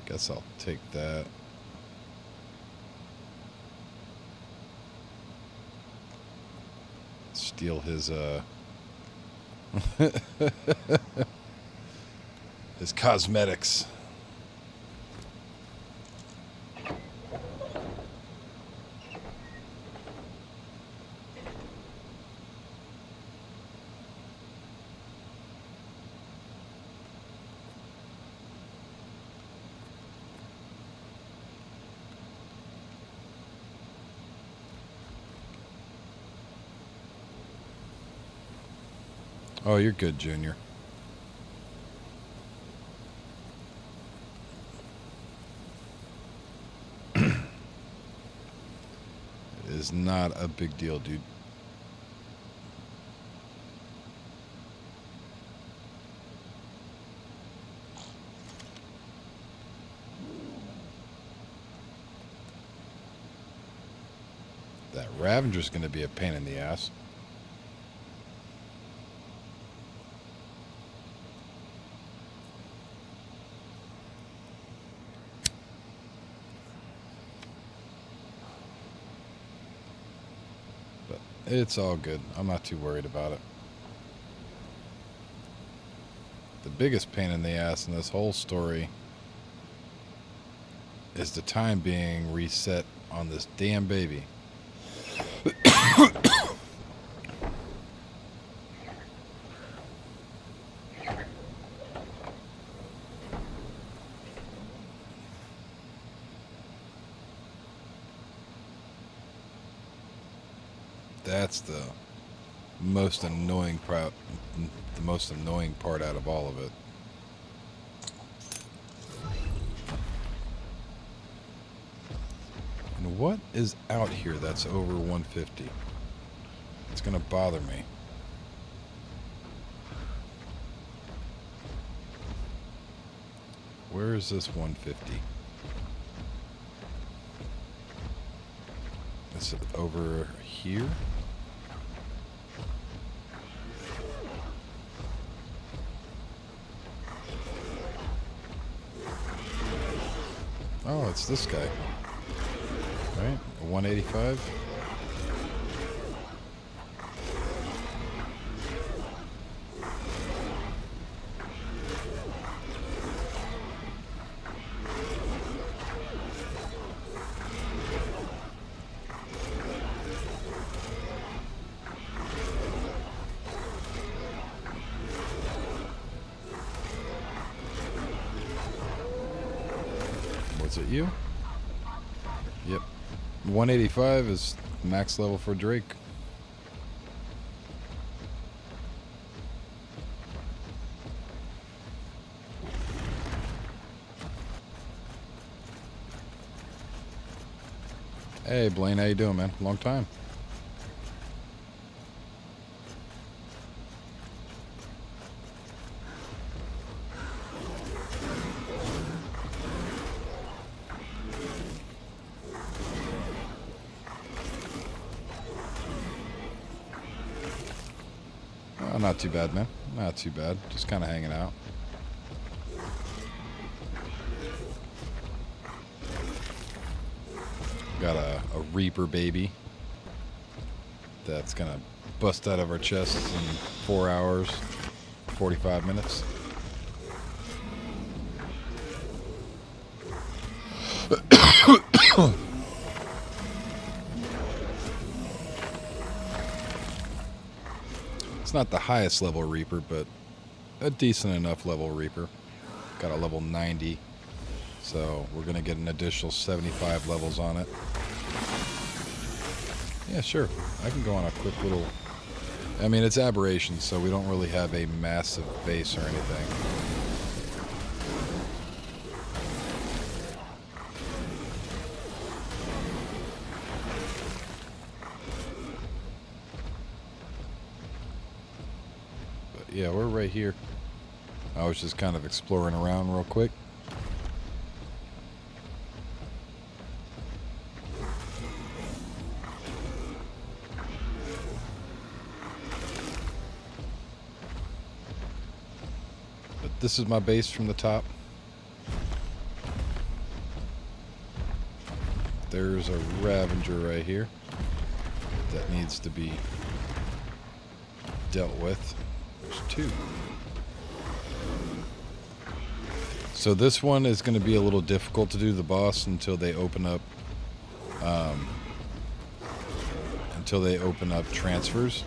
Guess I'll take that. Steal his his cosmetics. Oh, you're good, Junior. It is not a big deal, dude. That Ravenger's going to be a pain in the ass. It's all good. I'm not too worried about it. The biggest pain in the ass in this whole story is the time being reset on this damn baby. That's the most annoying part. The most annoying part out of all of it. And what is out here that's over 150? It's gonna bother me. Where is this 150? Is it over here? Oh, it's this guy. Right? A 185? Was it you? Yep. 185 is max level for Drake. Hey Blaine, how you doing, man? Long time. Oh, not too bad, man. Not too bad. Just kind of hanging out. Got a Reaper baby that's gonna bust out of our chests in 4 hours, 45 minutes. It's not the highest level Reaper, but a decent enough level Reaper. Got a level 90, so we're gonna get an additional 75 levels on it. Yeah, sure. I can go on a quick little... I mean, it's Aberration, so we don't really have a massive base or anything. But yeah, we're right here. I was just kind of exploring around real quick. This is my base from the top. There's a Ravager right here that needs to be dealt with. There's two. So this one is going to be a little difficult to do the boss until they open up transfers.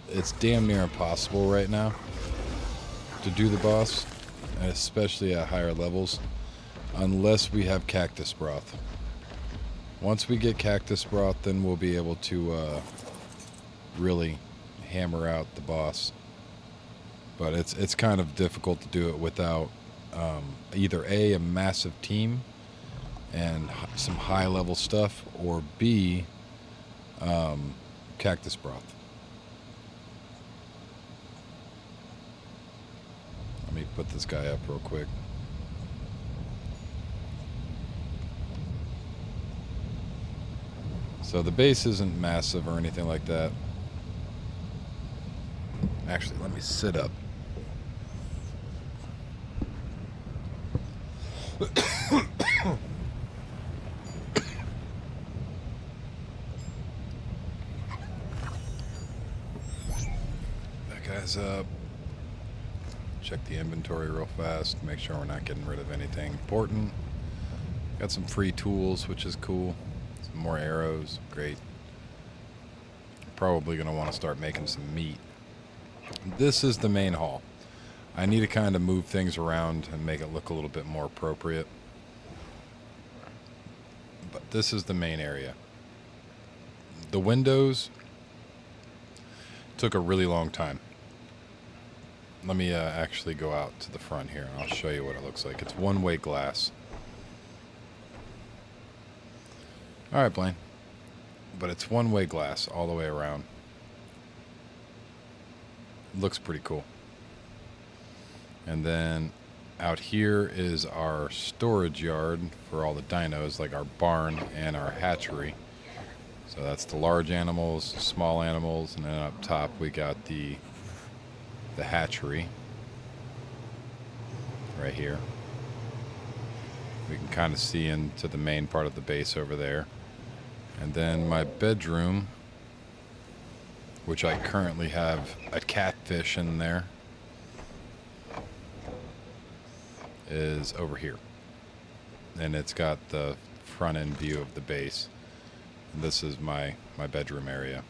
It's damn near impossible right now to do the boss, and especially at higher levels, unless we have cactus broth. Once we get cactus broth, then we'll be able to really hammer out the boss. But it's kind of difficult to do it without either A, a massive team and some high level stuff, or B, cactus broth. Let me put this guy up real quick. So the base isn't massive or anything like that. Actually, let me sit up. That guy's up. Check the inventory real fast, make sure we're not getting rid of anything important. Got some free tools, which is cool. Some more arrows, great. Probably gonna want to start making some meat. This is the main hall. I need to kind of move things around and make it look a little bit more appropriate. But this is the main area. The windows took a really long time. Let me actually go out to the front here and I'll show you what it looks like. It's one-way glass. Alright, Blaine. But it's one-way glass all the way around. Looks pretty cool. And then out here is our storage yard for all the dinos, like our barn and our hatchery. So that's the large animals, small animals, and then up top we got the hatchery right here. We can kind of see into the main part of the base over there. And then my bedroom, which I currently have a catfish in there, is over here. And it's got the front end view of the base. And this is my bedroom area.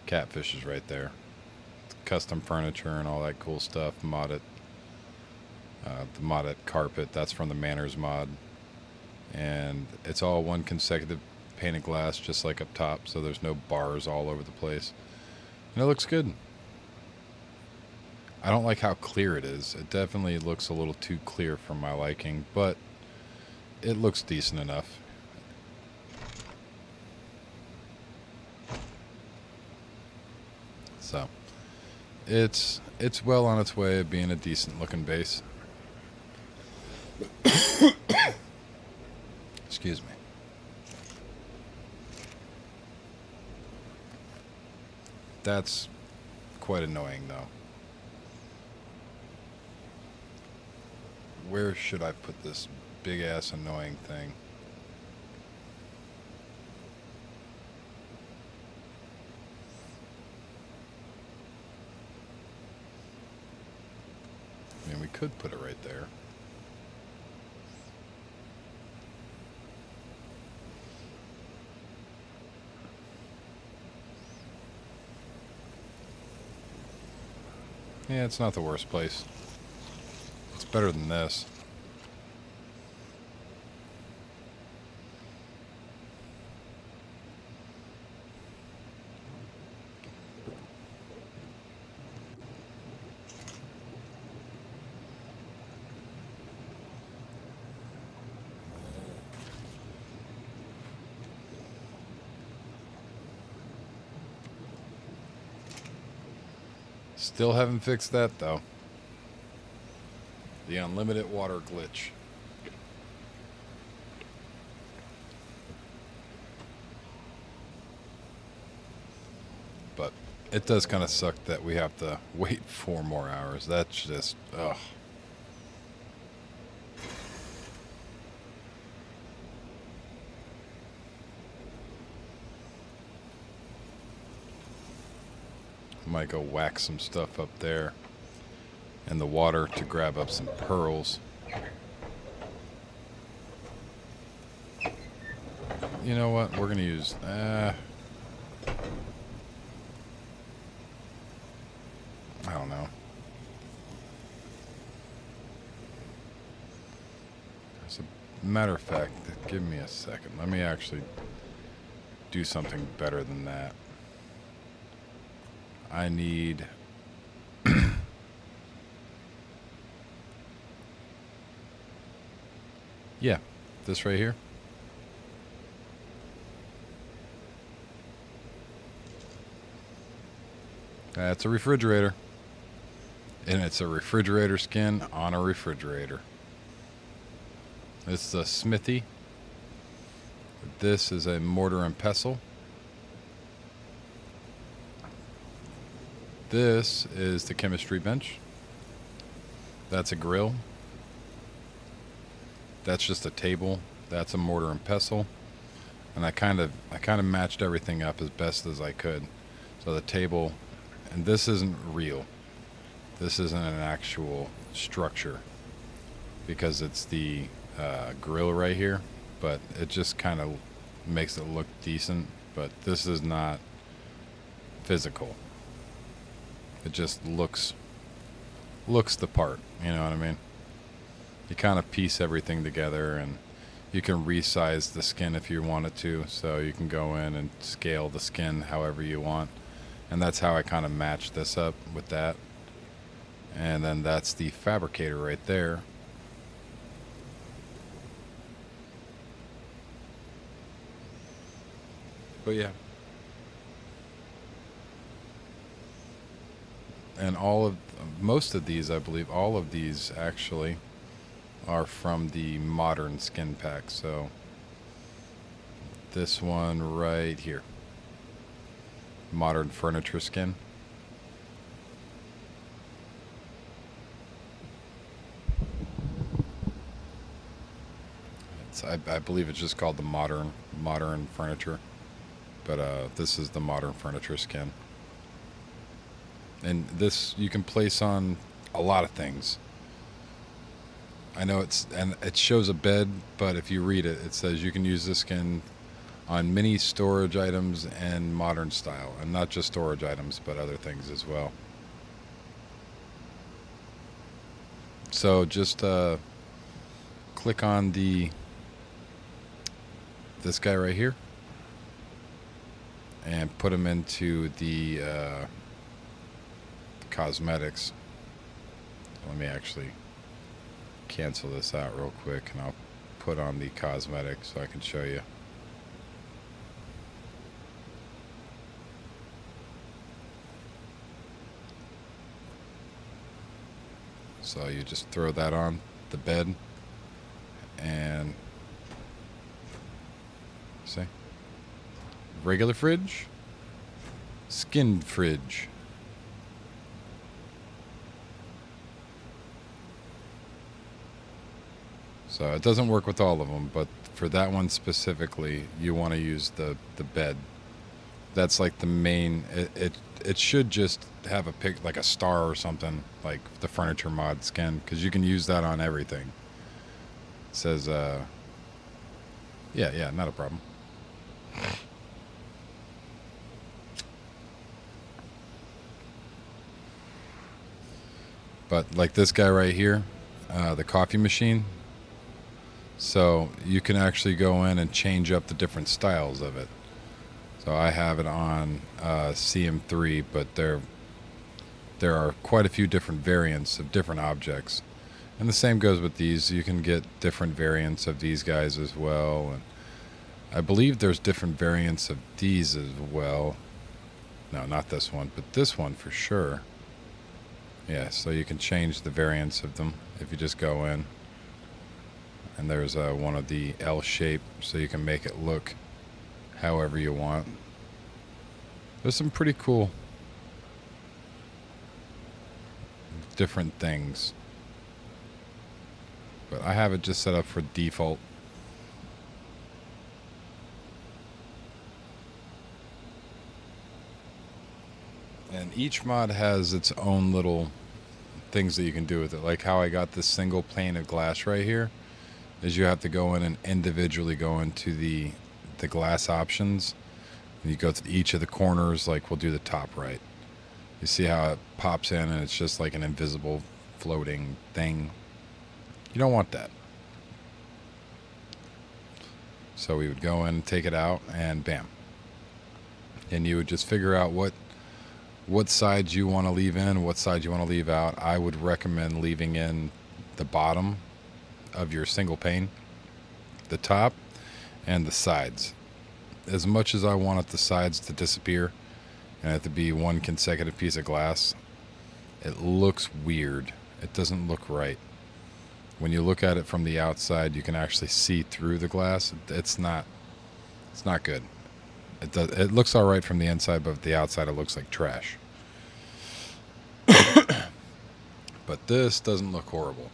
Catfish is right there. Custom furniture and all that cool stuff. Modded. The modded carpet, that's from the Manners mod. And it's all one consecutive pane of glass, just like up top, so there's no bars all over the place. And it looks good. I don't like how clear it is. It definitely looks a little too clear for my liking, but it looks decent enough. So it's well on its way of being a decent looking base. Excuse me. That's quite annoying though. Where should I put this big ass annoying thing? I mean, we could put it right there. Yeah, it's not the worst place. It's better than this. Still haven't fixed that though. The unlimited water glitch. But it does kind of suck that we have to wait 4 more hours. That's just, ugh. Might go whack some stuff up there in the water to grab up some pearls. You know what? We're gonna use I don't know. As a matter of fact, give me a second. Let me actually do something better than that. I need yeah, this right here. That's a refrigerator. And it's a refrigerator skin on a refrigerator. It's the Smithy. This is a mortar and pestle. This is the chemistry bench. That's a grill. That's just a table. That's a mortar and pestle. And I kind of matched everything up as best as I could. So the table, and this isn't real. This isn't an actual structure because it's the grill right here, but it just kind of makes it look decent. But this is not physical. It just looks the part, you know what I mean? You kind of piece everything together and you can resize the skin if you wanted to, so you can go in and scale the skin however you want. And that's how I kind of matched this up with that. And then that's the fabricator right there. But yeah. And most of these, I believe, all of these actually are from the modern skin pack. So this one right here, modern furniture skin. I believe it's just called the modern furniture, but this is the modern furniture skin. And this you can place on a lot of things. I know it shows a bed, but if you read it, it says you can use this skin on many storage items and modern style, and not just storage items, but other things as well. So just click on this guy right here and put him into the cosmetics. Let me actually cancel this out real quick, and I'll put on the cosmetics so I can show you. So you just throw that on the bed, and see, regular fridge, skin fridge. So it doesn't work with all of them, but for that one specifically, you want to use the bed. That's like the main. It should just have a pic, like a star or something, like the furniture mod skin, because you can use that on everything. It says, yeah, not a problem. But like this guy right here, the coffee machine. So you can actually go in and change up the different styles of it. So I have it on CM3, but there are quite a few different variants of different objects. And the same goes with these. You can get different variants of these guys as well. And I believe there's different variants of these as well. No, not this one, but this one for sure. Yeah, so you can change the variants of them if you just go in. And there's one of the L shape, so you can make it look however you want. There's some pretty cool different things. But I have it just set up for default. And each mod has its own little things that you can do with it. Like how I got this single pane of glass right here, is you have to go in and individually go into the glass options, and you go to each of the corners. Like we'll do the top right. You see how it pops in and it's just like an invisible floating thing. You don't want that. So we would go in, take it out, and bam. And you would just figure out what sides you want to leave in, what sides you want to leave out. I would recommend leaving in the bottom of your single pane, the top, and the sides. As much as I wanted the sides to disappear and it to be one consecutive piece of glass, it looks weird. It doesn't look right. When you look at it from the outside, you can actually see through the glass. It's not good. It looks all right from the inside, but the outside it looks like trash. But this doesn't look horrible.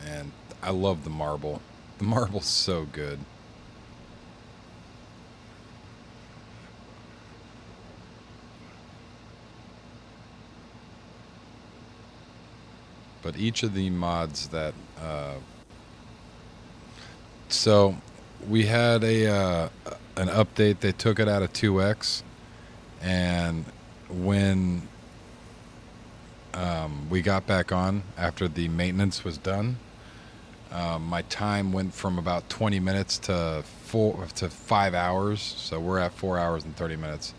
And I love the marble. The marble's so good. But each of the mods that so we had an update. They took it out of 2x, and when we got back on after the maintenance was done. My time went from about 20 minutes to 5 hours, so we're at 4 hours and 30 minutes.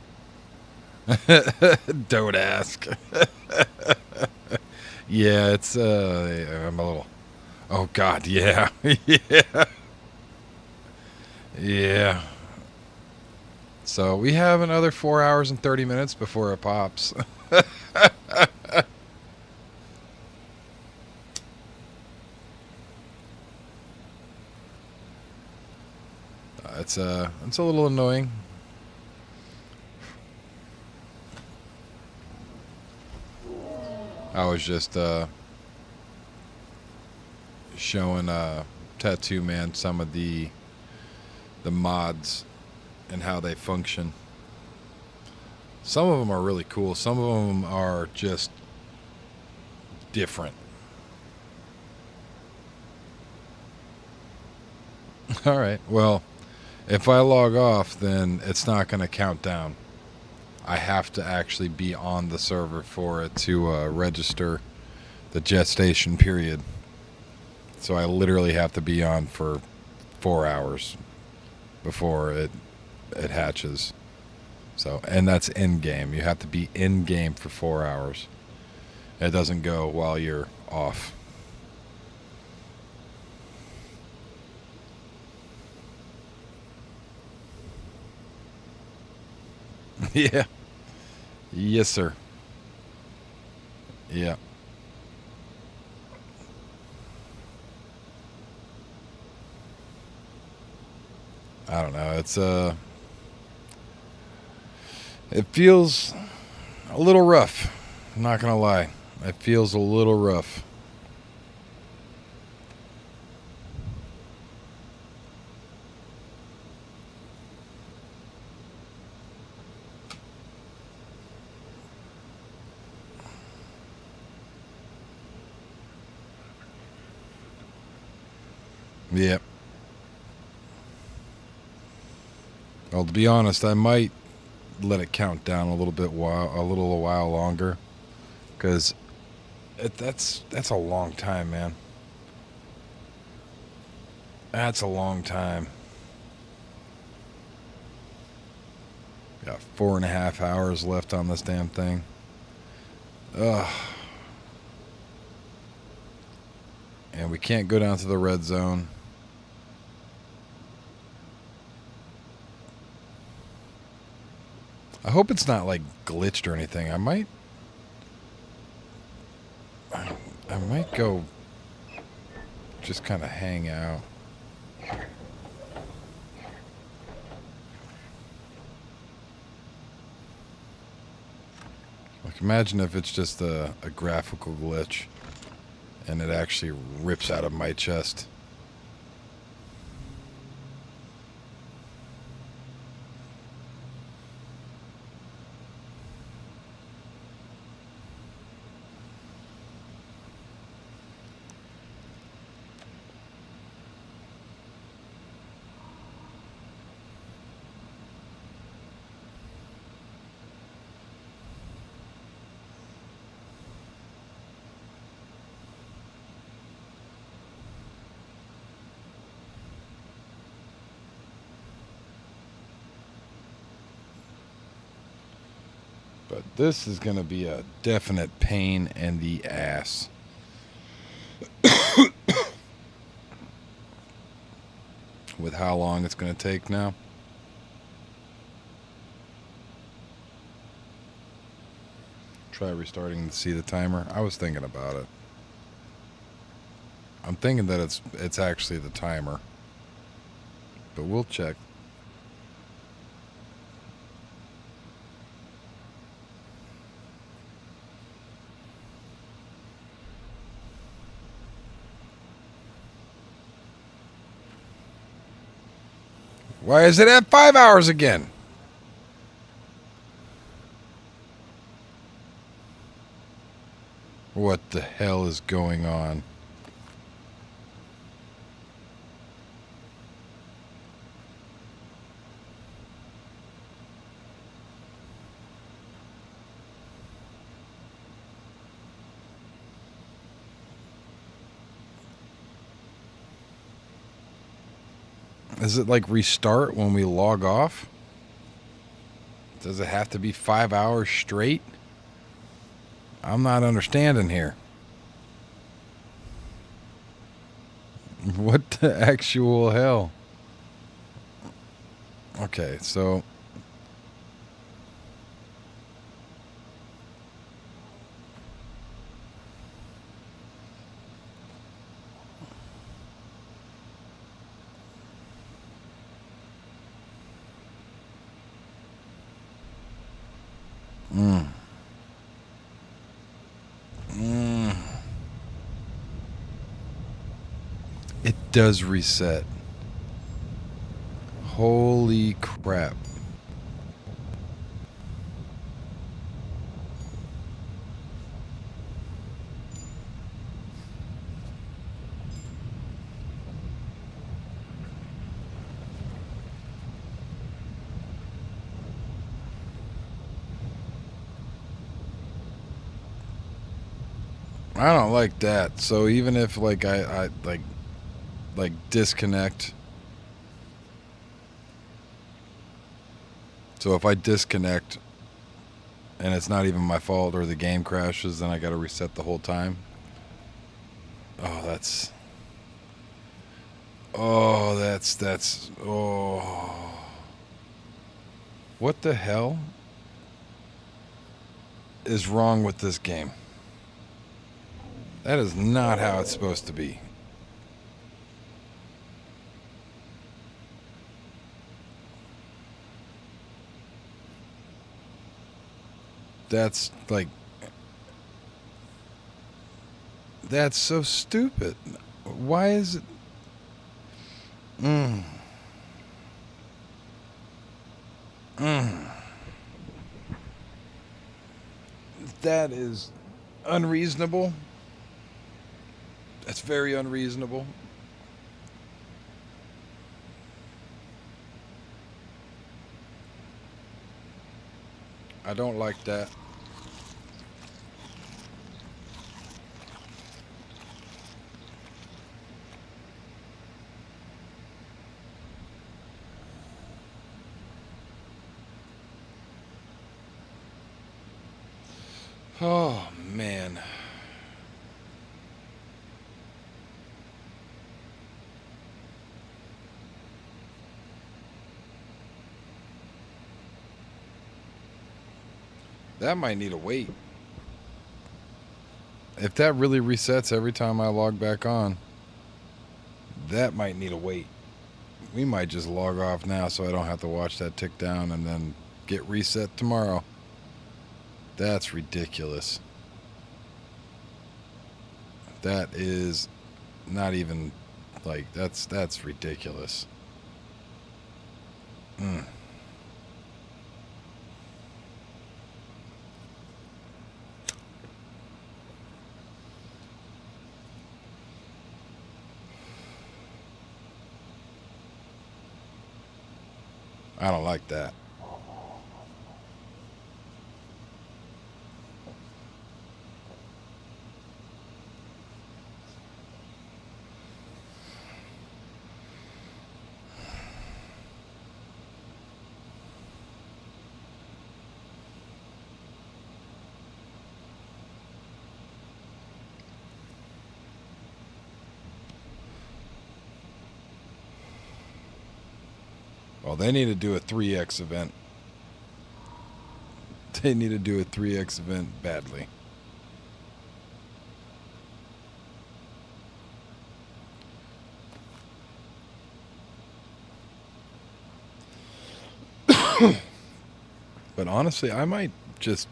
Don't ask. Yeah, it's I'm a little. Oh God, yeah, yeah, yeah. So we have another 4 hours and 30 minutes before it pops. It's a little annoying. I was just showing Tattoo Man some of the mods and how they function. Some of them are really cool. Some of them are just different. All right. Well, if I log off, then it's not going to count down. I have to actually be on the server for it to register the gestation period. So I literally have to be on for 4 hours before it hatches. So, and that's in game. You have to be in game for 4 hours. It doesn't go while you're off. Yeah. Yes, sir. Yeah. I don't know. It feels a little rough. I'm not gonna lie. It feels a little rough. Yep. Well, to be honest, I might let it count down a while longer, because that's a long time, man. That's a long time. Got 4.5 hours left on this damn thing. Ugh. And we can't go down to the red zone. I hope it's not like glitched or anything. I might go just kind of hang out. Like, imagine if it's just a graphical glitch and it actually rips out of my chest. But this is going to be a definite pain in the ass. With how long it's going to take now. Try restarting to see the timer. I was thinking about it. I'm thinking that it's actually the timer. But we'll check. Why is it at 5 hours again? What the hell is going on? Is it like restart when we log off? Does it have to be 5 hours straight? I'm not understanding here. What the actual hell? Okay, so... It does reset. Holy crap. I don't like that. So even if like I like disconnect. So if I disconnect and it's not even my fault or the game crashes, then I got to reset the whole time. Oh, that's what the hell is wrong with this game? That is not how it's supposed to be. That's like... That's so stupid. Why is it... That is unreasonable. That's very unreasonable. I don't like that. Oh, man. That might need a wait. If that really resets every time I log back on, that might need a wait. We might just log off now so I don't have to watch that tick down and then get reset tomorrow. That's ridiculous. That is not even like that's ridiculous. I don't like that. Well, they need to do a 3x event. They need to do a 3x event badly. But honestly, I might just,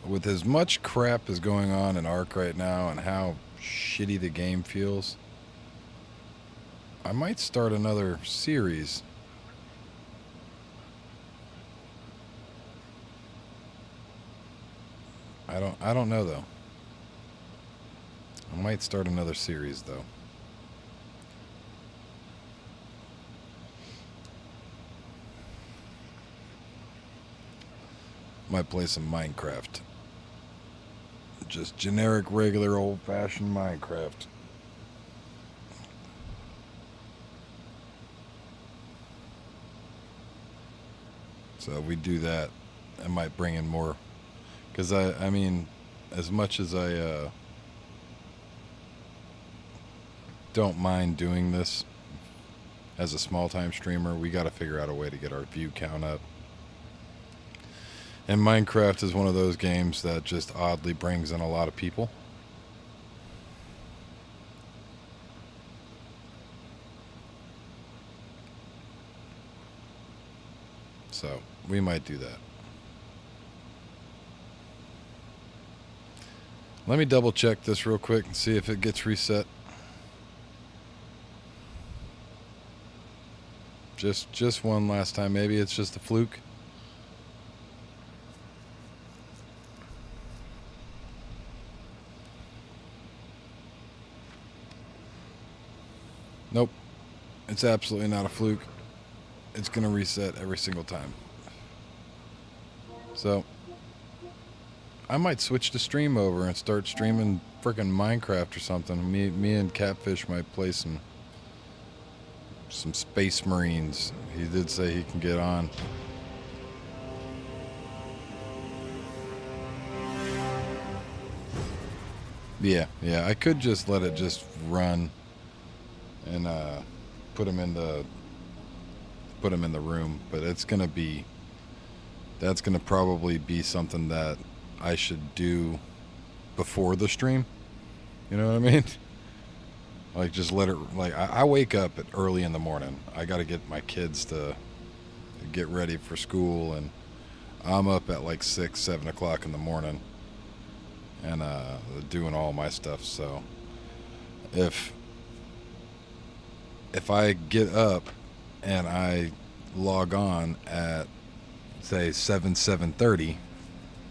with as much crap as going on in Ark right now and how shitty the game feels, I might start another series. I don't know though. I might start another series though. Might play some Minecraft. Just generic, regular, old-fashioned Minecraft. So if we do that, I might bring in more. Because I mean, as much as I don't mind doing this as a small-time streamer, we got to figure out a way to get our view count up. And Minecraft is one of those games that just oddly brings in a lot of people. So we might do that. Let me double check this real quick and see if it gets reset. Just one last time. Maybe it's just a fluke. Nope. It's absolutely not a fluke. It's going to reset every single time. So I might switch to stream over and start streaming frickin' Minecraft or something. Me and Catfish might play some Space Marines. He did say he can get on. Yeah, I could just let it just run and put him in the room, but that's gonna probably be something that I should do before the stream. You know what I mean? Like, just let it, like, I wake up at early in the morning. I got to get my kids to get ready for school, and I'm up at like 6, 7 o'clock in the morning and doing all my stuff. So if I get up and I log on at, say, 7:30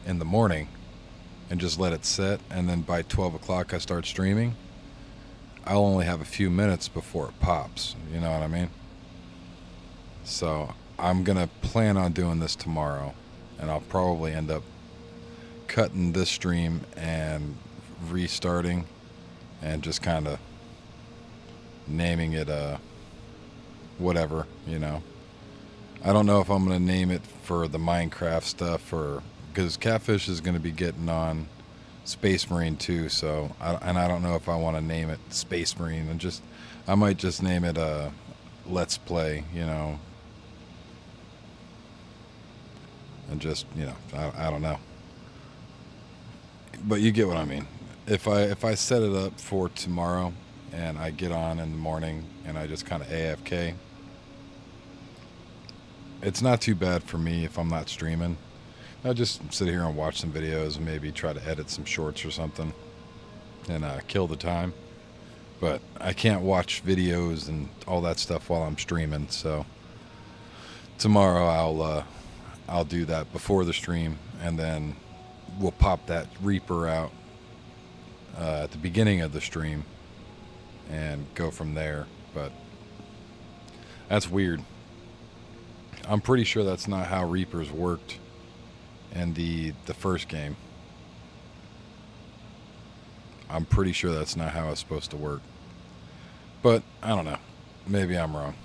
in the morning and just let it set, and then by 12 o'clock I start streaming, I'll only have a few minutes before it pops. You know what I mean? So I'm going to plan on doing this tomorrow, and I'll probably end up cutting this stream and restarting and just kind of naming it whatever, you know. I don't know if I'm going to name it for the Minecraft stuff, or because Catfish is going to be getting on Space Marine too, so I don't know if I want to name it Space Marine, and I might just name it Let's Play, you know, and just, you know, I don't know, but you get what I mean. If I set it up for tomorrow and I get on in the morning and I just kind of AFK, it's not too bad for me if I'm not streaming. I'll just sit here and watch some videos and maybe try to edit some shorts or something and kill the time. But I can't watch videos and all that stuff while I'm streaming. So tomorrow I'll do that before the stream, and then we'll pop that Reaper out at the beginning of the stream and go from there. But that's weird. I'm pretty sure that's not how Reapers worked in the first game. I'm pretty sure that's not how it's supposed to work. But I don't know. Maybe I'm wrong.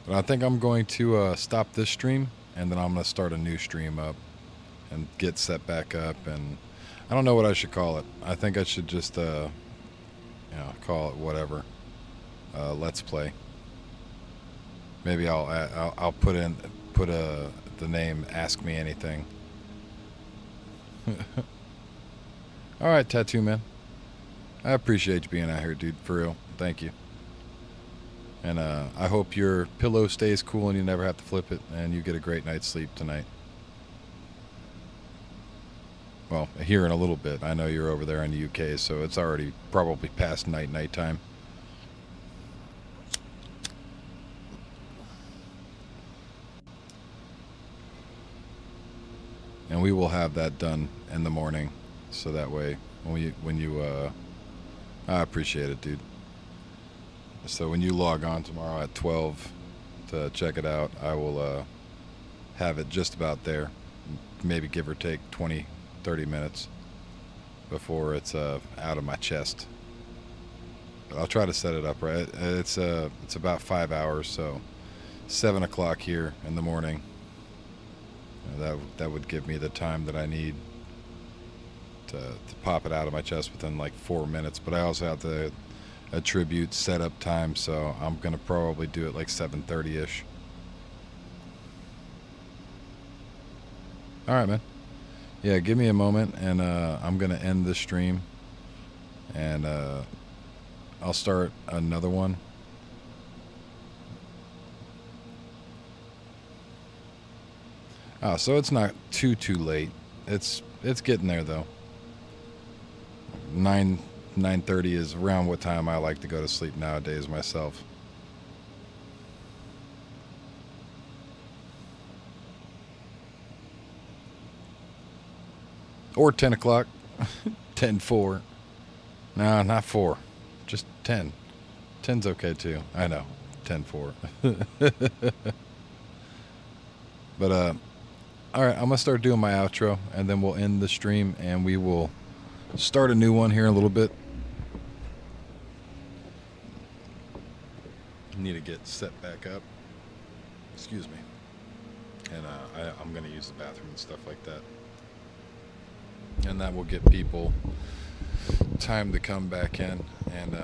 But I think I'm going to stop this stream, and then I'm going to start a new stream up and get set back up. And I don't know what I should call it. I think I should just call it whatever. Let's Play. Maybe I'll put the name Ask Me Anything. Alright, Tattoo Man. I appreciate you being out here, dude, for real. Thank you. And I hope your pillow stays cool and you never have to flip it, and you get a great night's sleep tonight. Well, here in a little bit. I know you're over there in the UK, so it's already probably past nighttime. And we will have that done in the morning, so that way when you I appreciate it, dude. So when you log on tomorrow at 12 to check it out, I will have it just about there, maybe give or take 20-30 minutes before it's out of my chest. But I'll try to set it up right. It's about 5 hours, so 7 o'clock here in the morning. That would give me the time that I need to pop it out of my chest within like 4 minutes. But I also have to attribute setup time, so I'm gonna probably do it like 7:30ish. All right, man. Yeah, give me a moment, and I'm gonna end the stream, and I'll start another one. Oh, so it's not too late. It's getting there though. 9:30 is around what time I like to go to sleep nowadays myself. Or 10 o'clock. 10:04. No, not 4. Just 10. 10's okay too. I know. 10:04. But all right, I'm gonna start doing my outro, and then we'll end the stream, and we will start a new one here in a little bit. Need to get set back up. Excuse me. And I'm gonna use the bathroom and stuff like that, and that will get people time to come back in and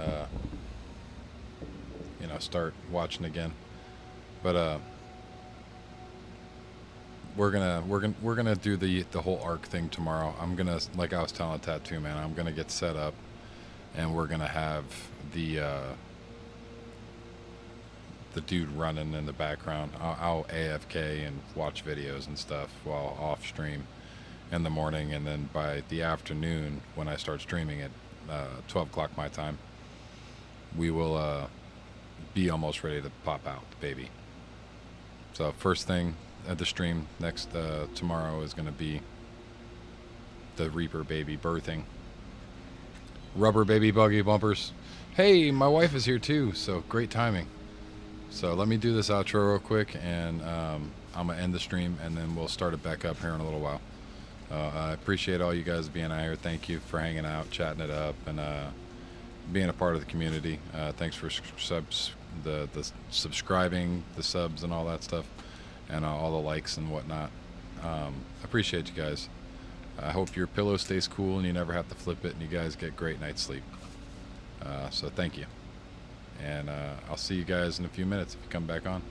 start watching again. But we're gonna do the whole arc thing tomorrow. I'm gonna, like I was telling Tattoo Man, I'm gonna get set up, and we're gonna have the dude running in the background. I'll AFK and watch videos and stuff while off stream in the morning, and then by the afternoon when I start streaming at 12 o'clock my time, we will be almost ready to pop out, baby. So first thing at the stream next tomorrow is going to be the Reaper baby birthing. Rubber baby buggy bumpers. Hey, my wife is here too, so great timing. So let me do this outro real quick, and I'm gonna end the stream, and then we'll start it back up here in a little while. I appreciate all you guys being out here. Thank you for hanging out, chatting it up, and being a part of the community. Thanks for the subscribing, the subs, and all that stuff, and all the likes and whatnot. Appreciate you guys. I hope your pillow stays cool and you never have to flip it, and you guys get great night's sleep. So thank you, and I'll see you guys in a few minutes if you come back on.